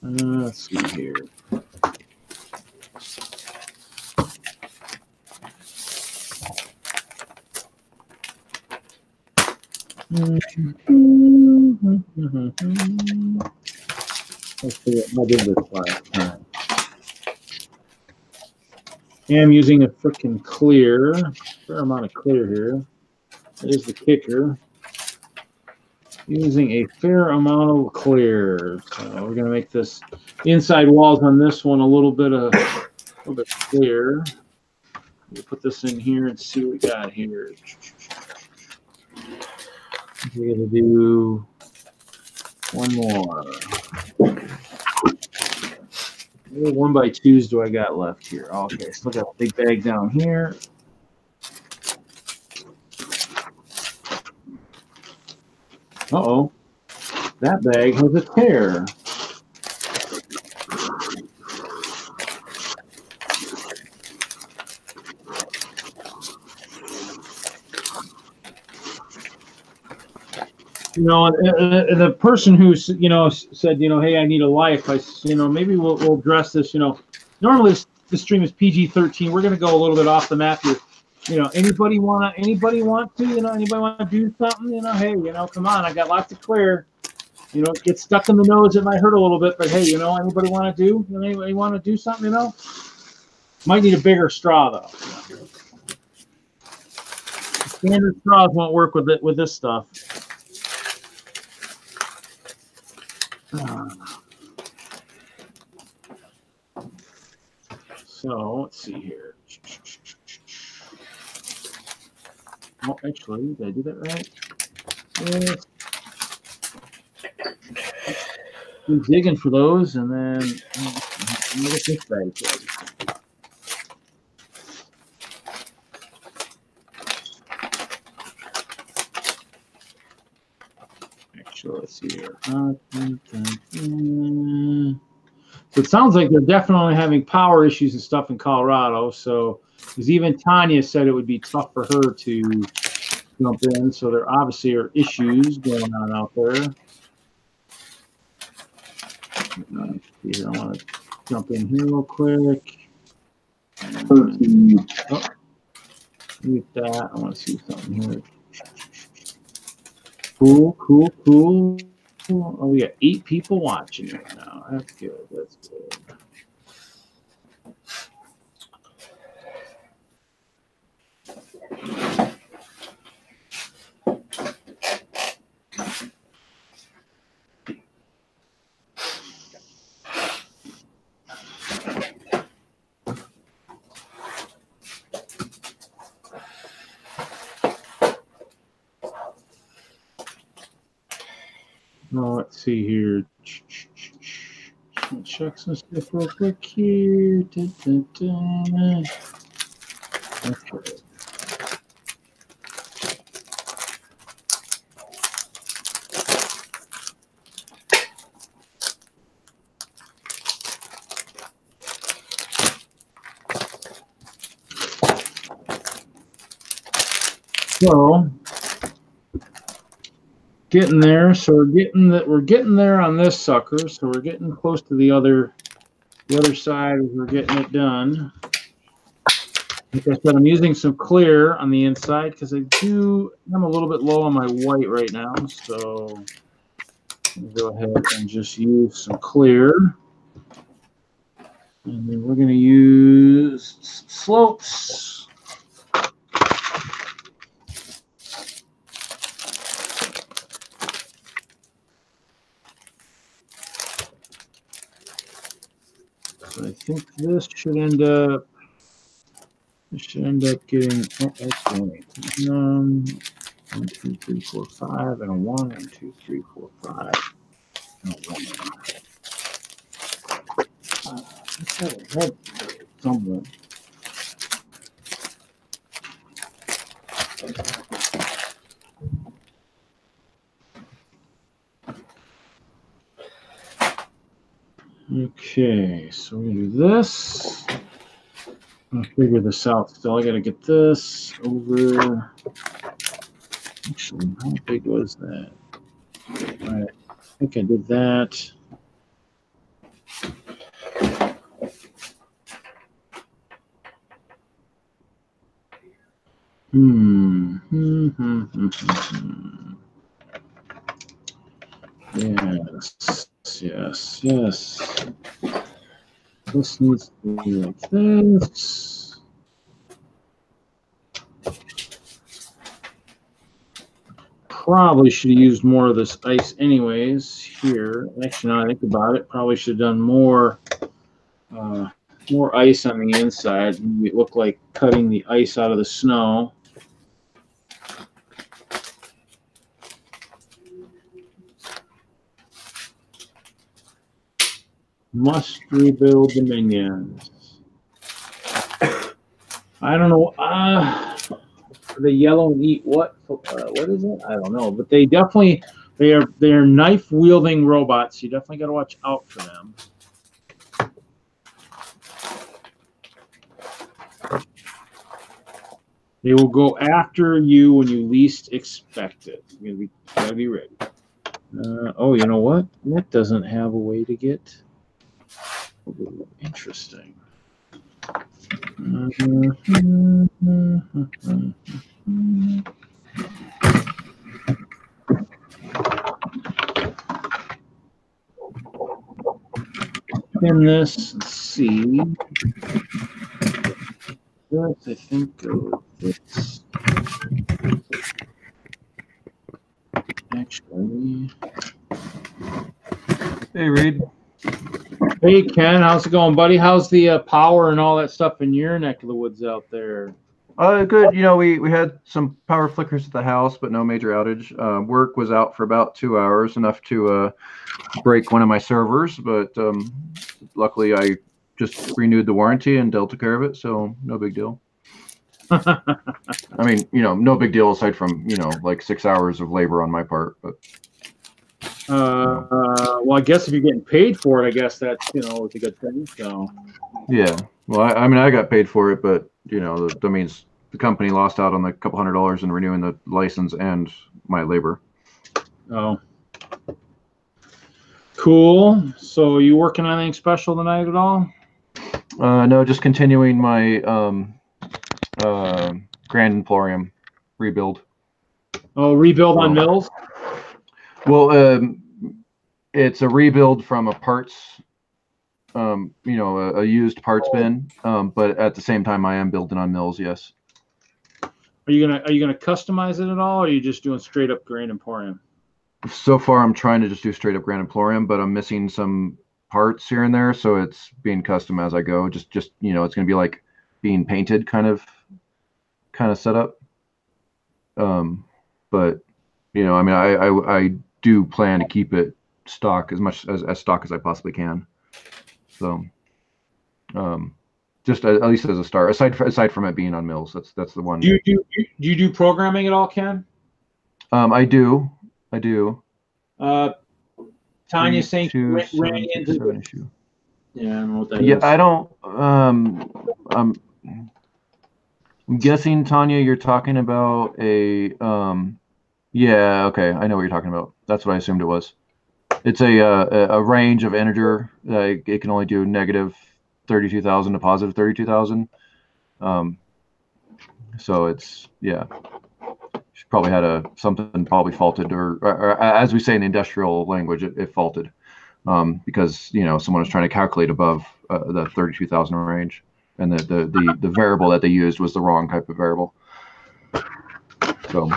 S1: Let's see here. Let's see what I did this last time. I'm using a freaking clear, fair amount of clear here. There's the kicker. Using a fair amount of clear. So we're going to make this inside walls on this one a little bit clear. We'll put this in here and see what we got here. We're going to do one more. What 1x2s do I got left here? Okay, still got a big bag down here. Uh-oh. That bag has a tear. You know, the person who, you know, said, you know, hey, I need a life. You know, maybe we'll address this. You know, normally the stream is PG-13. We're going to go a little bit off the map here. You know, anybody want to, anybody want to do something? You know, hey, you know, come on, I got lots of clear. You know, get stuck in the nose, it might hurt a little bit, but hey, you know, anybody want to do? Anybody want to do something? You know, might need a bigger straw though. Standard straws won't work with it with this stuff. So let's see here. Oh, actually, did I do that right? Yes. Keep digging for those, and then get this bag. Actually, let's see here. So it sounds like they're definitely having power issues and stuff in Colorado. So, because even Tanya said it would be tough for her to jump in. So there obviously are issues going on out there. Here, I want to jump in here real quick. Oh. Look at that. I want to see something here. Cool, cool, cool. Oh, we got 8 people watching right now. That's good. That's good. Oh, let's see here. Check some stuff real quick here. Okay. So getting there. So we're getting there on this sucker. So we're getting close to the other side as we're getting it done. Like I said, I'm using some clear on the inside because I'm a little bit low on my white right now. So I'm go ahead and just use some clear. And then we're going to use slopes. So I think this should end up getting, oh, that's funny. 1, 2, 3, 4, 5, and a 1, 2, 3, 4, 5, and a 1. Let's have a head somewhere. Okay, so we're gonna do this. I'll figure this out still. I gotta get this over. Actually, how big was that? All right, I think I did that. Yes. This needs to be like this. Probably should have used more of this ice anyways here. Actually, now I think about it, probably should have done more ice on the inside. It looked like cutting the ice out of the snow. Must rebuild dominions. I don't know. The yellow and eat what? What is it? I don't know. But they definitely they're knife wielding robots. You definitely got to watch out for them. They will go after you when you least expect it. You gotta be ready. Oh, you know what? That doesn't have a way to get. Interesting. In this, let's see. This, I think, go with this. Actually.
S7: Hey, Reed.
S1: Hey, Ken. How's it going, buddy? How's the power and all that stuff in your neck of the woods out there?
S7: Good. You know, we had some power flickers at the house, but no major outage. Work was out for about 2 hours, enough to break one of my servers, but luckily I just renewed the warranty and Delta care of it, so no big deal. I mean, you know, no big deal aside from, you know, like 6 hours of labor on my part. But
S1: well, I guess if you're getting paid for it, I guess that's, you know, it's a good thing. So
S7: yeah, well, I mean, I got paid for it, but you know, that means the company lost out on the couple $100 in renewing the license and my labor.
S1: Oh, cool. So, you working on anything special tonight at all?
S7: No, just continuing my Grand Emporium rebuild.
S1: Oh, rebuild on mills?
S7: Well, it's a rebuild from a parts, you know, a used parts bin. But at the same time, I am building on mills. Yes.
S1: Are you gonna customize it at all, or are you just doing straight up Grand Emporium?
S7: So far, I'm trying to just do straight up Grand Emporium, but I'm missing some parts here and there, so it's being custom as I go. Just you know, it's gonna be like being painted kind of setup. But you know, I mean, I do plan to keep it stock as much as stock as I possibly can. So, just at least as a start, aside from it being on mills, that's the one.
S1: Do you do programming at all, Ken?
S7: I do.
S1: Tanya's saying she ran into. Yeah, I don't know what that is.
S7: I don't. I'm guessing, Tanya, you're talking about a. Yeah. Okay, I know what you're talking about. That's what I assumed it was. It's a range of integer. It can only do negative 32,000 to positive 32,000. So it's She probably had something probably faulted, or as we say in the industrial language, it faulted because you know someone was trying to calculate above the 32,000 range, and the variable that they used was the wrong type of variable. So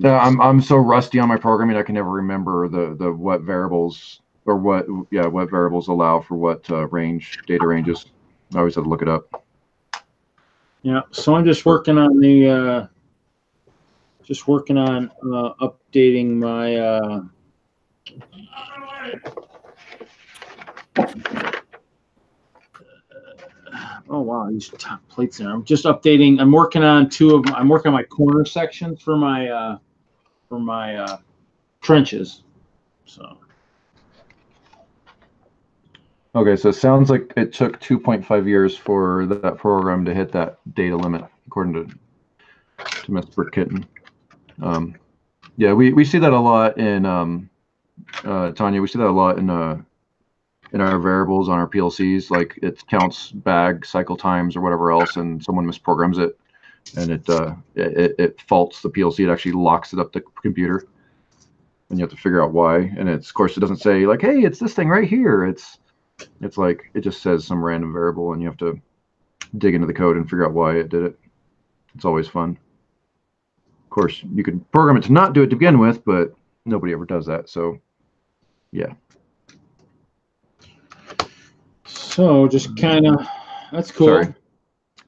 S7: I'm so rusty on my programming I can never remember the what variables or what variables allow for what data ranges. I always have to look it up.
S1: Yeah, so I'm just working on the updating my oh wow, these top plates there. I'm just updating. I'm working on I'm working on my corner section for my trenches. So
S7: okay, so it sounds like it took 2.5 years for that program to hit that data limit, according to Miss Brick Kitten. Yeah, we see that a lot in Tanya. We see that a lot in our variables on our PLCs. Like it counts bag cycle times or whatever else, and someone misprograms it, and it faults the PLC. It actually locks it up the computer, and you have to figure out why. And of course, it doesn't say like, "Hey, it's this thing right here." It's like it just says some random variable, and you have to dig into the code and figure out why it did it. It's always fun. Of course, you can program it to not do it to begin with, but nobody ever does that. So, yeah.
S1: So just kind of, that's cool.
S7: Sorry.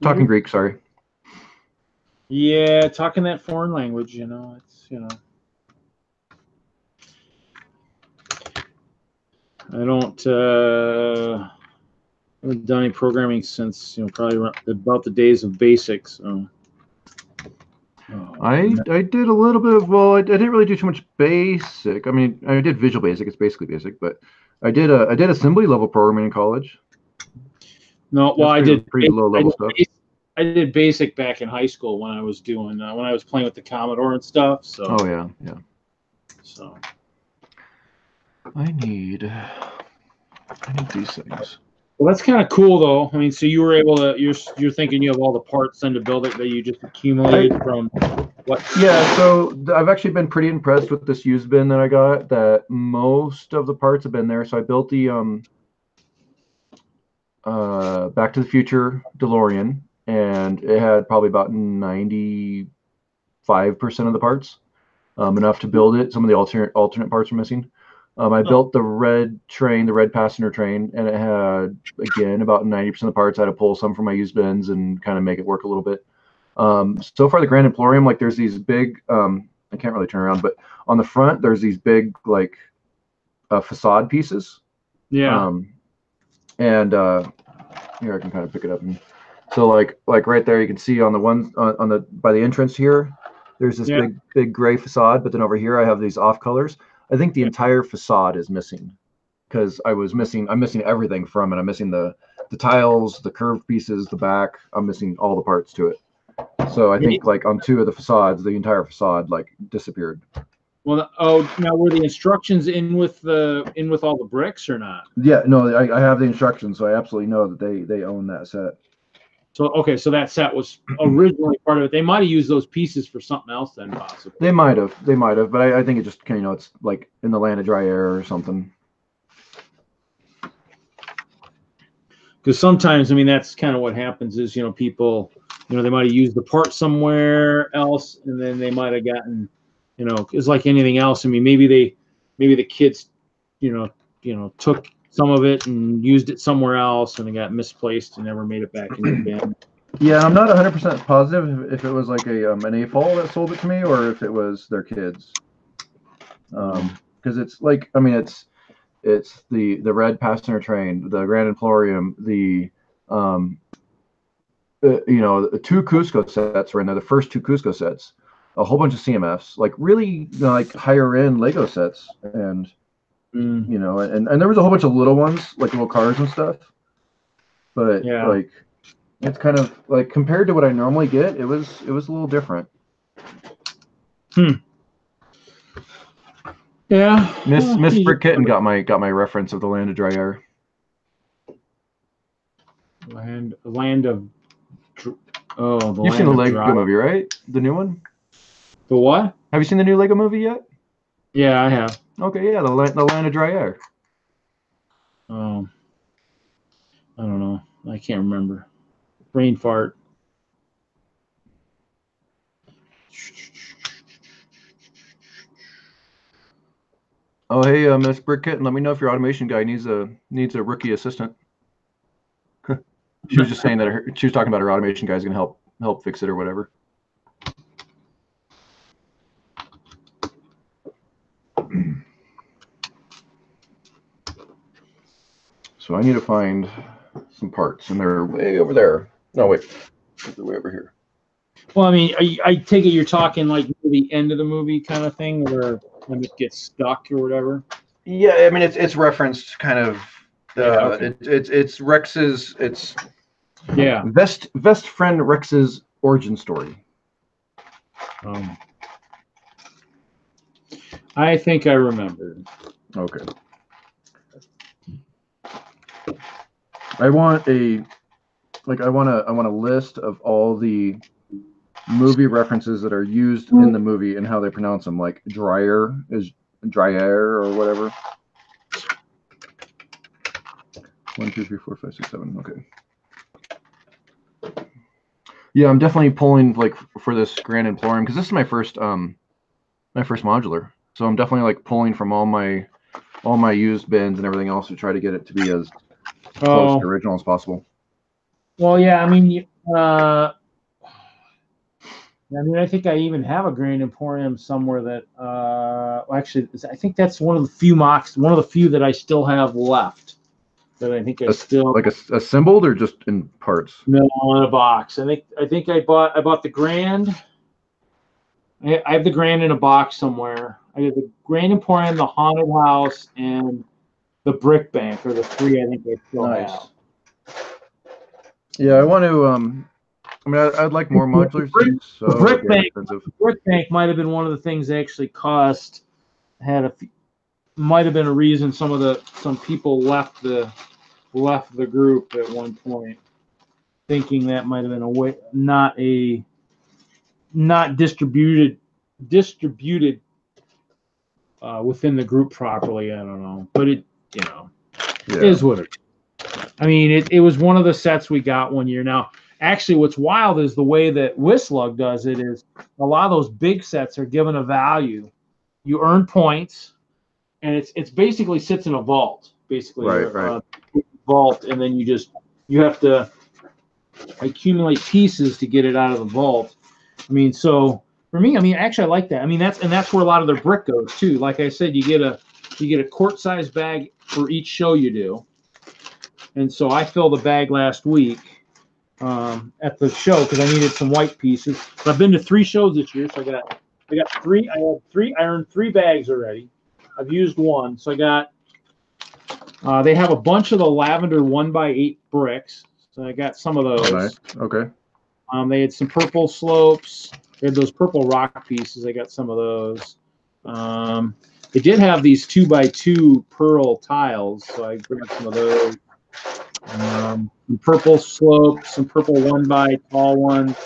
S7: Talking Greek, sorry.
S1: Yeah, talking that foreign language, you know, it's, you know. I haven't done any programming since, you know, probably about the days of BASIC. So.
S7: I did a little bit of, well, I didn't really do too much BASIC. I mean, I did Visual Basic. It's basically BASIC, but I did assembly level programming in college.
S1: No, well, I did
S7: pretty low level stuff.
S1: I did BASIC back in high school when I was doing when I was playing with the Commodore and stuff. So.
S7: Oh yeah.
S1: So.
S7: I need these things.
S1: Well, that's kind of cool, though. I mean, so you were able to. You're thinking you have all the parts then to build it that you just accumulated from what?
S7: Yeah. So I've actually been pretty impressed with this used bin that I got. That most of the parts have been there. So I built the Back to the Future DeLorean, and it had probably about 95% of the parts, enough to build it. Some of the alternate parts are missing. I built the red train, the red passenger train, and it had, again, about 90% of the parts. I had to pull some from my used bins and kind of make it work a little bit. So far, the Grand Emporium, like there's these big, I can't really turn around, but on the front, there's these big, like, facade pieces.
S1: Yeah.
S7: And here, I can kind of pick it up. And so like right there, you can see on the one, by the entrance here, there's this big gray facade, but then over here, I have these off colors. I think the entire facade is missing because I'm missing everything from it. I'm missing the tiles, the curved pieces, the back. I'm missing all the parts to it. So I think like on two of the facades, the entire facade like disappeared.
S1: Well, now were the instructions in with all the bricks or not?
S7: Yeah, no, I have the instructions, so I absolutely know that they own that set.
S1: So okay, so that set was originally part of it. They might have used those pieces for something else then, possibly.
S7: They might have, but I think it just, you know, it's like in the land of dry air or something.
S1: Because sometimes, I mean, that's kind of what happens is, you know, people, you know, they might have used the part somewhere else, and then they might have gotten, you know, it's like anything else. I mean, maybe the kids, you know, took some of it and used it somewhere else, and it got misplaced and never made it back in the bin.
S7: Yeah, I'm not 100% positive if it was like an AFOL that sold it to me or if it was their kids. Because it's like, I mean, it's the red passenger train, the Grand Emporium, the you know, the 2 Cusco sets were in there, the first 2 Cusco sets, a whole bunch of CMFs, like really, you know, like higher end Lego sets, and you know, and there was a whole bunch of little ones, like little cars and stuff. But
S1: Yeah.
S7: like, it's kind of like compared to what I normally get, it was a little different.
S1: Yeah.
S7: Miss Brick Kitten got my reference of the land of dry air.
S1: Land of. Oh, the
S7: You've seen the Lego
S1: dry.
S7: movie, right? The new one.
S1: The what?
S7: Have you seen the new Lego movie yet?
S1: Yeah, I have.
S7: Okay, yeah, the land of dry air.
S1: I don't know. I can't remember. Brain fart.
S7: Oh, hey, Miss Brick Kitten, let me know if your automation guy needs a rookie assistant. She was just saying that she was talking about her automation guy's gonna help fix it or whatever. So I need to find some parts, and they're way over there. No, wait, they're way over here.
S1: Well, I mean, I take it you're talking like the end of the movie kind of thing, where when it gets stuck or whatever.
S7: Yeah, I mean it's referenced kind of.
S1: Okay.
S7: It's Rex's. It's best friend Rex's origin story.
S1: I think I remember.
S7: Okay. I want a list of all the movie references that are used in the movie and how they pronounce them. Like dryer is dryer or whatever. 1, 2, 3, 4, 5, 6, 7. Okay. Yeah, I'm definitely pulling like for this Grand Emporium because this is my first modular. So I'm definitely like pulling from all my used bins and everything else to try to get it to be as close to original as possible.
S1: Well, yeah, I mean, I think I even have a Grand Emporium somewhere that, actually, I think that's one of the few that I still have left. That I think I still
S7: like assembled or just in parts.
S1: No, in a box. I think I bought the Grand. I have the Grand in a box somewhere. I have the Grand Emporium, the Haunted House, and the Brick Bank are the 3 I think I still have.
S7: Yeah, I want to. I mean, I'd like more modulars.
S1: The Brick Bank might have been one of the things they actually cost. Might have been a reason some people left the group at one point, thinking that might have been a way not distributed within the group properly. I don't know, but it is what it is. I mean, it was one of the sets we got one year. Now, actually, what's wild is the way that WISLUG does it is a lot of those big sets are given a value. You earn points, and it's basically sits in a vault, basically.
S7: Right.
S1: Vault, and then you have to accumulate pieces to get it out of the vault. I mean, so for me, I mean, actually, I like that. I mean, that's where a lot of their brick goes too. Like I said, you get a quart size bag for each show you do. And so I filled a bag last week at the show because I needed some white pieces. But I've been to 3 shows this year, so I got 3. I earned 3 bags already. I've used 1, so I got. They have a bunch of the lavender 1x8 bricks, so I got some of those.
S7: Oh, nice. Okay.
S1: They had some purple slopes. They had those purple rock pieces. I got some of those. They did have these 2x2 pearl tiles, so I grabbed some of those. some purple slopes, some purple 1x tall ones,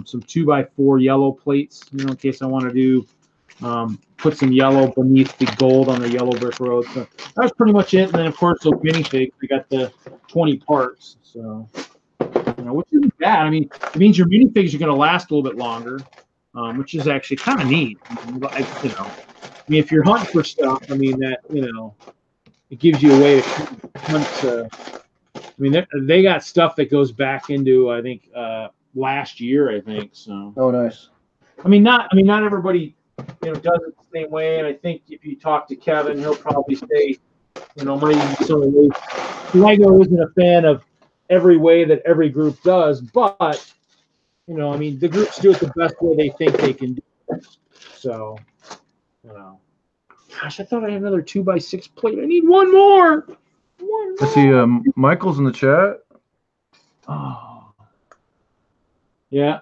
S1: some 2x4 yellow plates, in case I want to do put some yellow beneath the gold on the yellow brick road. So that was pretty much it. And then of course those minifigs, we got the 20 parts. So which isn't bad. I mean, it means your minifigs are going to last a little bit longer, which is actually kind of neat. I mean, if you're hunting for stuff, I mean that it gives you a way to hunt. I mean, they got stuff that goes back into I think last year. I think so.
S7: Oh, nice.
S1: I mean, not everybody does it the same way. And I think if you talk to Kevin, he'll probably say, maybe some of those. Lego isn't a fan of every way that every group does, but I mean, the groups do it the best way they think they can do it. So, gosh, I thought I had another 2x6 plate. I need one more.
S7: I see Michael's in the chat.
S1: Oh, yeah.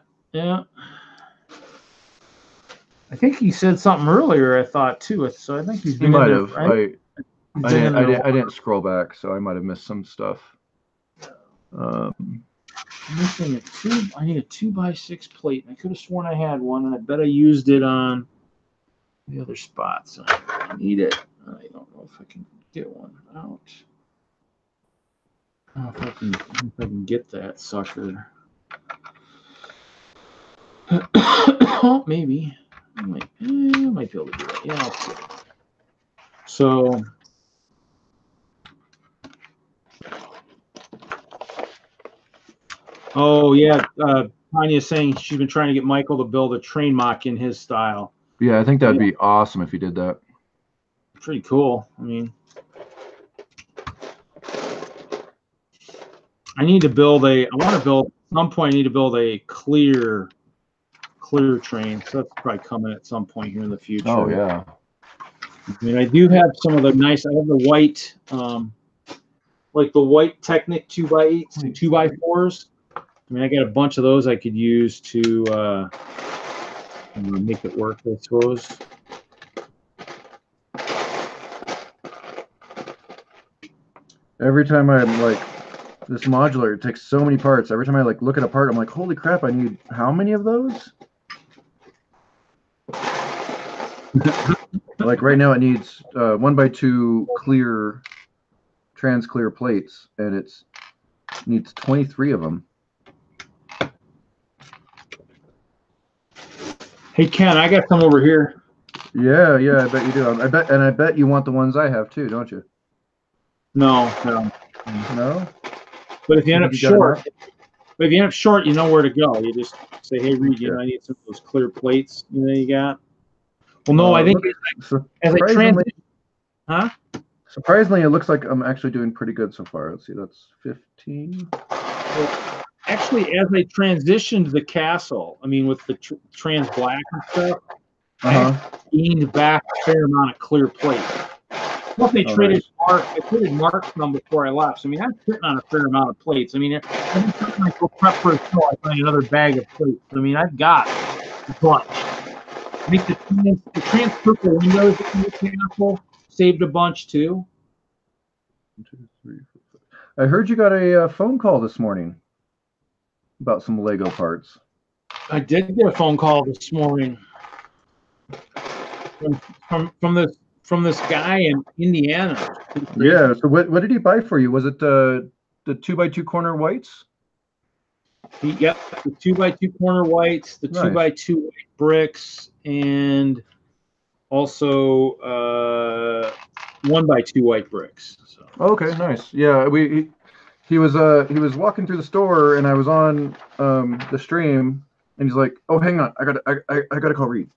S1: I think he said something earlier. I thought too. So I think he's been.
S7: He might have.
S1: Right?
S7: I didn't scroll back, so I might have missed some stuff.
S1: Missing I need a 2x6 plate. I could have sworn I had one, and I bet I used it on the other spots. I need it. I don't know if I can get one out. I don't know if I can get that sucker. Oh, maybe. I might be able to do it. Yeah, I'll see it. So. Oh, yeah. Tanya's saying she's been trying to get Michael to build a train mock in his style.
S7: Yeah, I think that'd be awesome if you did that.
S1: Pretty cool. I mean, I want to build, at some point, I need to build a clear train. So that's probably coming at some point here in the future.
S7: Oh, yeah.
S1: I mean, I do have some of the nice, I have the white, like the white Technic 2x8s and 2x4s. I mean, I got a bunch of those I could use to make it work, I suppose.
S7: Every time I'm like, this modular, it takes so many parts. Every time I look at a part, I'm like, holy crap, I need how many of those? Like right now it needs 1x2 clear, trans clear plates, and it needs 23 of them.
S1: Hey Ken, I got some over here.
S7: Yeah, I bet you do. I bet you want the ones I have too, don't you?
S1: No. But if you end up short, you know where to go. You just say, "Hey, Reed, I need some of those clear plates." You got. Well, no, I think as I transition, huh?
S7: Surprisingly, it looks like I'm actually doing pretty good so far. Let's see, that's 15.
S1: Well, actually, as I transitioned the castle, I mean, with the trans black and stuff, I gained back a fair amount of clear plate. Plus, they traded Mark some before I left. So, I mean, I'm sitting on a fair amount of plates. I mean, every time I go prep for a show, I find another bag of plates. I mean, I've got a bunch. I think the trans purple windows in the castle saved a bunch too.
S7: 1, 2, 3, 4, 5. I heard you got a phone call this morning about some Lego parts.
S1: I did get a phone call this morning from this guy in Indiana.
S7: Yeah. So what did he buy for you? Was it the 2x2 corner whites?
S1: Yep, the 2x2 corner whites, the 2x2 white bricks, and also 1x2 white bricks. So.
S7: Okay, nice. Yeah, he was walking through the store, and I was on the stream, and he's like, "Oh, hang on, I gotta call Reed."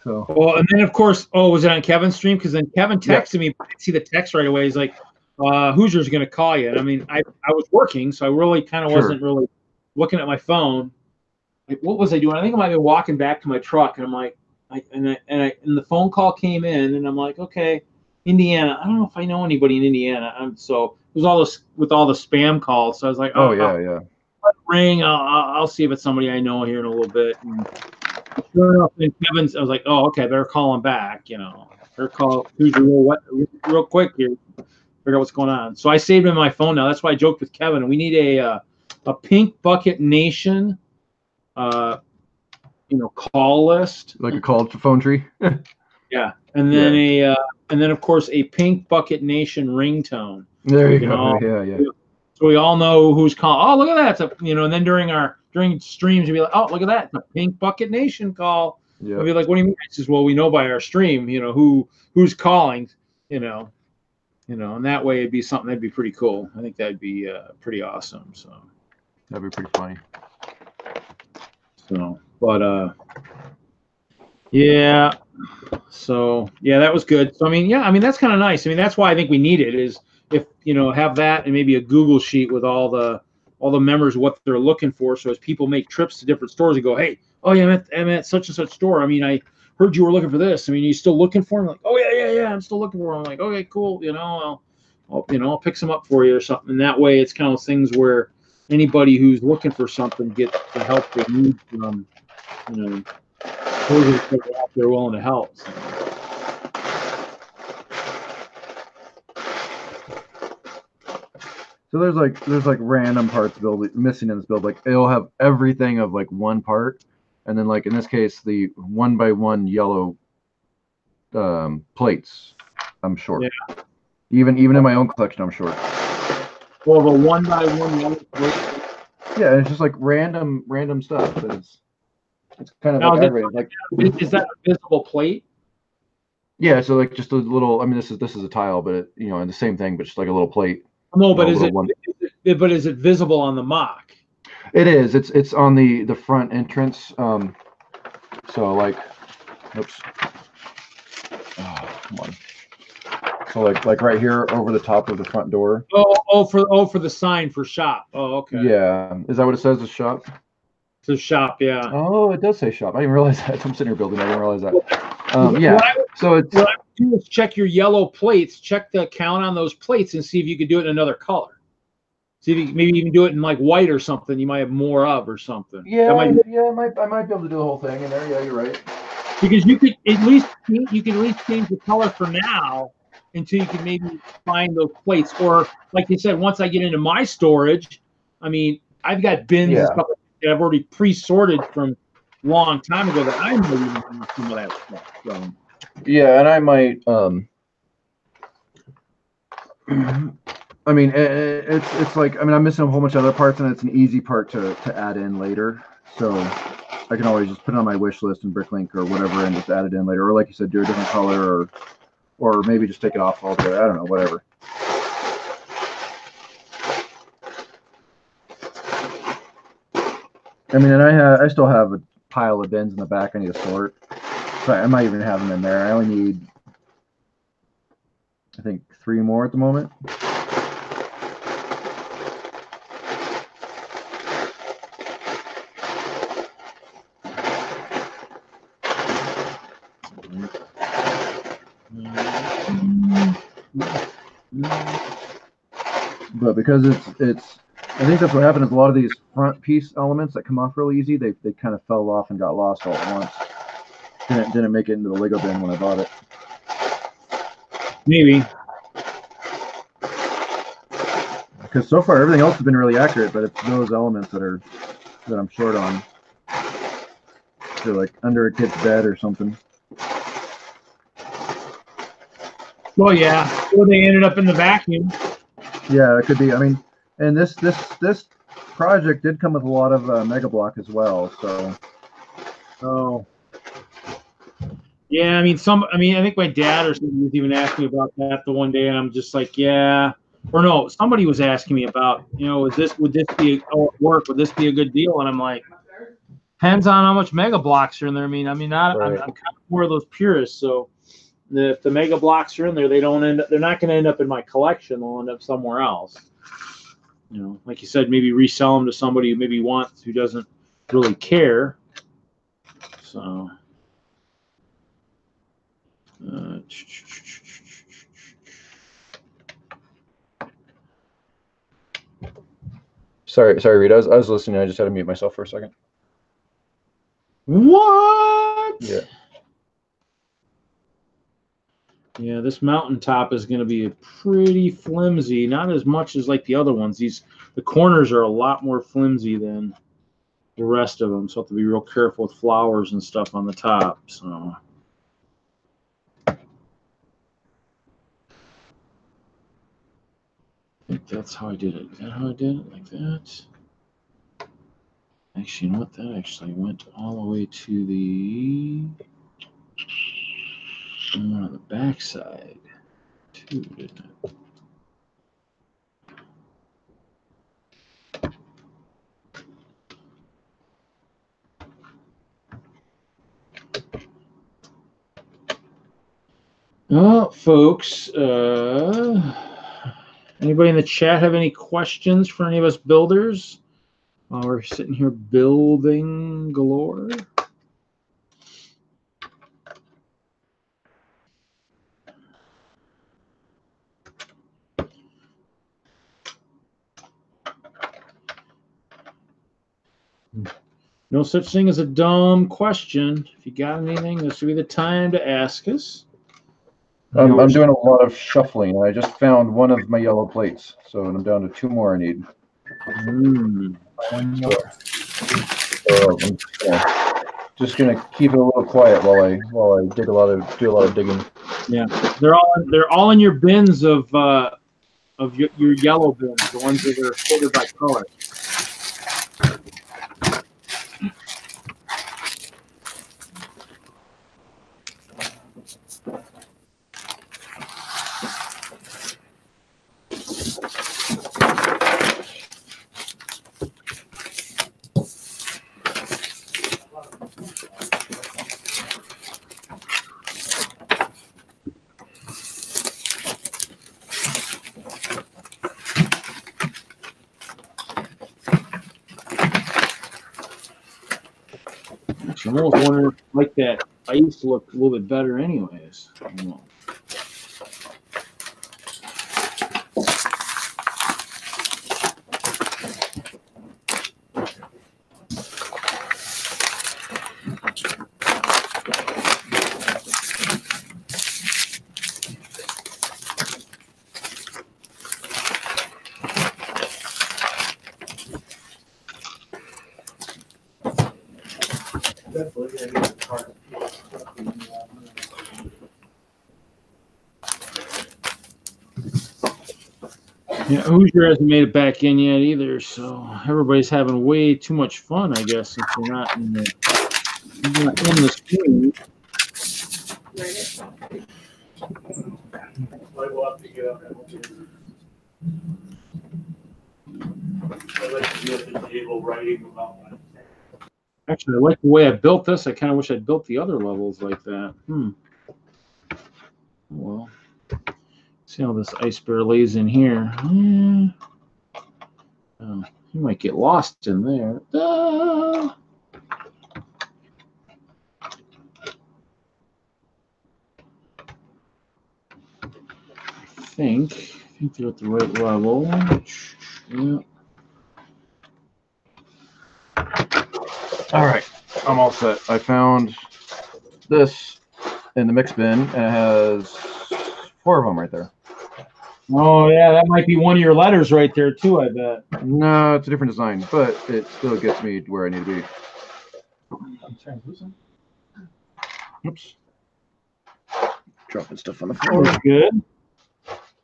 S7: So.
S1: Well, and then of course, was it on Kevin's stream? Because then Kevin texted me. I see the text right away. He's like, "Hoosier's gonna call you." And I mean, I was working, so I really kind of wasn't really looking at my phone. Like, what was I doing? I think I might have been walking back to my truck, and I'm like, and the phone call came in, and I'm like, okay, Indiana. I don't know if I know anybody in Indiana. So it was all this with all the spam calls. So I was like,
S7: yeah.
S1: Let it ring. I'll see if it's somebody I know here in a little bit. And sure enough, in Kevin's, I was like, oh, okay, better call him back. Better call Hoosier real quick here. figure out what's going on. So I saved him in my phone now. That's why I joked with Kevin. We need a Pink Bucket Nation, call list,
S7: like a call to phone tree.
S1: yeah, and then and then of course a Pink Bucket Nation ringtone.
S7: There you go. Yeah.
S1: So we all know who's calling. Oh, look at that! It's a, and then during streams, we'd be like, oh, look at that! It's a Pink Bucket Nation call.
S7: Yeah.
S1: We'd be like, what do you mean? He says, well, we know by our stream, who's calling, and that way it'd be something that'd be pretty cool. I think that'd be pretty awesome. So
S7: that'd be pretty funny.
S1: So, but yeah. So yeah, that was good. So that's kind of nice. That's why I think we need it is if have that and maybe a Google sheet with all the members what they're looking for. So as people make trips to different stores and go, hey, oh yeah, I'm at such and such store. I heard you were looking for this. You still looking for them? Like, oh yeah, I'm still looking for them. I'm like, okay, cool. I'll pick some up for you or something. And that way, it's kind of things where anybody who's looking for something gets the help they need from those that are out there willing to help. So.
S7: So there's like random parts missing in this build. Like it'll have everything of like one part, and then like in this case the 1x1 yellow plates. I'm short.
S1: Yeah.
S7: Even in my own collection, I'm short.
S1: Well, the 1x1 yellow plate.
S7: Yeah, it's just like random stuff. It's kind of like aggravating. Like,
S1: is that a visible plate?
S7: Yeah, so like just a little. This is a tile, but and the same thing, but just like a little plate.
S1: No, but is it visible on the mock?
S7: It is. It's on the front entrance. So like, oops. Oh, come on. So like right here over the top of the front door.
S1: For the sign for shop. Oh, okay.
S7: Yeah. Is that what it says? The shop?
S1: It says shop, yeah.
S7: Oh, it does say shop. I didn't realize that. I'm sitting here building. I didn't realize that. Yeah. So it's.
S1: What I would do is check your yellow plates. Check the count on those plates and see if you could do it in another color. See if you maybe even do it in like white or something. You might have more of or something.
S7: Yeah, I might be able to do the whole thing in there. Yeah, you're right.
S1: Because you could at least change the color for now until you can maybe find those plates. Or like you said, once I get into my storage, I've got bins and stuff that I've already pre-sorted from a long time ago that I'm maybe using some of that stuff. So.
S7: Yeah, and I might. It's like I'm missing a whole bunch of other parts, and it's an easy part to add in later. So I can always just put it on my wish list in Bricklink or whatever, and just add it in later. Or like you said, do a different color, or maybe just take it off altogether. I don't know, whatever. And I still have a pile of bins in the back I need to sort. So I might even have them in there. I only need, I think, 3 more at the moment. But because it's I think that's what happened is a lot of these front piece elements that come off really easy, they kind of fell off and got lost all at once. Didn't make it into the Lego bin when I bought it.
S1: Maybe.
S7: Because so far everything else has been really accurate, but it's those elements that I'm short on. They're like under a kid's bed or something.
S1: Well, yeah. Or they ended up in the vacuum.
S7: Yeah, it could be. And this project did come with a lot of Mega Block as well. So.
S1: Oh. Yeah, I think my dad or somebody was even asking me about that the one day, and I'm just like, yeah. Or no, somebody was asking me about, would this be work? Would this be a good deal? And I'm like, depends on how much Mega Blocks are in there.
S7: Right.
S1: I'm kind of more of those purists. So if the Mega Blocks are in there, they're not going to end up in my collection. They'll end up somewhere else. Like you said, maybe resell them to somebody who maybe who doesn't really care. So.
S7: Sorry, Rita. I was listening. I just had to mute myself for a second.
S1: What?
S7: Yeah.
S1: Yeah, this mountaintop is going to be pretty flimsy. Not as much as like the other ones. The corners are a lot more flimsy than the rest of them. So I have to be real careful with flowers and stuff on the top. So. I think that's how I did it. Is that how I did it? Like that? Actually, you know what? That actually went all the way to the one on the back side too, didn't it? Well, folks, anybody in the chat have any questions for any of us builders while we're sitting here building galore? No such thing as a dumb question. If you got anything, this would be the time to ask us.
S7: I'm doing a lot of shuffling. I just found one of my yellow plates, so I'm down to 2 more I need.
S1: Mm.
S7: So I'm just gonna keep it a little quiet while I do a lot of digging.
S1: Yeah, they're all in your bins of your yellow bins, the ones that are sorted by color. I almost wonder if like that ice looked a little bit better anyways. I don't know. Yeah, Hoosier hasn't made it back in yet either, so everybody's having way too much fun, I guess, since you're not in the stream. Actually, I like the way I built this. I kind of wish I'd built the other levels like that. Well, see how this ice bear lays in here. Oh, you might get lost in there. I think they're at the right level. Yeah.
S7: All right, I'm all set. I found this in the mix bin, and it has 4 of them right there.
S1: Oh yeah, that might be one of your letters right there too, I bet.
S7: No, it's a different design, but it still gets me where I need to be. Oops. Dropping stuff on the floor.
S1: That's good.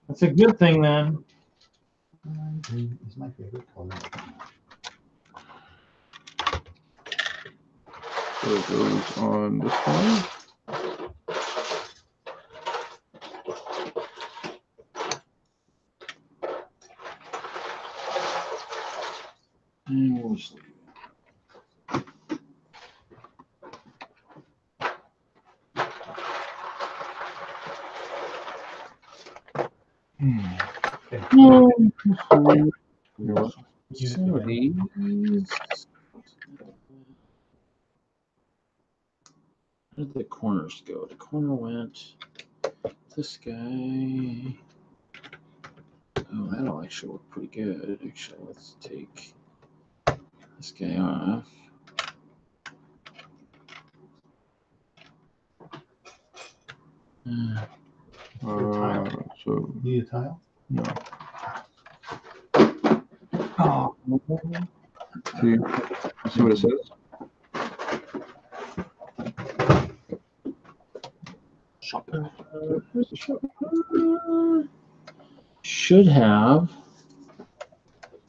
S1: That's a good thing then.
S4: Green is my favorite color.
S7: So it goes on this one.
S1: And we'll just leave So these. Where did the corners go? The corner went this guy. Oh, that'll actually look pretty good. Actually, let's take this guy off.
S7: So
S4: Need a tile?
S7: no.
S1: Oh,
S7: See what it says?
S1: should have.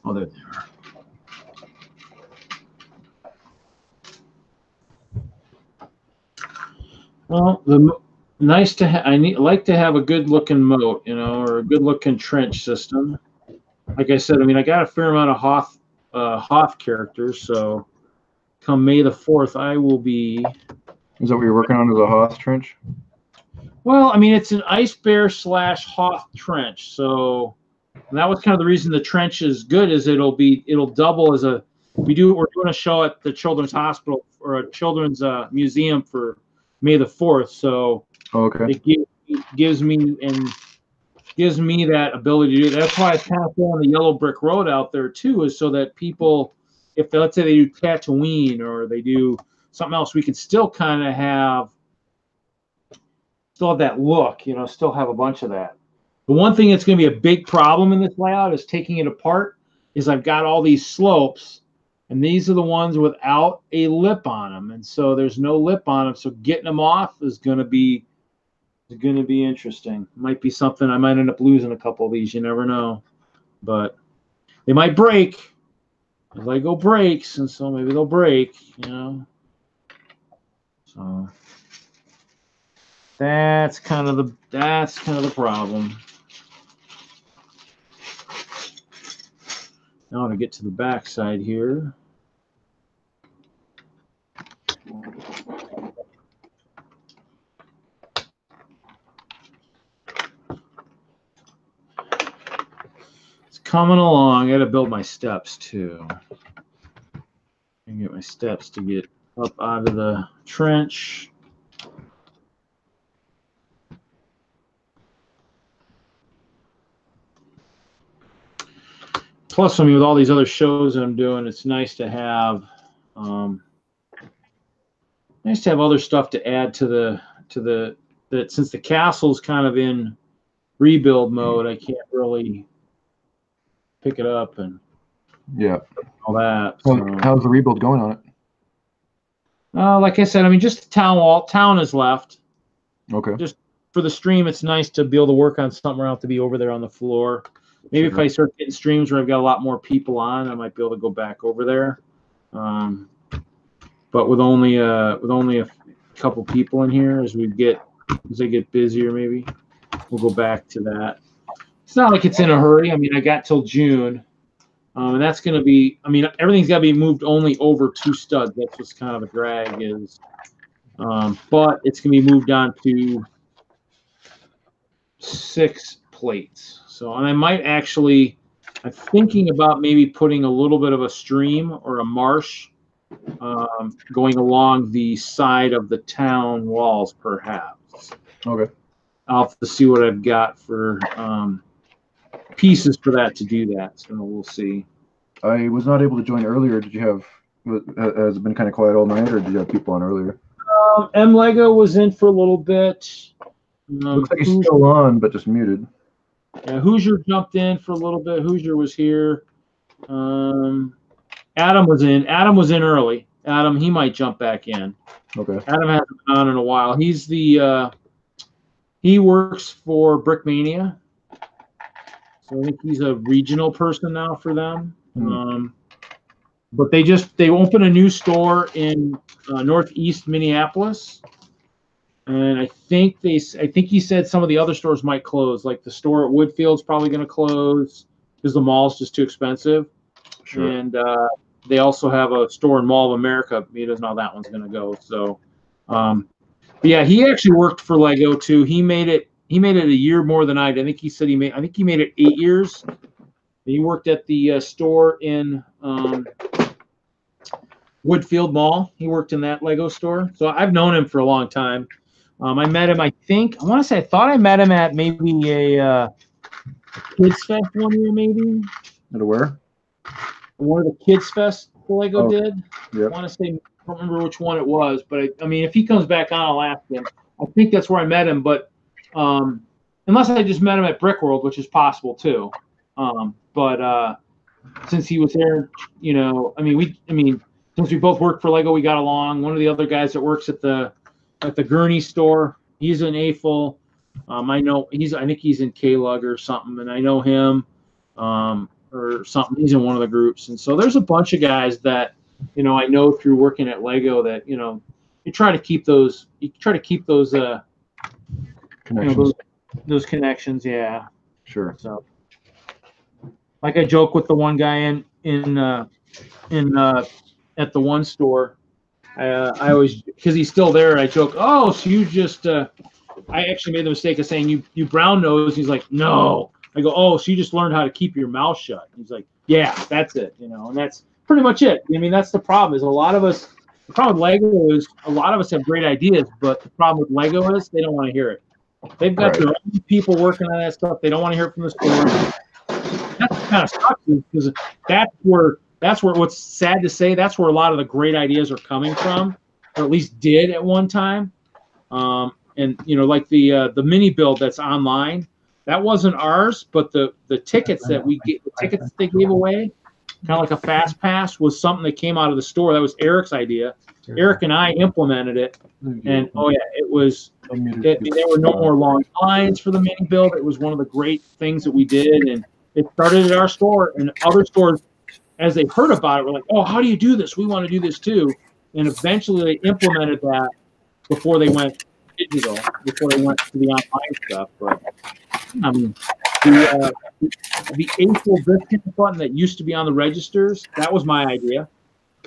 S1: Oh, there they are. Well, nice to have. Like to have a good looking moat, you know, or a good looking trench system. Like I said, I mean, I got a fair amount of Hoth characters, so come May the 4th, I will be.
S7: Is that what you're working on as a Hoth trench?
S1: Well, I mean, it's an Ice Bear / Hoth trench, so that was kind of the reason the trench is good. Is it'll double as a. We're doing a show at the Children's Hospital or a Children's Museum for May the 4th, so
S7: okay.
S1: it gives me that ability to do. That's why it's kind of throwing the yellow brick road out there too, is so that people, if let's say they do Tatooine or they do something else, we can still kind of have that look, you know, still have a bunch of that. The one thing that's going to be a big problem in this layout is taking it apart. Is I've got all these slopes, and these are the ones without a lip on them, and so there's no lip on them. So getting them off is going to be interesting. Might be something I might end up losing a couple of these. You never know, but they might break. Lego breaks, and so maybe they'll break. You know, so that's kind of the problem. Now to get to the back side here. It's coming along. I got to build my steps too. And get my steps to get up out of the trench. Plus, I mean, with all these other shows I'm doing, it's nice to have other stuff to add to the since the castle's kind of in rebuild mode, I can't really pick it up and all that. So,
S7: how's the rebuild going on it?
S1: Like I said, I mean, just the town is left.
S7: Okay.
S1: Just for the stream, it's nice to be able to work on something around to be over there on the floor. Maybe if I start getting streams where I've got a lot more people on, I might be able to go back over there. But with only a couple people in here, as they get busier, maybe we'll go back to that. It's not like it's in a hurry. I mean, I got till June, and that's going to be. I mean, everything's got to be moved only over 2 studs. That's what's kind of a drag is. But it's going to be moved on to 6 plates. So, and I might actually, I'm thinking about maybe putting a little bit of a stream or a marsh going along the side of the town walls, perhaps.
S7: Okay.
S1: I'll have to see what I've got for pieces for that to do that. So we'll see.
S7: I was not able to join earlier. Did you have? Has it been kind of quiet all night, or did you have people on earlier?
S1: M Lego was in for a little bit.
S7: Looks like he's still on, but just muted.
S1: Yeah, Hoosier jumped in for a little bit. Hoosier was here. Adam was in. Adam was in early. Adam, he might jump back in.
S7: Okay.
S1: Adam hasn't been on in a while. He's he works for Brickmania. So I think he's a regional person now for them. But they opened a new store in northeast Minneapolis. And I think he said some of the other stores might close, like the store at Woodfield's probably going to close because the mall's just too expensive. Sure. And they also have a store in Mall of America. He doesn't know how that one's going to go. So, but yeah, he actually worked for Lego too. He made it a year more than I did. I think he said he made it 8 years. He worked at the store in Woodfield Mall. He worked in that Lego store. So I've known him for a long time. I met him, I thought I met him at maybe a Kids Fest one year, maybe.
S7: At where?
S1: One of the Kids Fest Lego did.
S7: Yep.
S1: I want to say, I don't remember which one it was, but I mean, if he comes back on, I'll ask him. I think that's where I met him, but unless I just met him at Brick World, which is possible too. But since he was there, you know, I mean, since we both worked for Lego, we got along. One of the other guys that works at the Gurney store, he's an AFOL. I think he's in KLUG or something, and I know him or something. He's in one of the groups, and so there's a bunch of guys that, you know, I know through working at Lego that, you know, you try to keep those connections. You know, those connections, yeah.
S7: Sure.
S1: So, like I joke with the one guy at the one store. I always, because he's still there, I joke, oh, so you just I actually made the mistake of saying you brown nose. He's like, no. I go, oh, so you just learned how to keep your mouth shut. He's like, yeah, that's it, you know, and that's pretty much it. I mean, that's the problem. Is a lot of us. The problem with Lego is a lot of us have great ideas, but the problem with Lego is they don't want to hear it. They've got their own people working on that stuff. They don't want to hear it from the store. That's kind of sucks because that's where what's sad to say, that's where a lot of the great ideas are coming from, or at least did at one time. And you know, like the mini build that's online, that wasn't ours, but the tickets that they gave away, kind of like a fast pass, was something that came out of the store. That was Eric's idea. Eric and I implemented it, and oh yeah, it was. There were no more long lines for the mini build. It was one of the great things that we did, and it started at our store. And other stores, as they heard about it, were like, "Oh, how do you do this? We want to do this too." And eventually, they implemented that before they went digital, before they went to the online stuff. But I mean, the AFOL discount button that used to be on the registers, that was my idea.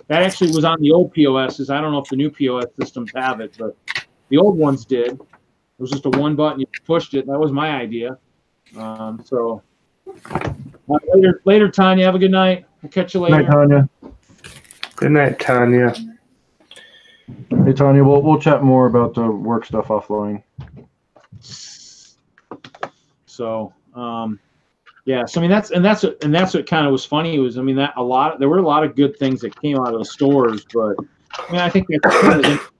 S1: That actually was on the old POSs. I don't know if the new POS systems have it, but the old ones did. It was just a one button. You pushed it. That was my idea. So later, Tanya. Have a good night. I'll catch you later.
S7: Good night, Tanya.
S2: Good night, Tanya.
S7: Hey, Tanya. We'll chat more about the work stuff offline.
S1: So yeah. So I mean that's what kind of was funny was, I mean, there were a lot of good things that came out of the stores, but I mean, I think that's kind of,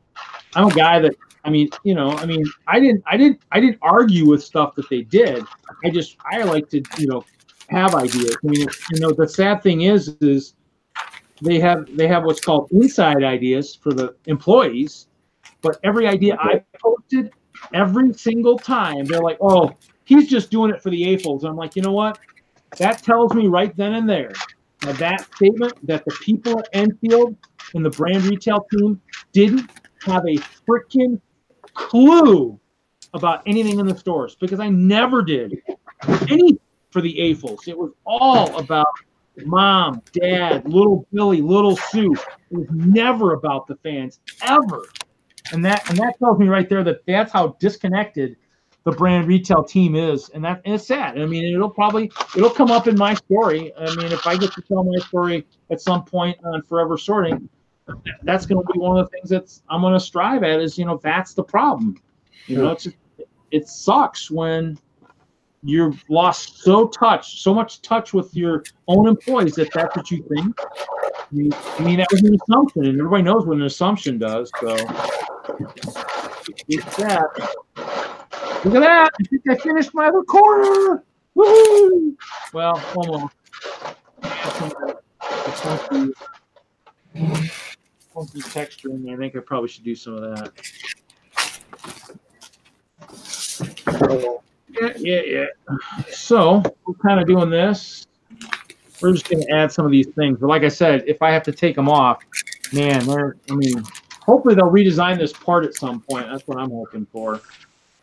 S1: I'm a guy that, I mean, you know, I mean, I didn't argue with stuff that they did. I like to, you know, have ideas. I mean, you know, the sad thing is they have what's called inside ideas for the employees, but every idea I posted, every single time, they're like, oh, he's just doing it for the AFOLs. I'm like, you know what? That tells me right then and there that statement that the people at Enfield and the brand retail team didn't have a freaking clue about anything in the stores, because I never did anything for the AFOLs. It was all about Mom, Dad, little Billy, little Sue. It was never about the fans, ever. And that tells me right there that that's how disconnected the brand retail team is, and it's sad. I mean, it'll come up in my story. I mean, if I get to tell my story at some point on Forever Sorting, that's going to be one of the things I'm going to strive at. Is, you know, that's the problem. You know, it sucks when you've lost so much touch with your own employees that's what you think. I mean, that was an assumption, and everybody knows what an assumption does. So it's sad. Look at that! I think I finished my other corner. Woohoo! Well, almost. Funky texture in there. I think I probably should do some of that. Yeah. So we're kind of doing this. We're just going to add some of these things. But like I said, if I have to take them off, man, hopefully they'll redesign this part at some point. That's what I'm hoping for.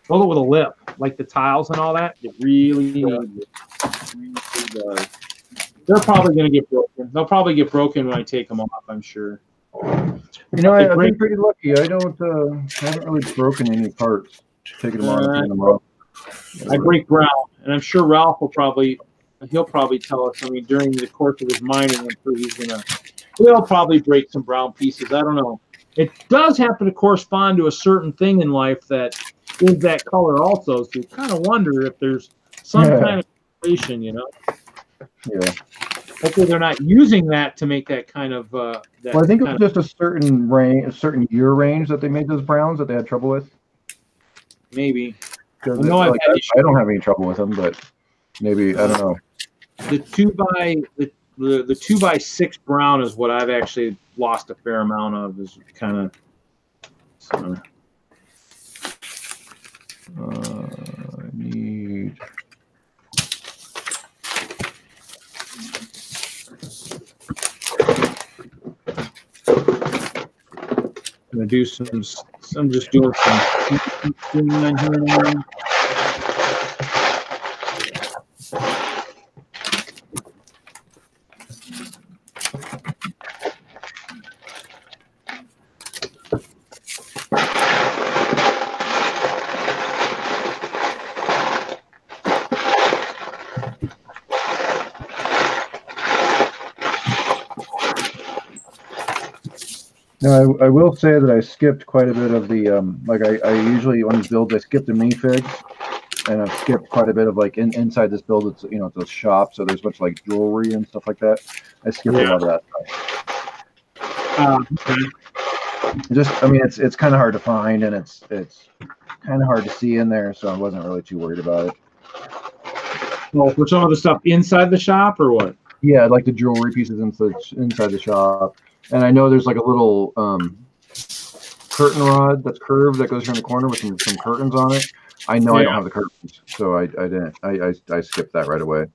S1: Build it with a lip, like the tiles and all that. It really does. They're probably going to get broken. They'll probably get broken when I take them off, I'm sure.
S7: You know, I've been pretty lucky. I haven't really broken any parts. Taking them on, taking them off.
S1: I break ground, and I'm sure Ralph he'll probably tell us. I mean, during the course of his mining, I'm sure he'll probably break some brown pieces. I don't know. It does happen to correspond to a certain thing in life that is that color also. So you kind of wonder if there's some kind of relation, you know?
S7: Yeah.
S1: Hopefully they're not using that to make that kind of. Well,
S7: I think it was just a certain year range that they made those browns that they had trouble with.
S1: Maybe.
S7: 'Cause
S1: I know
S7: it's
S1: I've
S7: like,
S1: had
S7: I don't have any trouble with them, but maybe I don't know.
S1: the 2x6 brown is what I've actually lost a fair amount of. Is kind of so.
S7: I need.
S1: I'm gonna do some. I'm just doing some.
S7: No, I will say that I skipped quite a bit of the like I usually on these builds I skip the minifigs, and I've skipped quite a bit of like inside this build. It's it's a shop, so there's much like jewelry and stuff like that. I skipped a lot of that stuff. Just I mean it's kind of hard to find, and it's kind of hard to see in there, so I wasn't really too worried about it.
S1: Well, for some of the stuff inside the shop or what?
S7: Yeah, like the jewelry pieces inside the shop. And I know there's like a little curtain rod that's curved that goes around the corner with some curtains on it. I know I don't have the curtains, so I didn't. I skipped that right away.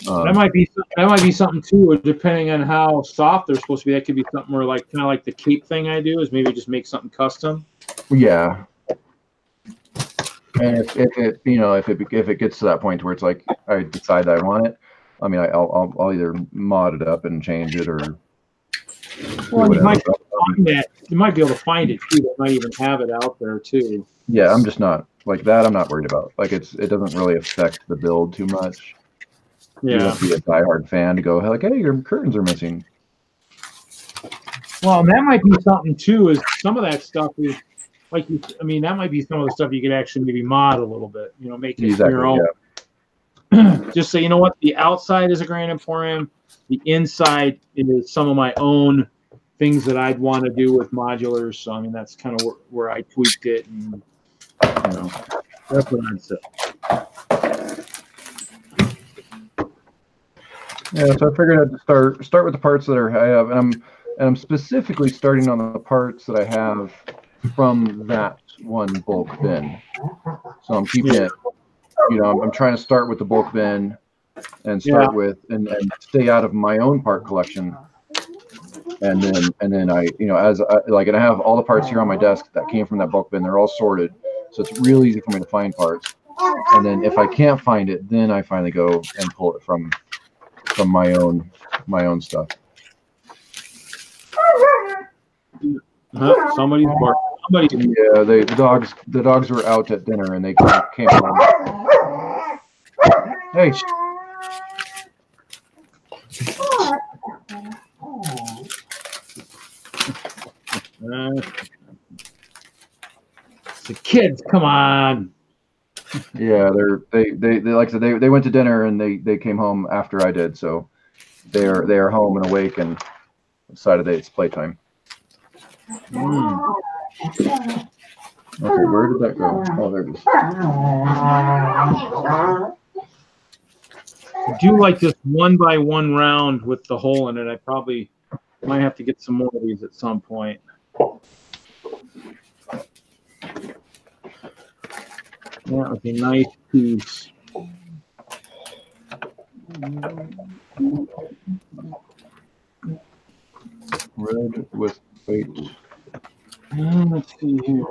S1: That might be something too, depending on how soft they're supposed to be. That could be something where like kind of like the cape thing I do is maybe just make something custom.
S7: Yeah. And if it gets to that point where it's like I decide I want it, I mean I'll either mod it up and change it or.
S1: Well, you might find that. You might be able to find it too. They might even have it out there too.
S7: Yeah, I'm just not like that. I'm not worried about. Like it doesn't really affect the build too much.
S1: Yeah.
S7: You have to be a diehard fan to go like, hey, your curtains are missing.
S1: Well, and that might be something too. Is some of that stuff is like I mean, that might be some of the stuff you could actually maybe mod a little bit. Make it your own. Yeah. Just say, you know what, the outside is a Grand Emporium. The inside is some of my own things that I'd want to do with modulars. So, I mean, that's kind of where I tweaked it. And, that's what I'd say.
S7: Yeah, so I figured I'd start with the parts that I have. And I'm specifically starting on the parts that I have from that one bulk bin. So I'm keeping it, I'm trying to start with the bulk bin and start with and stay out of my own part collection, and then I and I have all the parts here on my desk that came from that bulk bin. They're all sorted, so it's real easy for me to find parts. And then if I can't find it, then I finally go and pull it from my own stuff.
S1: Somebody's barking.
S7: Yeah, the dogs were out at dinner and they came home. Hey.
S1: The kids, come on.
S7: Yeah, they like I said, they went to dinner and they came home after I did, so they are home and awake and decided it's playtime. Okay, where did that go? Oh, there it is.
S1: I do like this 1x1 round with the hole in it. I probably might have to get some more of these at some point. That was a nice piece.
S7: Red with weight.
S1: Let's see here.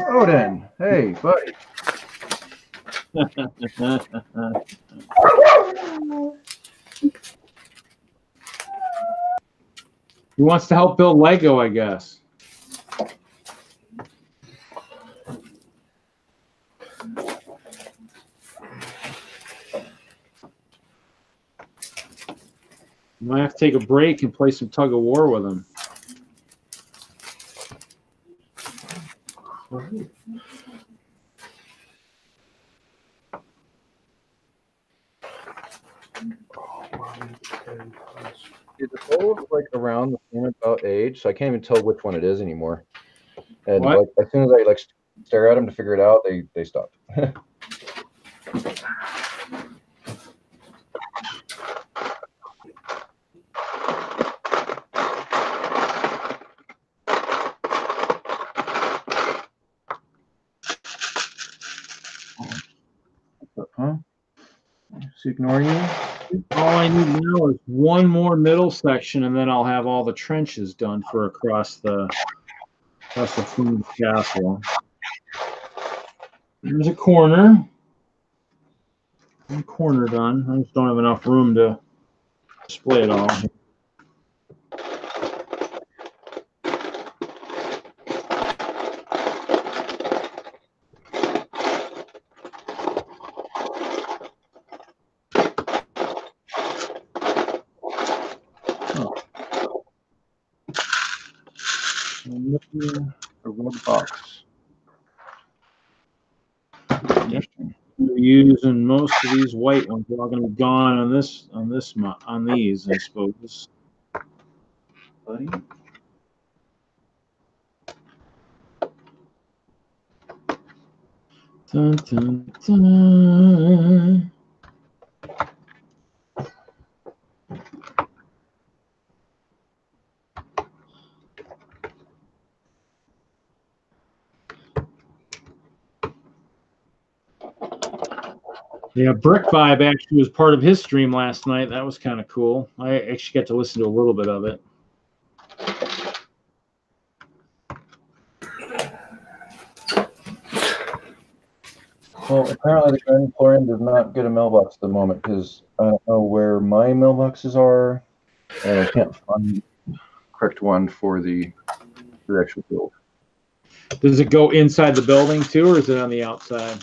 S7: Odin, hey, buddy.
S1: He wants to help build Lego, I guess. You might have to take a break and play some tug of war with him.
S7: Did the hole both like around the same about age, so I can't even tell which one it is anymore. And
S1: What?
S7: like as soon as I like stare at them to figure it out, they stop. Huh? Is he ignoring you?
S1: All I need now is one more middle section, and then I'll have all the trenches done for across the front castle. There's a corner. One corner done. I just don't have enough room to display it all.
S7: A rug box. Interesting.
S1: We're using most of these white ones. They're all going to be gone on these, I suppose.
S7: Buddy.
S1: Dun, dun, dun. Yeah, Brick Vibe actually was part of his stream last night. That was kind of cool. I actually got to listen to a little bit of it.
S7: Well, apparently the Grand Emporium does not get a mailbox at the moment because I don't know where my mailboxes are, and I can't find the correct one for the actual build.
S1: Does it go inside the building too, or is it on the outside?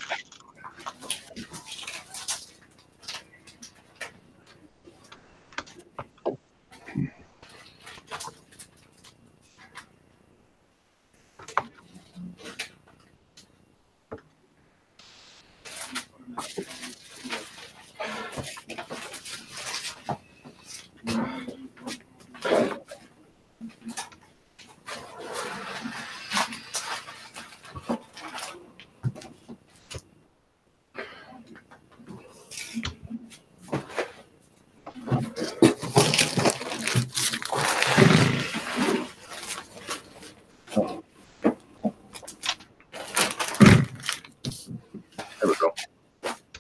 S7: There we go.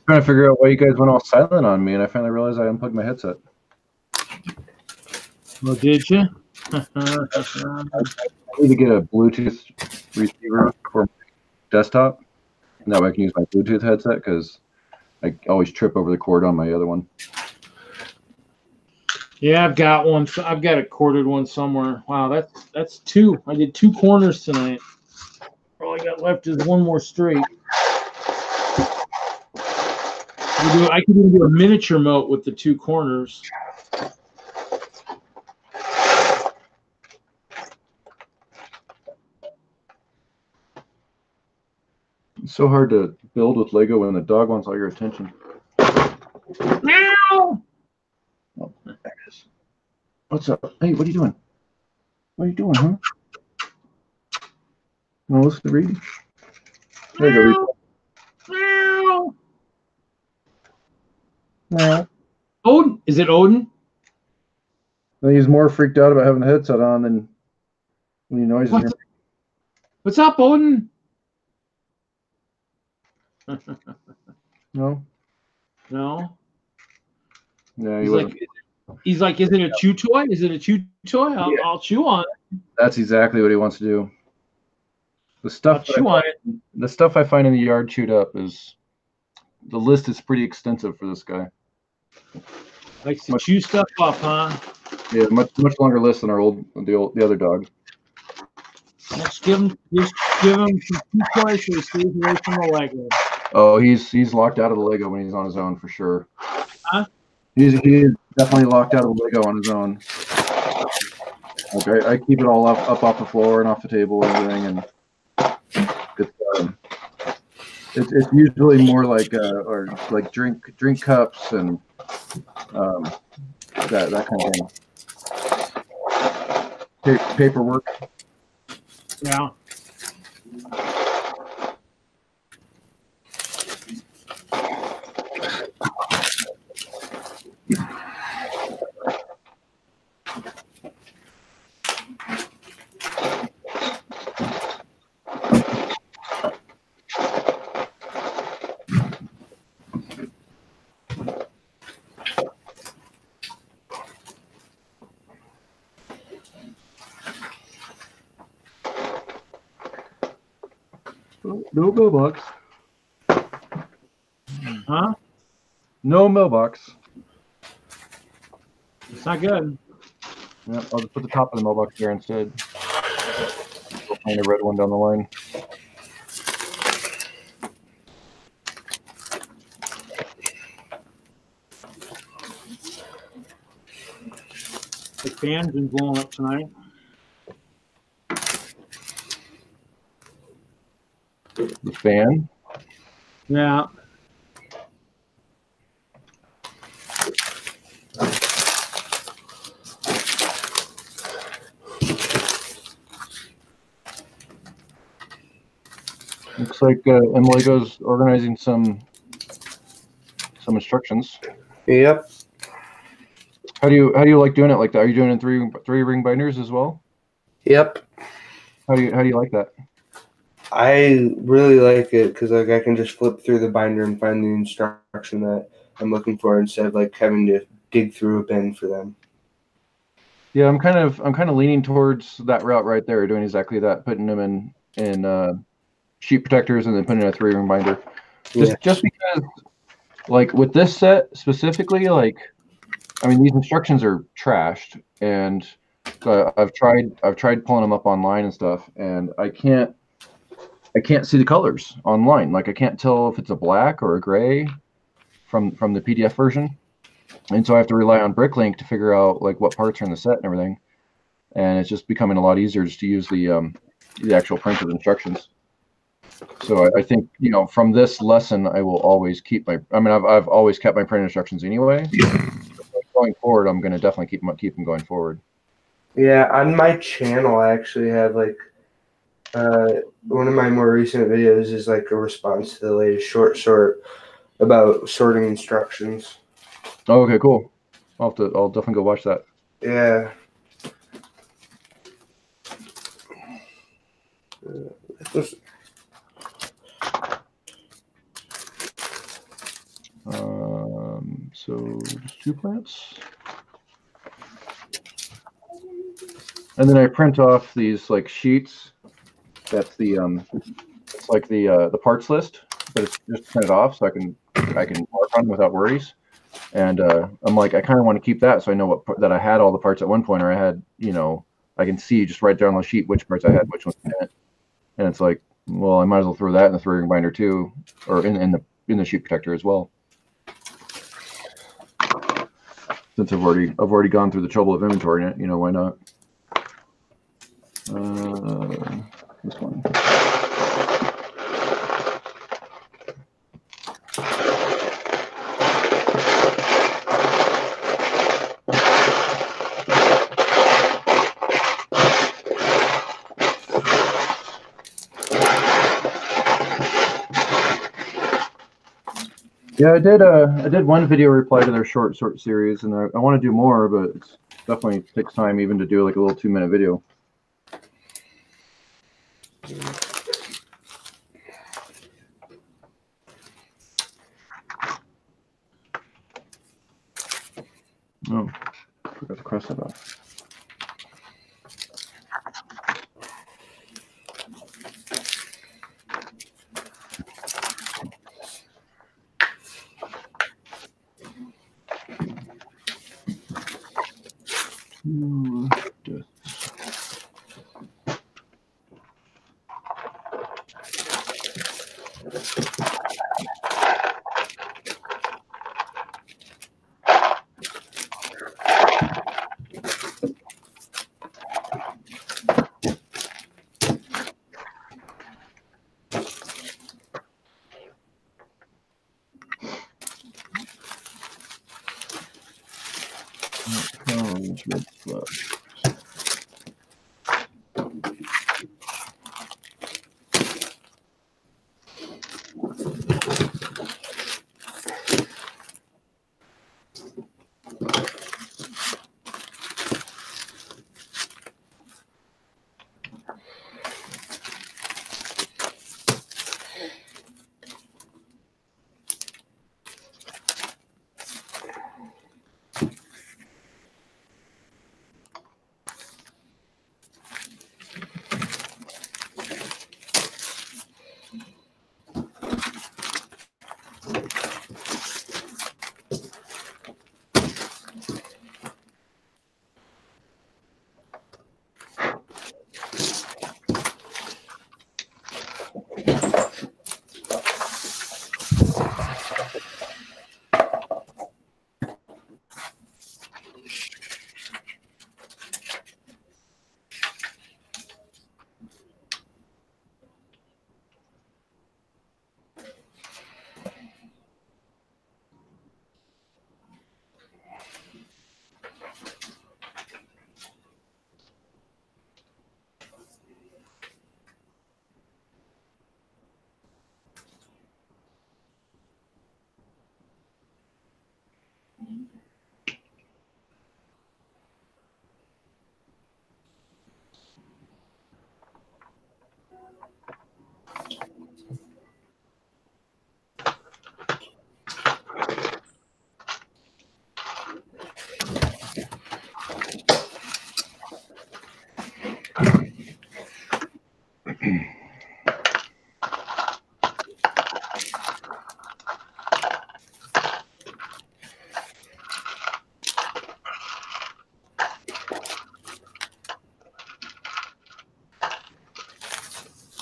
S7: Trying to figure out why you guys went all silent on me, and I finally realized I unplugged my headset.
S1: Well, did you?
S7: I need to get a Bluetooth receiver for my desktop, and that way I can use my Bluetooth headset because I always trip over the cord on my other one.
S1: Yeah, I've got one. I've got a corded one somewhere. Wow, that's two. I did two corners tonight. All I got left is one more straight. I could even do a miniature moat with the two corners.
S7: It's so hard to build with Lego when the dog wants all your attention.
S1: Meow!
S7: Oh, there it is. What's up? Hey, what are you doing? What are you doing, huh? Want to listen to read? There you go.
S1: Meow!
S7: Meow.
S1: Odin? Is it Odin?
S7: He's more freaked out about having the headset on than when he noises.
S1: What's up, Odin?
S7: No.
S1: No.
S7: Yeah,
S1: he's like, is it a chew toy? Is it a chew toy? I'll chew on it.
S7: That's exactly what he wants to do. The stuff the stuff I find in the yard chewed up is the list is pretty extensive for this guy.
S1: Likes to chew stuff up, huh?
S7: Yeah, much longer list than the other dog.
S1: Just give him some chew toys so he stays away from the Lego.
S7: Oh, he's locked out of the Lego when he's on his own for sure.
S1: Huh?
S7: He's definitely locked out of the Lego on his own. Okay, I keep it all up off the floor and off the table and everything, and it's usually more like or like drink cups and that kind of thing. paperwork.
S1: Yeah.
S7: No mailbox.
S1: Huh?
S7: No mailbox.
S1: It's not good.
S7: Yep, I'll just put the top of the mailbox there instead. We'll find a red one down the line.
S1: The fan's been blowing up tonight.
S7: The fan.
S1: Yeah.
S7: Looks like Emily goes organizing some instructions.
S2: Yep.
S7: How do you like doing it like that? Are you doing it in three ring binders as well?
S2: Yep.
S7: How do you like that?
S2: I really like it because like I can just flip through the binder and find the instruction that I'm looking for instead of like having to dig through a bin for them.
S7: Yeah, I'm kind of leaning towards that route right there, doing exactly that, putting them in sheet protectors and then putting in a 3-ring binder. Just because, like with this set specifically, like I mean these instructions are trashed, and I've tried pulling them up online and stuff, and I can't see the colors online. Like I can't tell if it's a black or a gray from the PDF version. And so I have to rely on Bricklink to figure out like what parts are in the set and everything. And it's just becoming a lot easier just to use the actual printed instructions. So I think, you know, from this lesson, I will always keep I've always kept my printed instructions anyway. Going forward, I'm going to definitely keep them going forward.
S2: Yeah, on my channel, I actually have like one of my more recent videos is like a response to the latest short sort about sorting instructions.
S7: Oh, okay, cool. I'll definitely go watch that.
S2: Yeah.
S7: So just 2 plants. And then I print off these like sheets. That's the it's like the parts list, but it's just printed off so I can work on them without worries. And I'm like, I kind of want to keep that so I know that I had all the parts at one point, or I had, you know, I can see just right there on the sheet which parts I had, which ones I didn't. And it's like, well, I might as well throw that in the 3-ring binder too, or in the sheet protector as well. Since I've already gone through the trouble of inventorying it, you know, why not? This one. Yeah, I did one video reply to their short sort series, and I want to do more, but it definitely takes time even to do like a little 2-minute video. Oh, forgot to cross that off.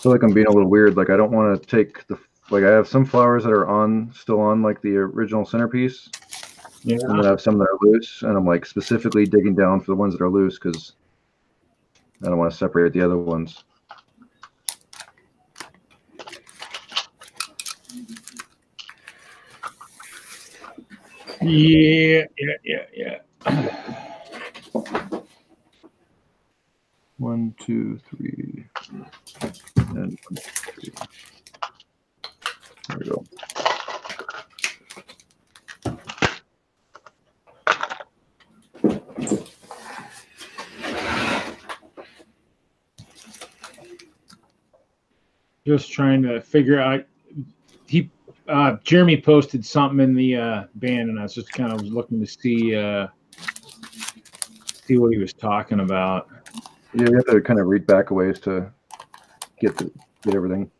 S7: feel like I'm being a little weird. Like I don't want to take the, like I have some flowers that are on, still on like the original centerpiece.
S1: Yeah.
S7: And then I have some that are loose, and I'm like specifically digging down for the ones that are loose because I don't want to separate the other ones.
S1: Yeah.
S7: 1, 2, 3, and 1, 2, 3. There we go.
S1: Just trying to figure out. Jeremy posted something in the band, and I was just kind of looking to see what he was talking about.
S7: Yeah, you have to kind of read back a ways to get everything.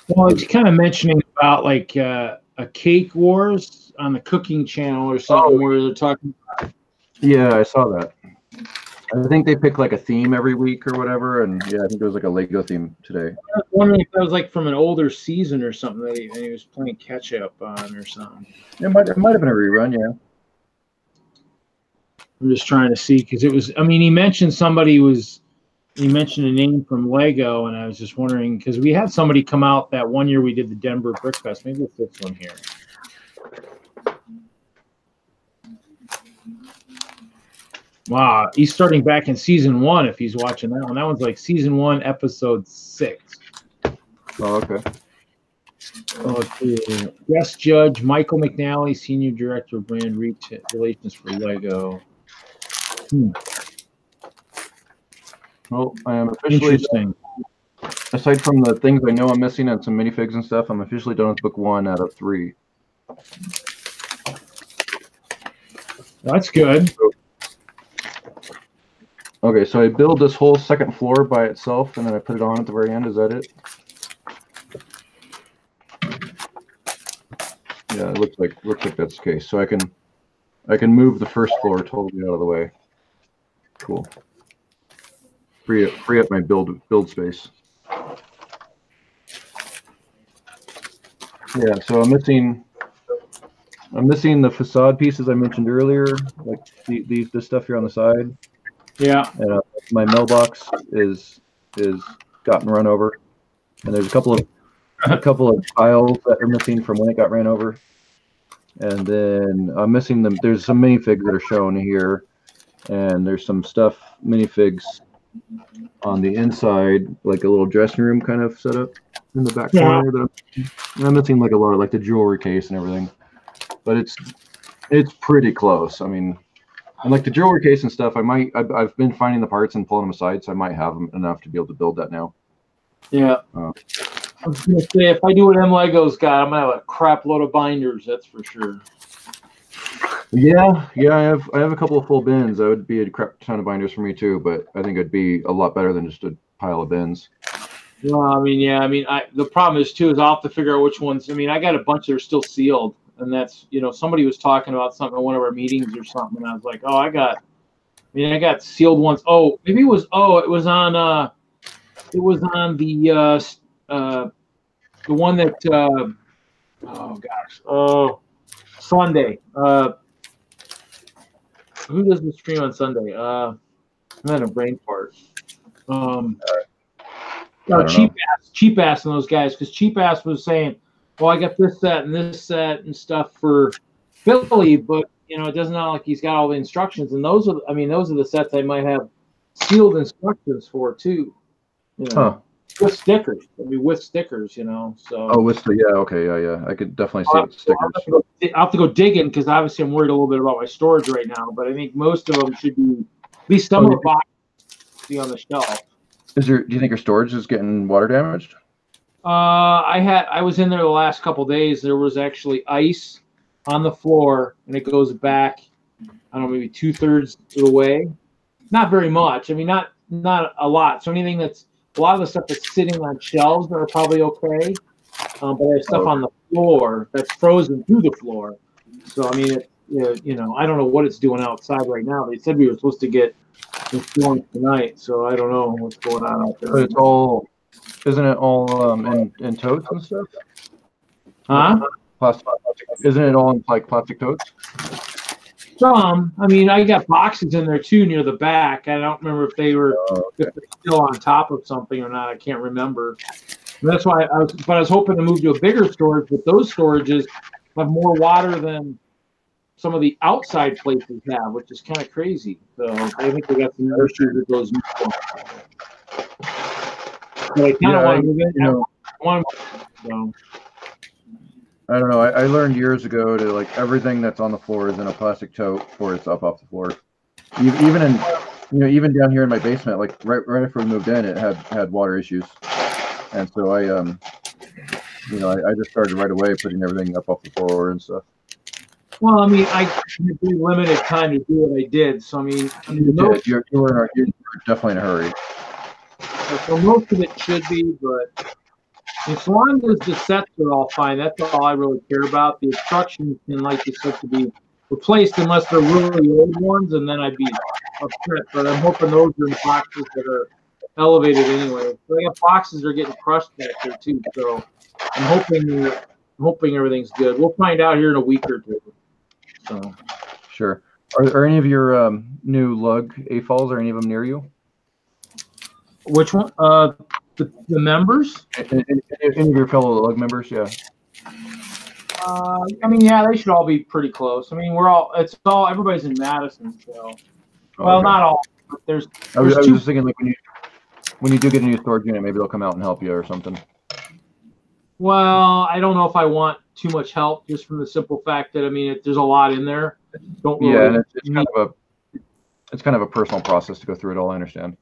S1: Well, it's kind of mentioning about like a Cake Wars on the Cooking Channel or something where they're talking.
S7: Yeah, I saw that. I think they pick like a theme every week or whatever, and yeah, I think there was like a Lego theme today.
S1: I was wondering if that was like from an older season or something that he was playing catch up on or something.
S7: It might have been a rerun, yeah.
S1: I'm just trying to see because it was. I mean, he mentioned he mentioned a name from Lego, and I was just wondering because we had somebody come out that one year we did the Denver Brick Fest. Maybe it's this one here. Wow, he's starting back in season 1 if he's watching that one. That one's like season 1, episode 6.
S7: Oh, okay.
S1: Oh, guest judge Michael McNally, senior director of brand relations for Lego.
S7: Well, I am officially
S1: interesting.
S7: Aside from the things I know I'm missing and some minifigs and stuff, I'm officially done with book 1 out of 3.
S1: That's good.
S7: Okay, so I build this whole second floor by itself, and then I put it on at the very end. Is that it? Yeah, it looks like that's the case. So I can move the first floor totally out of the way. Cool. Free up my build space. Yeah, so I'm missing the facade pieces I mentioned earlier, like this stuff here on the side.
S1: Yeah.
S7: And my mailbox is gotten run over, and there's a couple of tiles that are missing from when it got ran over, and then I'm missing them. There's some minifigs that are shown here, and there's some stuff minifigs on the inside, like a little dressing room kind of setup in the back
S1: Yeah.
S7: corner. That I'm missing like a lot of like the jewelry case and everything, but it's pretty close. I mean, and like the jewelry case and stuff, I've been finding the parts and pulling them aside, so I might have them enough to be able to build that now.
S1: Yeah. I was gonna say, if I do what Legos got, I'm gonna have a crap load of binders. That's for sure.
S7: Yeah. I have a couple of full bins. That would be a crap ton of binders for me too, but I think it'd be a lot better than just a pile of bins.
S1: Well, I mean, yeah. I mean, the problem is too is I'll have to figure out which ones. I mean, I got a bunch that are still sealed, and that's somebody was talking about something at one of our meetings or something, and I was like, oh, I got sealed ones. Oh, maybe it was on the one that Sunday. Who does the stream on Sunday? I'm having a brain fart. Cheap ass and those guys, because Cheap Ass was saying, well, I got this set and this set and stuff for Philly, but it doesn't sound like he's got all the instructions, and those are the sets I might have sealed instructions for too. With stickers. With stickers, so.
S7: Oh, yeah. I could definitely see it with stickers.
S1: I'll have to go digging, because obviously I'm worried a little bit about my storage right now, but I think most of them should be, at least some of the boxes be on the shelf.
S7: Do you think your storage is getting water damaged?
S1: I was in there the last couple days. There was actually ice on the floor, and it goes back, I don't know, maybe 2/3 of the way. Not very much. I mean, not a lot. So anything that's, a lot of the stuff that's sitting on shelves are probably okay. But I have stuff on the floor that's frozen through the floor. So I mean, I don't know what it's doing outside right now. They said we were supposed to get the storm tonight, so I don't know what's going on out there.
S7: But isn't it all in totes and stuff?
S1: Huh?
S7: Plastic. Isn't it all in like plastic totes?
S1: Some. I mean, I got boxes in there too near the back. I don't remember if they were still on top of something or not. I can't remember. And that's why I was hoping to move to a bigger storage, but those storages have more water than some of the outside places have, which is kind of crazy. So I think we got some issues with those. But I kind of want to move in.
S7: I don't know. I learned years ago to like everything that's on the floor is in a plastic tote before it's up off the floor. Even down here in my basement, like right after we moved in, it had water issues, and so I just started right away putting everything up off the floor and stuff.
S1: Well, I mean, I had pretty limited time to do what I did, so I mean,
S7: you're definitely in a hurry.
S1: So most of it should be, but as long as the sets are all fine, that's all I really care about. The instructions can, like you said, to be replaced unless they're really old ones, and then I'd be upset. But I'm hoping those are in boxes that are elevated anyway. So I got boxes that are getting crushed back there too. So I'm hoping everything's good. We'll find out here in a week or two. So
S7: sure. Are any of your new lug AFOLs? Are any of them near you?
S1: Which one? The members?
S7: Any of your fellow lug members? Yeah.
S1: I mean, yeah, they should all be pretty close. I mean, everybody's in Madison, so. Well,
S7: okay.
S1: Not all. But there's
S7: I was just thinking, like, when you do get a new storage unit, maybe they'll come out and help you or something.
S1: Well, I don't know if I want too much help, just from the simple fact that, I mean, there's a lot in there. Don't really.
S7: Yeah, and it's kind of a personal process to go through it all. I understand.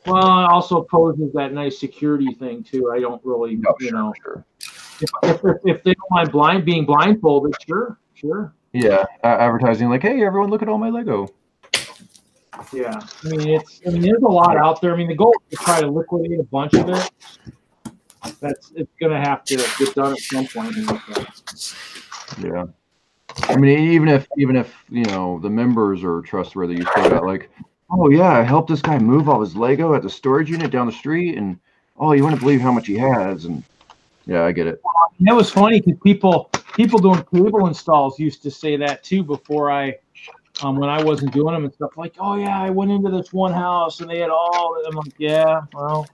S1: Well, it also poses that nice security thing too. I don't really,
S7: Sure.
S1: If they don't mind being blindfolded, sure.
S7: Yeah, advertising like, hey, everyone, look at all my Lego.
S1: Yeah, I mean, there's a lot out there. I mean, the goal is to try to liquidate a bunch of it. It's gonna have to get done at some point.
S7: Yeah. I mean, even if the members are trustworthy, you still got like, oh yeah, I helped this guy move all his Lego at the storage unit down the street, and oh, you wouldn't believe how much he has, and yeah, I get it.
S1: And it was funny because people doing cable installs used to say that too before when I wasn't doing them and stuff, like, oh yeah, I went into this one house and they had all. I'm like, yeah, well,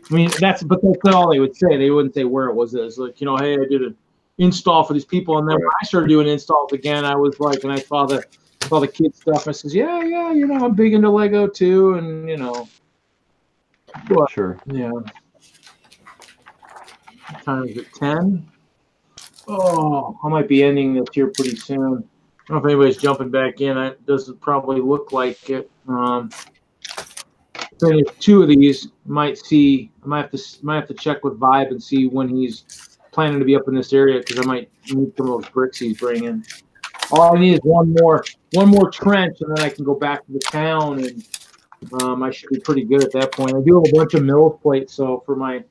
S1: I mean that's all they would say. They wouldn't say where it was. It's like, hey, I did an install for these people, and then when I started doing installs again, I was like, and I saw the all the kid stuff. I says, yeah, you know, I'm big into Lego too, and you know, but,
S7: Sure.
S1: yeah. What time is it? 10. Oh, I might be ending this here pretty soon. I don't know if anybody's jumping back in. It doesn't probably look like it. Finish 2 of these. Might have to check with Vibe and see when he's planning to be up in this area, because I might need some of those bricks he's bringing. All I need is one more trench, and then I can go back to the town, and I should be pretty good at that point. I do have a bunch of mill plates, so for my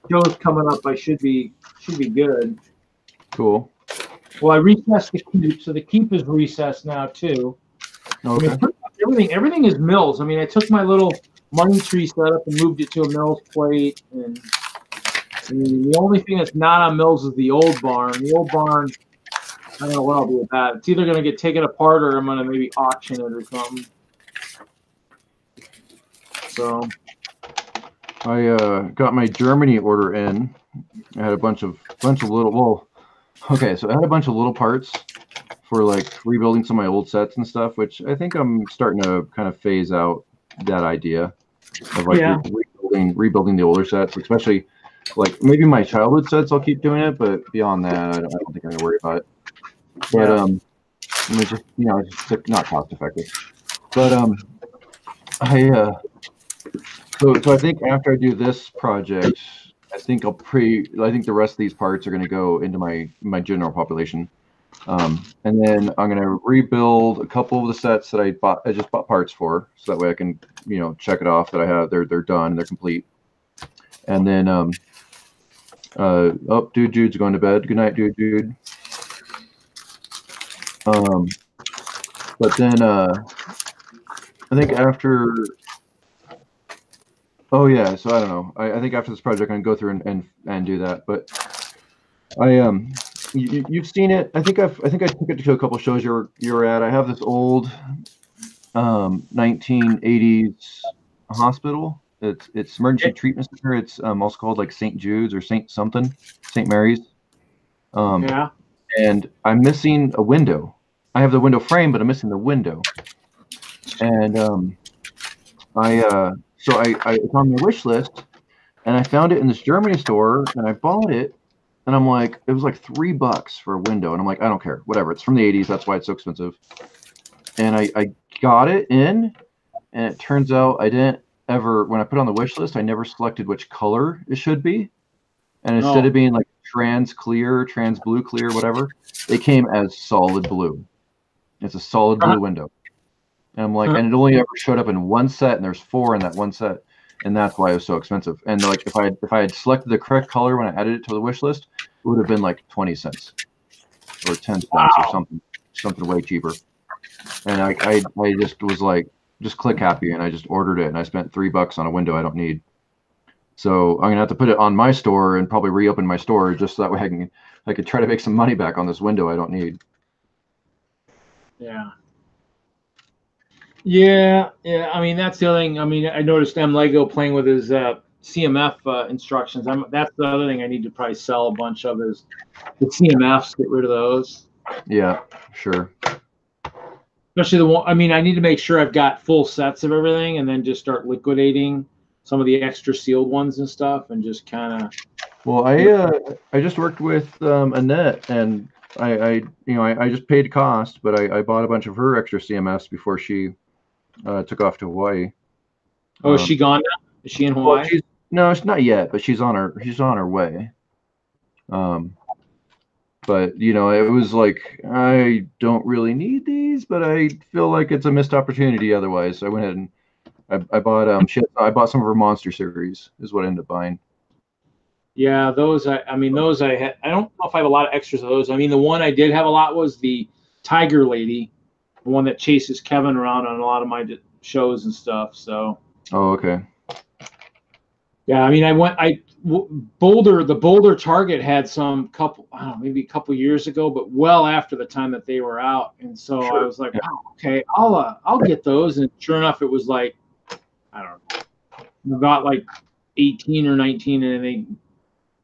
S1: shows coming up, I should be good.
S7: Cool.
S1: Well, I recessed the keep, so the keep is recessed now too.
S7: Okay.
S1: I mean, everything is mills. I mean, I took my little money tree setup and moved it to a mills plate, and I mean, the only thing that's not on mills is the old barn. The old barn, I don't know what I'll do with that. It's either going to get taken apart or I'm going to maybe auction it or something. So
S7: I got my Germany order in. I had a bunch of little. Well, okay, so I had a bunch of little parts for like rebuilding some of my old sets and stuff, which I think I'm starting to kind of phase out that idea of like rebuilding the older sets, especially like maybe my childhood sets. I'll keep doing it, but beyond that, I don't think I'm gonna worry about it. But it's just, you know, it's just not cost effective. But so I think after I do this project, I think the rest of these parts are going to go into my general population, and then I'm going to rebuild a couple of the sets that I just bought parts for, so that way I can, you know, check it off that I have they're done, they're complete, and then Jude's going to bed. Good night, Jude. But then I think after. Oh yeah, so I don't know. I think after this project, I'm gonna go through and do that. But you've seen it. I think I took it to a couple shows you were at. I have this old 1980s hospital. It's emergency treatment center. It's also called like St. Jude's or St. Mary's.
S1: yeah.
S7: And I'm missing a window. I have the window frame, but I'm missing the window. And so it's on my wish list, and I found it in this Germany store, and I bought it, and I'm like, it was like $3 for a window, and I'm like, I don't care, whatever. It's from the 80s, that's why it's so expensive. And I got it in, and it turns out I didn't ever, when I put it on the wish list, I never selected which color it should be, and instead of being like trans blue clear, whatever, it came as solid blue. It's a solid blue window. And I'm like, and it only ever showed up in one set, and there's 4 in that one set, and that's why it was so expensive. And like, if I had selected the correct color when I added it to the wish list, it would have been like 20 cents or 10 cents or something way cheaper. And I just was like, just click happy, and I just ordered it, and I spent $3 on a window I don't need. So I'm gonna have to put it on my store and probably reopen my store just so that way I could try to make some money back on this window I don't need.
S1: Yeah. Yeah. I mean, that's the other thing. I mean, I noticed Lego playing with his CMF instructions. That's the other thing I need to probably sell a bunch of is the CMFs. Get rid of those.
S7: Yeah, sure.
S1: Especially the one. I mean, I need to make sure I've got full sets of everything, and then just start liquidating some of the extra sealed ones and stuff, and just kind of.
S7: Well, I just worked with Annette, and I just paid cost, but I bought a bunch of her extra CMFs before she took off to Hawaii.
S1: Oh, is she gone now? Is she in Hawaii?
S7: Well, no, it's not yet, but she's on her way. But you know, it was like, I don't really need these, but I feel like it's a missed opportunity otherwise. So I went ahead and I bought I bought some of her Monster series is what I ended up buying.
S1: Yeah, those I don't know if I have a lot of extras of those. I mean, the one I did have a lot was the Tiger Lady, the one that chases Kevin around on a lot of my shows and stuff. So.
S7: Oh, okay.
S1: Yeah, I mean, the Boulder Target had some maybe a couple years ago, but well after the time that they were out, and so I was like, oh, okay, I'll get those, and sure enough, it was like, I don't know, about like 18 or 19, and they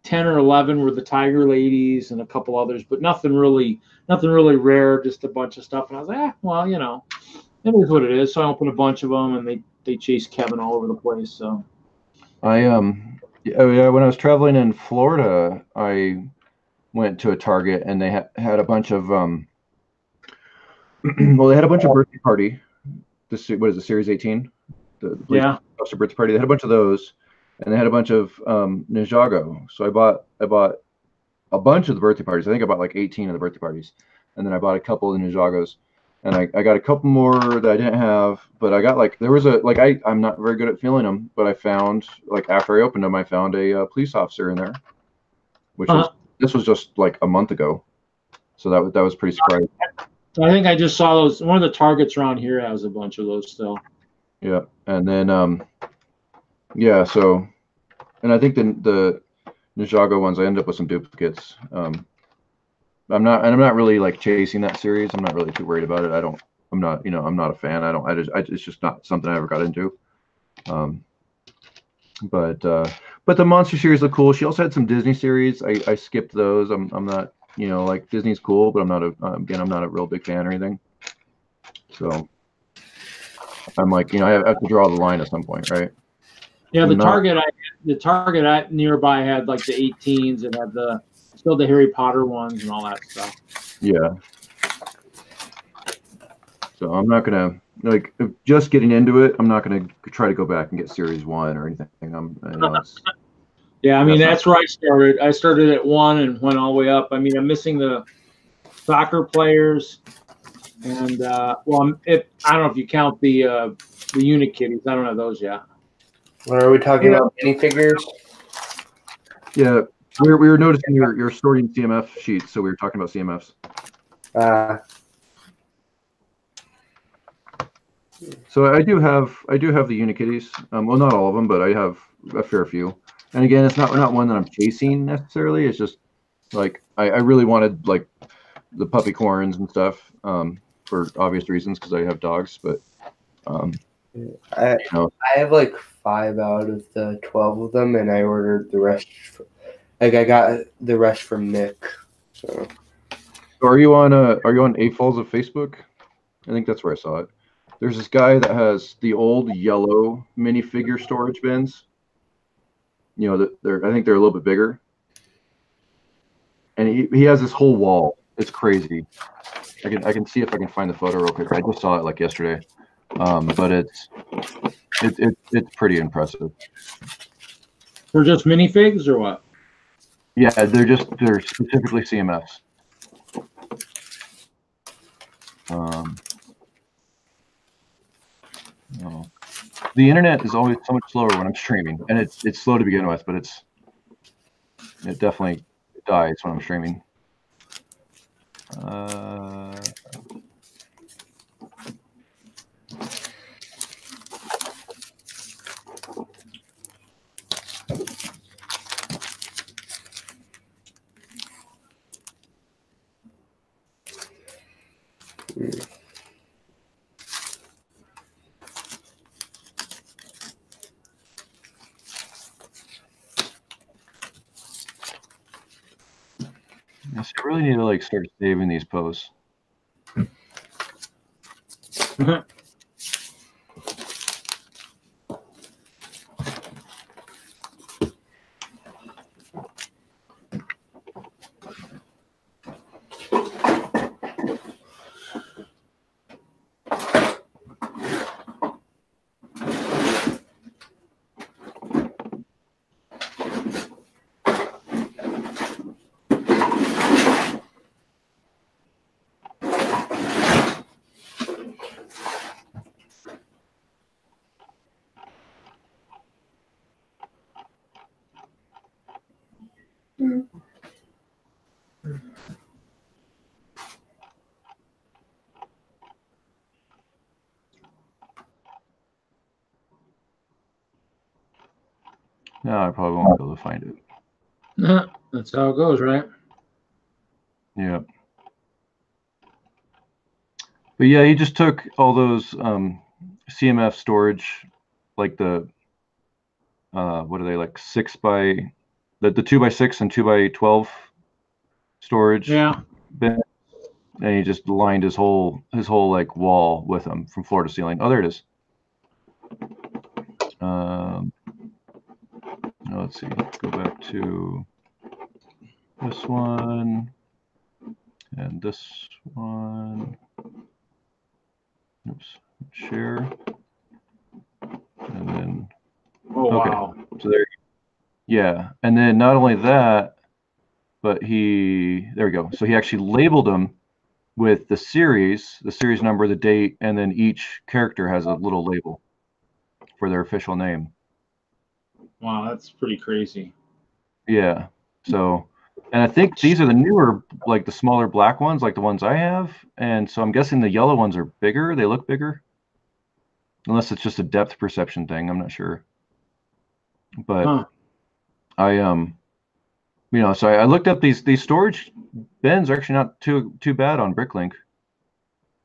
S1: 10 or 11 were the Tiger Ladies and a couple others, but nothing really rare, just a bunch of stuff. And I was like, well, you know, it is what it is. So I opened a bunch of them, and they chased Kevin all over the place. So
S7: yeah, when I was traveling in Florida, I went to a Target, and they had a bunch of well, they had a bunch of birthday party. What is it, Series 18? The
S1: yeah.
S7: birthday party. They had a bunch of those, and they had a bunch of Ninjago. So I bought a bunch of the birthday parties. I think I bought like 18 of the birthday parties, and then I bought a couple of the Ninjagos, and I got a couple more that I didn't have. But I got like I'm not very good at feeling them, but I found, like, after I opened them, I found a police officer in there, which this was just like a month ago. So that was pretty surprising.
S1: I think I just saw those. One of the Targets around here has a bunch of those still.
S7: Yeah, and then yeah. So, and I think the Ninjago ones, I ended up with some duplicates. I'm not really like chasing that series. I'm not really too worried about it. I'm not a fan. It's just not something I ever got into. But the Monster series look cool. She also had some Disney series. I skipped those. I'm not, like, Disney's cool, but I'm not a real big fan or anything. So I'm like, I have to draw the line at some point, right?
S1: Yeah, the Target I nearby had like the 18s and had still the Harry Potter ones and all that stuff. Yeah.
S7: So I'm not gonna, like, just getting into it. I'm not gonna try to go back and get Series 1 or anything.
S1: Yeah, I mean, that's where I started. I started at 1 and went all the way up. I mean, I'm missing the soccer players, and I don't know if you count the unit kitties. I don't have those yet.
S2: What are we talking about? Minifigures?
S7: Yeah, we were noticing you're sorting CMF sheets, so we were talking about CMFs. So I do have the Unikitties. Well, not all of them, but I have a fair few. And again, it's not one that I'm chasing necessarily. It's just like I really wanted, like, the puppy corns and stuff, for obvious reasons, because I have dogs. But
S2: I have like 5 out of the 12 of them, and I ordered the rest. I got the rest from Nick. So
S7: are you on AFOLs of Facebook? I think that's where I saw it. There's this guy that has the old yellow minifigure storage bins. I think they're a little bit bigger. And he has this whole wall. It's crazy. I can see if I can find the photo real quick. I just saw it like yesterday. But it's pretty impressive.
S1: They're just minifigs or what?
S7: Yeah, they're specifically CMFs. The internet is always so much slower when I'm streaming, and it's slow to begin with, but it definitely dies when I'm streaming. Yes, I really need to, like, start saving these posts. No, I probably won't be able to find it.
S1: That's how it goes, right?
S7: Yeah. But yeah, he just took all those CMF storage, like the what are they, like 6 by the 2x6 and 2x12 storage bin, and he just lined his whole like wall with them from floor to ceiling. Oh, there it is. Let's see. Go back to this one and this one. Oops. Share. And then.
S1: Oh,
S7: okay.
S1: wow.
S7: So there. Yeah, and then not only that, but there we go. So he actually labeled them with the series number, the date, and then each character has a little label for their official name.
S1: Wow, that's pretty crazy.
S7: Yeah. So, and I think these are the newer, like the smaller black ones, like the ones I have. And so I'm guessing the yellow ones are bigger. They look bigger. Unless it's just a depth perception thing. I'm not sure. But so I looked up these storage bins are actually not too bad on Bricklink.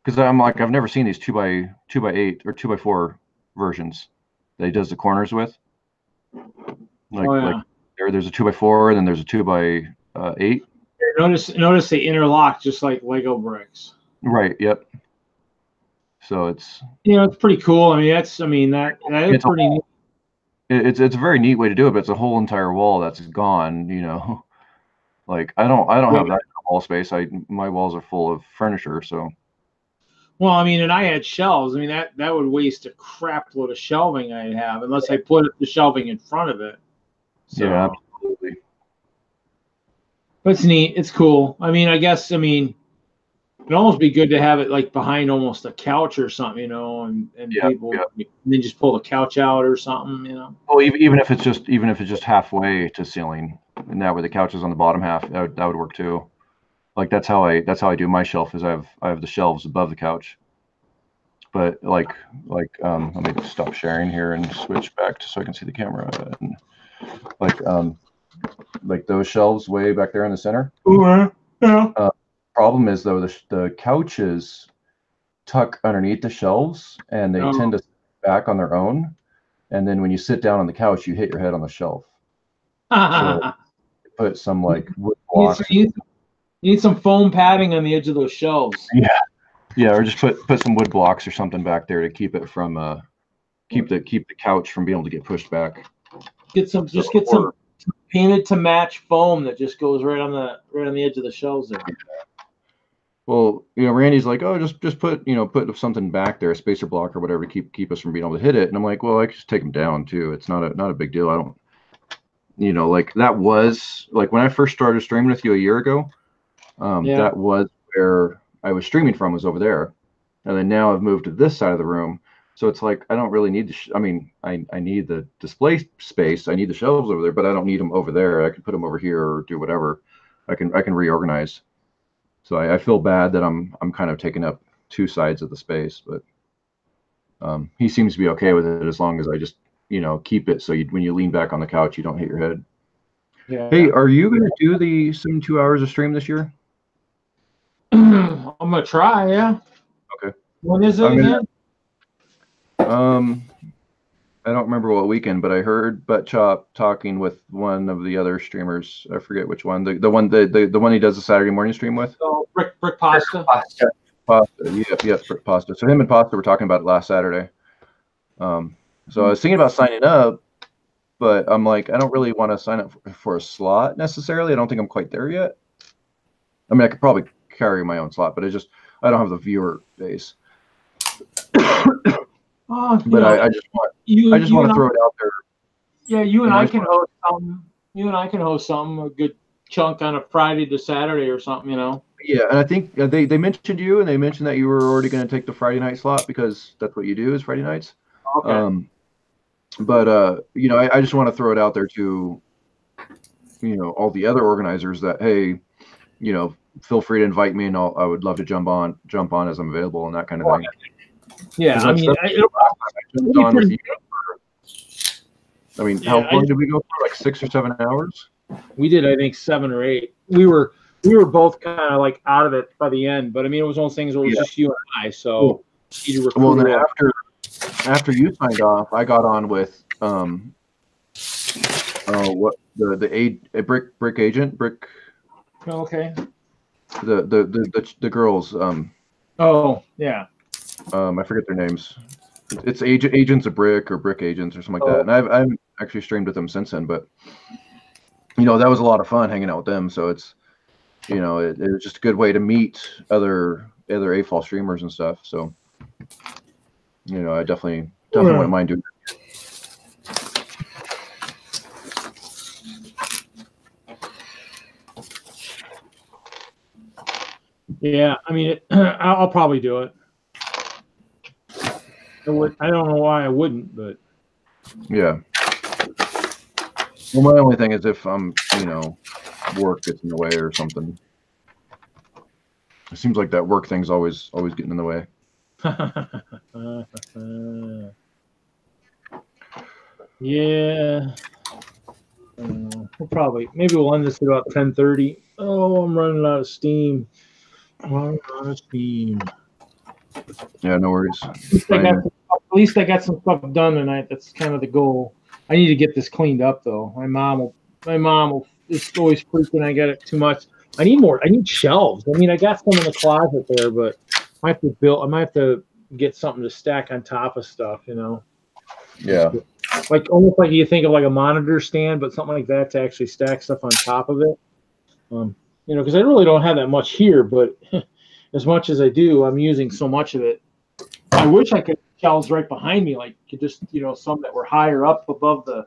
S7: Because I'm like, I've never seen these 2x8 or 2x4 versions that he does the corners with. Like there's a 2x4 and then there's a 2x8.
S1: Notice they interlock just like Lego bricks.
S7: Right. Yep. So it's
S1: it's pretty cool. I mean that is pretty neat.
S7: It's a very neat way to do it, but it's a whole entire wall that's gone. Like I don't have that wall space. My walls are full of furniture. So.
S1: Well, I mean, and I had shelves. I mean that would waste a crap load of shelving I'd have unless I put the shelving in front of it. So,
S7: yeah, absolutely.
S1: But it's neat. It's cool. I mean, it'd almost be good to have it like behind almost a couch or something, and people and then just pull the couch out or something,
S7: Well, even if it's just halfway to ceiling, and that way the couch is on the bottom half, that would work too. Like that's how I do my shelf. Is I have the shelves above the couch. But let me stop sharing here and switch back so I can see the camera. And like those shelves way back there in the center.
S1: Yeah.
S7: Problem is though the couches tuck underneath the shelves and they tend to sit back on their own, and then when you sit down on the couch you hit your head on the shelf. So put some like wood blocks.
S1: You need some foam padding on the edge of those shelves.
S7: Yeah, or just put some wood blocks or something back there to keep it from keep the couch from being able to get pushed back. Get some
S1: painted to match foam that just goes right on the edge of the shelves there.
S7: Well, Randy's like, oh, just put something back there, a spacer block or whatever, to keep us from being able to hit it. And I'm like, well, I can just take them down too. It's not a big deal. I don't, like that was like when I first started streaming with you a year ago. That was where I was streaming from, was over there, and then now I've moved to this side of the room. So it's like I don't really need I need the display space. I need the shelves over there, but I don't need them over there. I can put them over here or do whatever. I can reorganize. So I feel bad that I'm kind of taking up two sides of the space, but he seems to be okay with it as long as I just keep it so when you lean back on the couch you don't hit your head.
S1: Yeah.
S7: Hey, are you going to do the 72 hours of stream this year?
S1: I'm gonna try. Yeah.
S7: Okay.
S1: When is it again?
S7: I don't remember what weekend, but I heard Buttchop talking with one of the other streamers. I forget which one. The one he does the Saturday morning stream with.
S1: Oh, Brick Pasta.
S7: Yep, Brick Pasta. So him and Pasta were talking about it last Saturday. So I was thinking about signing up, but I'm like, I don't really want to sign up for a slot necessarily. I don't think I'm quite there yet. I mean, I could probably carry my own slot, but I don't have the viewer base. But I just want to throw it out there.
S1: Yeah, you and I can host something. You and I can host something, a good chunk on a Friday to Saturday or something,
S7: Yeah, and I think they mentioned you, and they mentioned that you were already going to take the Friday night slot because that's what you do is Friday nights.
S1: Okay.
S7: But I just want to throw it out there to all the other organizers that hey, feel free to invite me, and I would love to jump on as I'm available and that kind of thing.
S1: Yeah, I mean,
S7: how long did we go for? Like 6 or 7 hours?
S1: We did, I think, 7 or 8. We were both kind of like out of it by the end, but I mean, it was one of those things where it was just you and I. So,
S7: well, then after you signed off, I got on with Oh, what a brick agent brick.
S1: Oh, okay.
S7: The girls.
S1: Oh, yeah.
S7: I forget their names. It's agents of brick or brick agents or something like that. And I've actually streamed with them since then, but you know, that was a lot of fun hanging out with them. So it's, you know, it was just a good way to meet other AFOL streamers and stuff. So, you know, I definitely wouldn't mind doing that.
S1: Yeah, I mean, I'll probably do it. I don't know why I wouldn't, but
S7: yeah. Well, my only thing is if I'm, you know, work gets in the way or something. It seems like that work thing's always getting in the way.
S1: Yeah. Maybe we'll end this at about 10:30. Oh, I'm running out of steam.
S7: Yeah, no worries.
S1: At least I got some stuff done tonight. That's kind of the goal. I need to get this cleaned up though. My mom is always freaking. I got it too much. I need shelves. I mean, I got some in the closet there, but I might have to get something to stack on top of stuff. You know.
S7: Yeah.
S1: Like almost like you think of like a monitor stand, but something like that to actually stack stuff on top of it. You know, because I really don't have that much here, but as much as I do, I'm using so much of it. I wish I could have shelves right behind me, like could just, you know, some that were higher up above the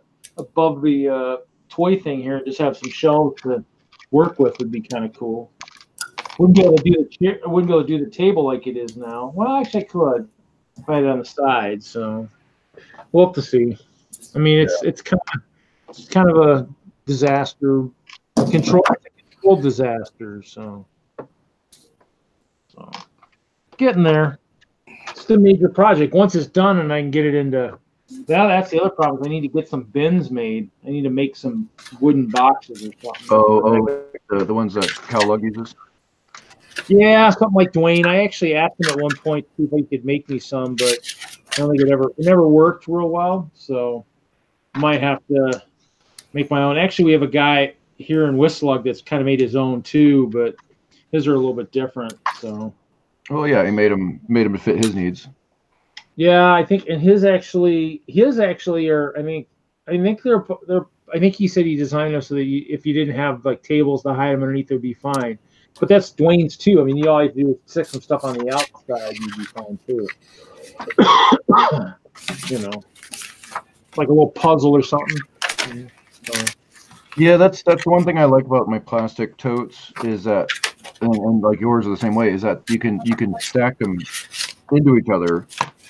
S1: toy thing here, and just have some shelves to work with would be kind of cool. Wouldn't be able to do the table like it is now. Well, actually, I could if I had it on the side. So we'll have to see. I mean, it's kind of a disaster, controlled disaster. So getting there. It's a major project. Once it's done and I can get it into, well, that's the other problem. I need to get some bins made. I need to make some wooden boxes or something.
S7: The ones that DENLUG uses.
S1: Yeah, something like Dwayne. I actually asked him at one point to see if he could make me some, but I don't think it never worked real well. So I might have to make my own. Actually, we have a guy here in WISLUG that's kind of made his own too, but his are a little bit different. So.
S7: Oh yeah, he made them to fit his needs.
S1: Yeah, I think, and his actually are. I think they're. I think he said he designed them so that if you didn't have like tables to hide them underneath, it would be fine. But that's Dwayne's too. I mean, all you have to do is stick some stuff on the outside, you'd be fine too. You know, like a little puzzle or something. So.
S7: Yeah, that's the one thing I like about my plastic totes is that, and like yours are the same way, is that you can stack them into each other,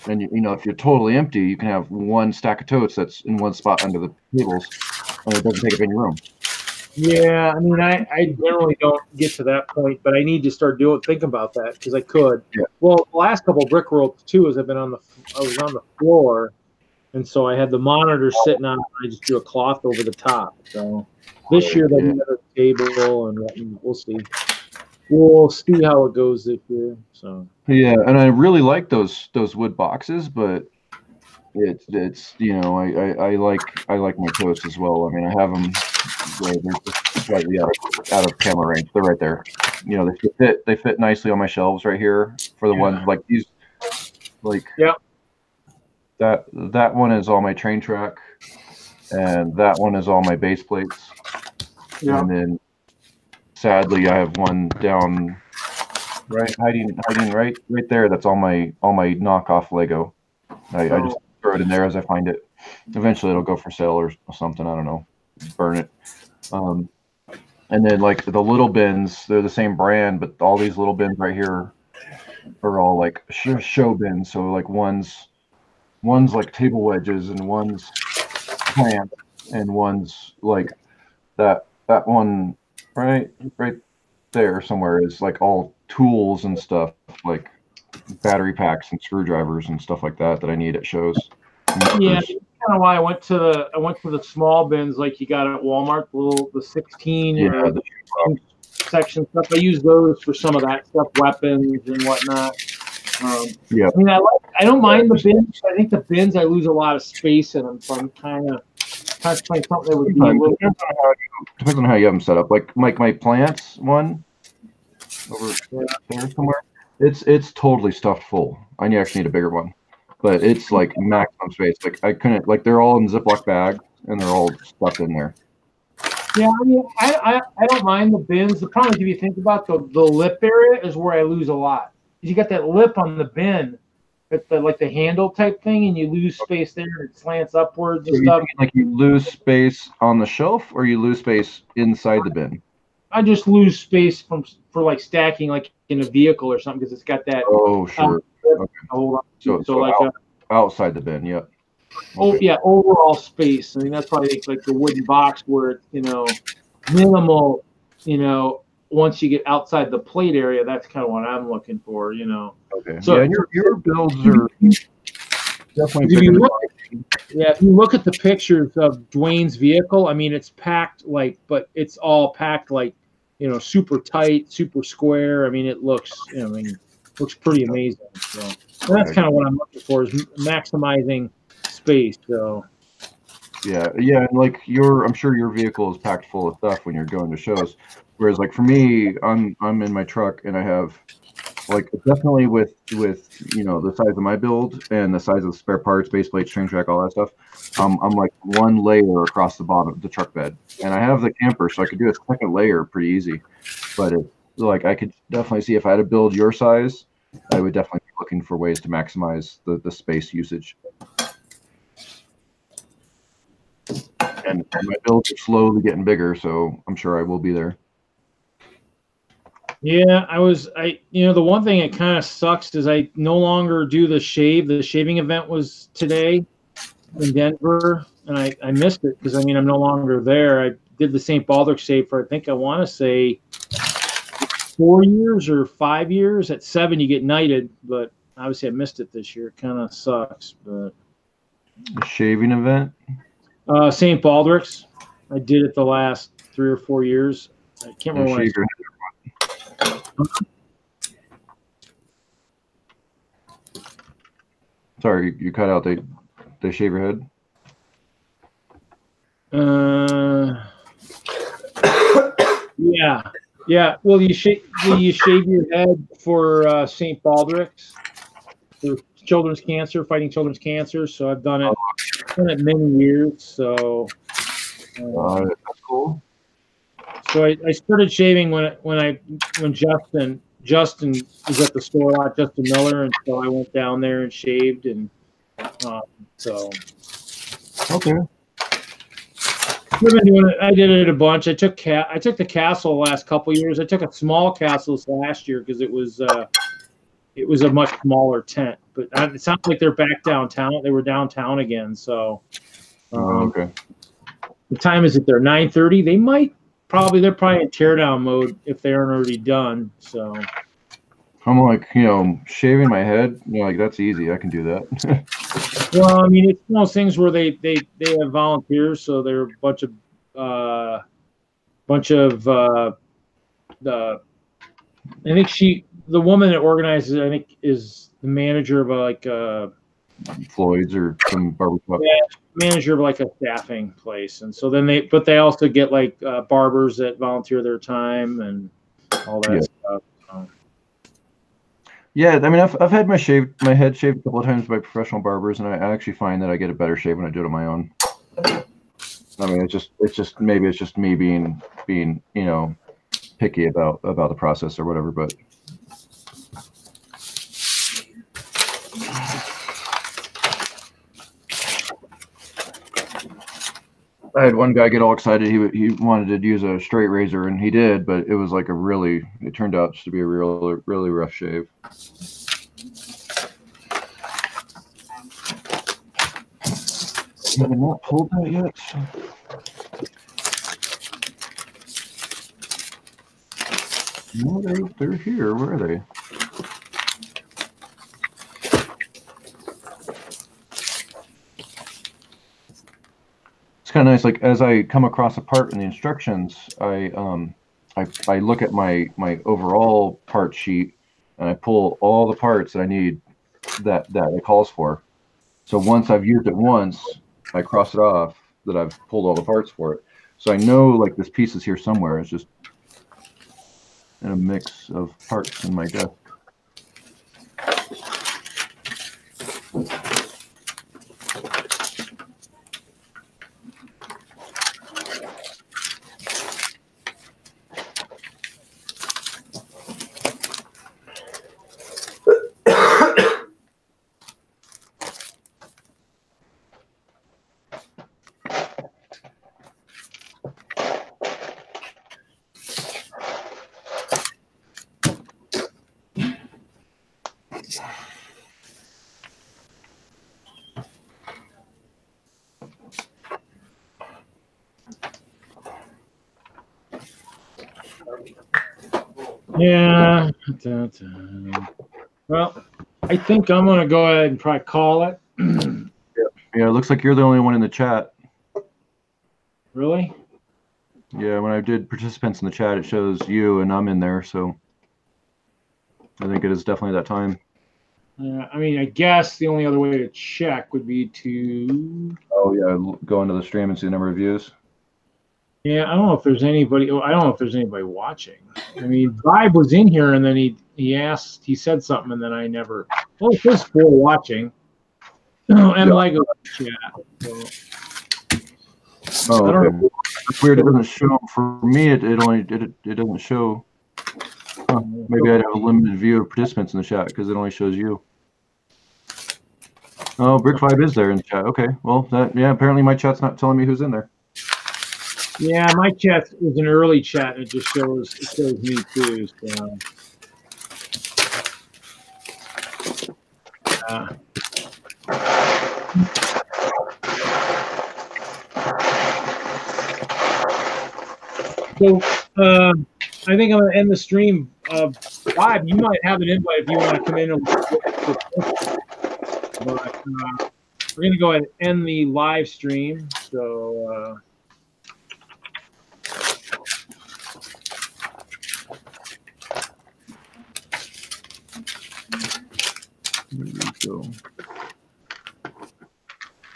S7: and you know, if you're totally empty, you can have one stack of totes that's in one spot under the tables, and it doesn't take up any room. Yeah,
S1: I mean, I generally don't get to that point, but I need to start thinking about that because I could.
S7: Yeah.
S1: Well, the last couple of brick rolls too, is I was on the floor, and so I had the monitor sitting on. I just drew a cloth over the top. So this year they'll be at a table, and we'll see. We'll see how it goes this year. So
S7: yeah, and I really like those wood boxes, but it's you know, I like my totes as well. I mean, I have them. They're just slightly out of camera range. They're right there. You know, they fit nicely on my shelves right here for the ones like these. Like that one is all my train track, and that one is all my base plates. Yeah. And then sadly, I have one down hiding right there. That's all my knockoff Lego. I just throw it in there as I find it. Eventually, it'll go for sale or something. I don't know. Burn it. And then like the little bins, they're the same brand, but all these little bins right here are all like show bins. So like one's like table wedges, and one's plants, and one's like that one right there somewhere is like all tools and stuff, like battery packs and screwdrivers and stuff like that I need at shows.
S1: Yeah, that's kind of why I went to the small bins like you got at Walmart, the 16 section stuff. I use those for some of that stuff, weapons and whatnot. I mean, I don't mind the bins. I think the bins I lose a lot of space in them, so I'm kind of trying to find something that would be a little.
S7: Depends on how you have them set up. Like my plants one over there somewhere. It's totally stuffed full. I actually need a bigger one, but it's like maximum space. Like I couldn't, like they're all in Ziploc bags and they're all stuffed in there.
S1: Yeah, I mean, I don't mind the bins. The problem is if you think about the lip area is where I lose a lot. You got that lip on the bin, at the like the handle type thing, and you lose space there. And it slants upwards and stuff.
S7: Like you lose space on the shelf, or you lose space inside the bin.
S1: I just lose space for like stacking like in a vehicle or something because it's got that.
S7: Oh, sure. Okay.
S1: Hold on.
S7: So like outside the bin, yep.
S1: Oh yeah, overall space. I mean that's probably like the wooden box where minimal. Once you get outside the plate area, that's kind of what I'm looking for.
S7: Okay.
S1: So
S7: yeah, your builds are definitely.
S1: If you look at the pictures of Dwayne's vehicle, I mean it's packed but it's all packed like super tight, super square. I mean it looks looks pretty amazing. So that's kind of what I'm looking for is maximizing space. So
S7: yeah, and like I'm sure your vehicle is packed full of stuff when you're going to shows, whereas like for me, I'm in my truck and I have like definitely with the size of my build and the size of the spare parts, base plate, string track, all that stuff. I'm like one layer across the bottom of the truck bed, and I have the camper, so I could do a second layer pretty easy. But like I could definitely see if I had to build your size, I would definitely be looking for ways to maximize the space usage. And my builds are slowly getting bigger, so I'm sure I will be there.
S1: Yeah, the one thing that kind of sucks is I no longer do the shave. The shaving event was today in Denver, and I missed it because I'm no longer there. I did the St. Baldrick's shave for I want to say 4 years or 5 years. At 7 you get knighted, but obviously I missed it this year. It kind of sucks, but
S7: the shaving event.
S1: St. Baldrick's. I did it the last 3 or 4 years. I can't remember when.
S7: Sorry, you cut out. They shave your head.
S1: Yeah. Well, you shave your head for St. Baldrick's for children's cancer, fighting children's cancer. So I've done it many years. So
S7: that's cool.
S1: So I started shaving when Justin was at the store a lot, Justin Miller, and so I went down there and shaved, and so
S7: okay.
S1: I've been doing it. I did it a bunch. I took the castle the last couple of years. I took a small castle last year because it was a much smaller tent. But it sounds like they're back downtown. They were downtown again. So
S7: okay.
S1: The time is it there? 9:30. They're probably in teardown mode if they aren't already done. So
S7: I'm like, shaving my head, like that's easy. I can do that.
S1: Well, I mean, it's one of those things where they have volunteers, so they're a bunch of I think the woman that organizes it, I think is the manager of
S7: Floyd's or some barbershop.
S1: Yeah, manager of a staffing place, and so then they also get barbers that volunteer their time and all that stuff. So.
S7: Yeah, I mean, I've had my head shaved a couple of times by professional barbers, and I actually find that I get a better shave when I do it on my own. I mean, it's just maybe it's just me being picky about the process or whatever, but. I had one guy get all excited. He wanted to use a straight razor, and he did, but it was it turned out just to be a really rough shave. I have not pulled that yet. No, they're here. Where are they? It's kind of nice. Like as I come across a part in the instructions, I look at my overall part sheet and I pull all the parts that I need that it calls for. So once I've used it once, I cross it off that I've pulled all the parts for it. So I know like this piece is here somewhere. It's just in a mix of parts in my desk.
S1: Yeah. Well, I think I'm gonna go ahead and probably call it.
S7: Yeah, it looks like you're the only one in the chat.
S1: Really?
S7: Yeah, when I did participants in the chat, it shows you and I'm in there, so I think it is definitely that time.
S1: I mean, I guess the only other way to check would be to.
S7: Oh yeah, go into the stream and see the number of views.
S1: Yeah, I don't know if there's anybody. I don't know if there's anybody watching. I mean, Vibe was in here, and then he said something, and then I never. Well, it says 4 watching. And
S7: Yeah.
S1: Lego chat. So.
S7: Oh, okay. That's weird. It doesn't show for me. It doesn't show. Huh. Maybe I'd have a limited view of participants in the chat because it only shows you. Oh, Brick5 is there in the chat. Okay, well, apparently my chat's not telling me who's in there.
S1: Yeah, my chat was an early chat, and it just shows me too. So. So I think I'm going to end the stream. Bob, you might have an invite if you want to come in. But we're going to go ahead and end the live stream. So
S7: there we go.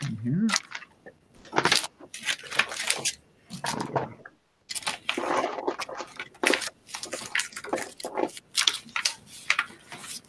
S7: In here.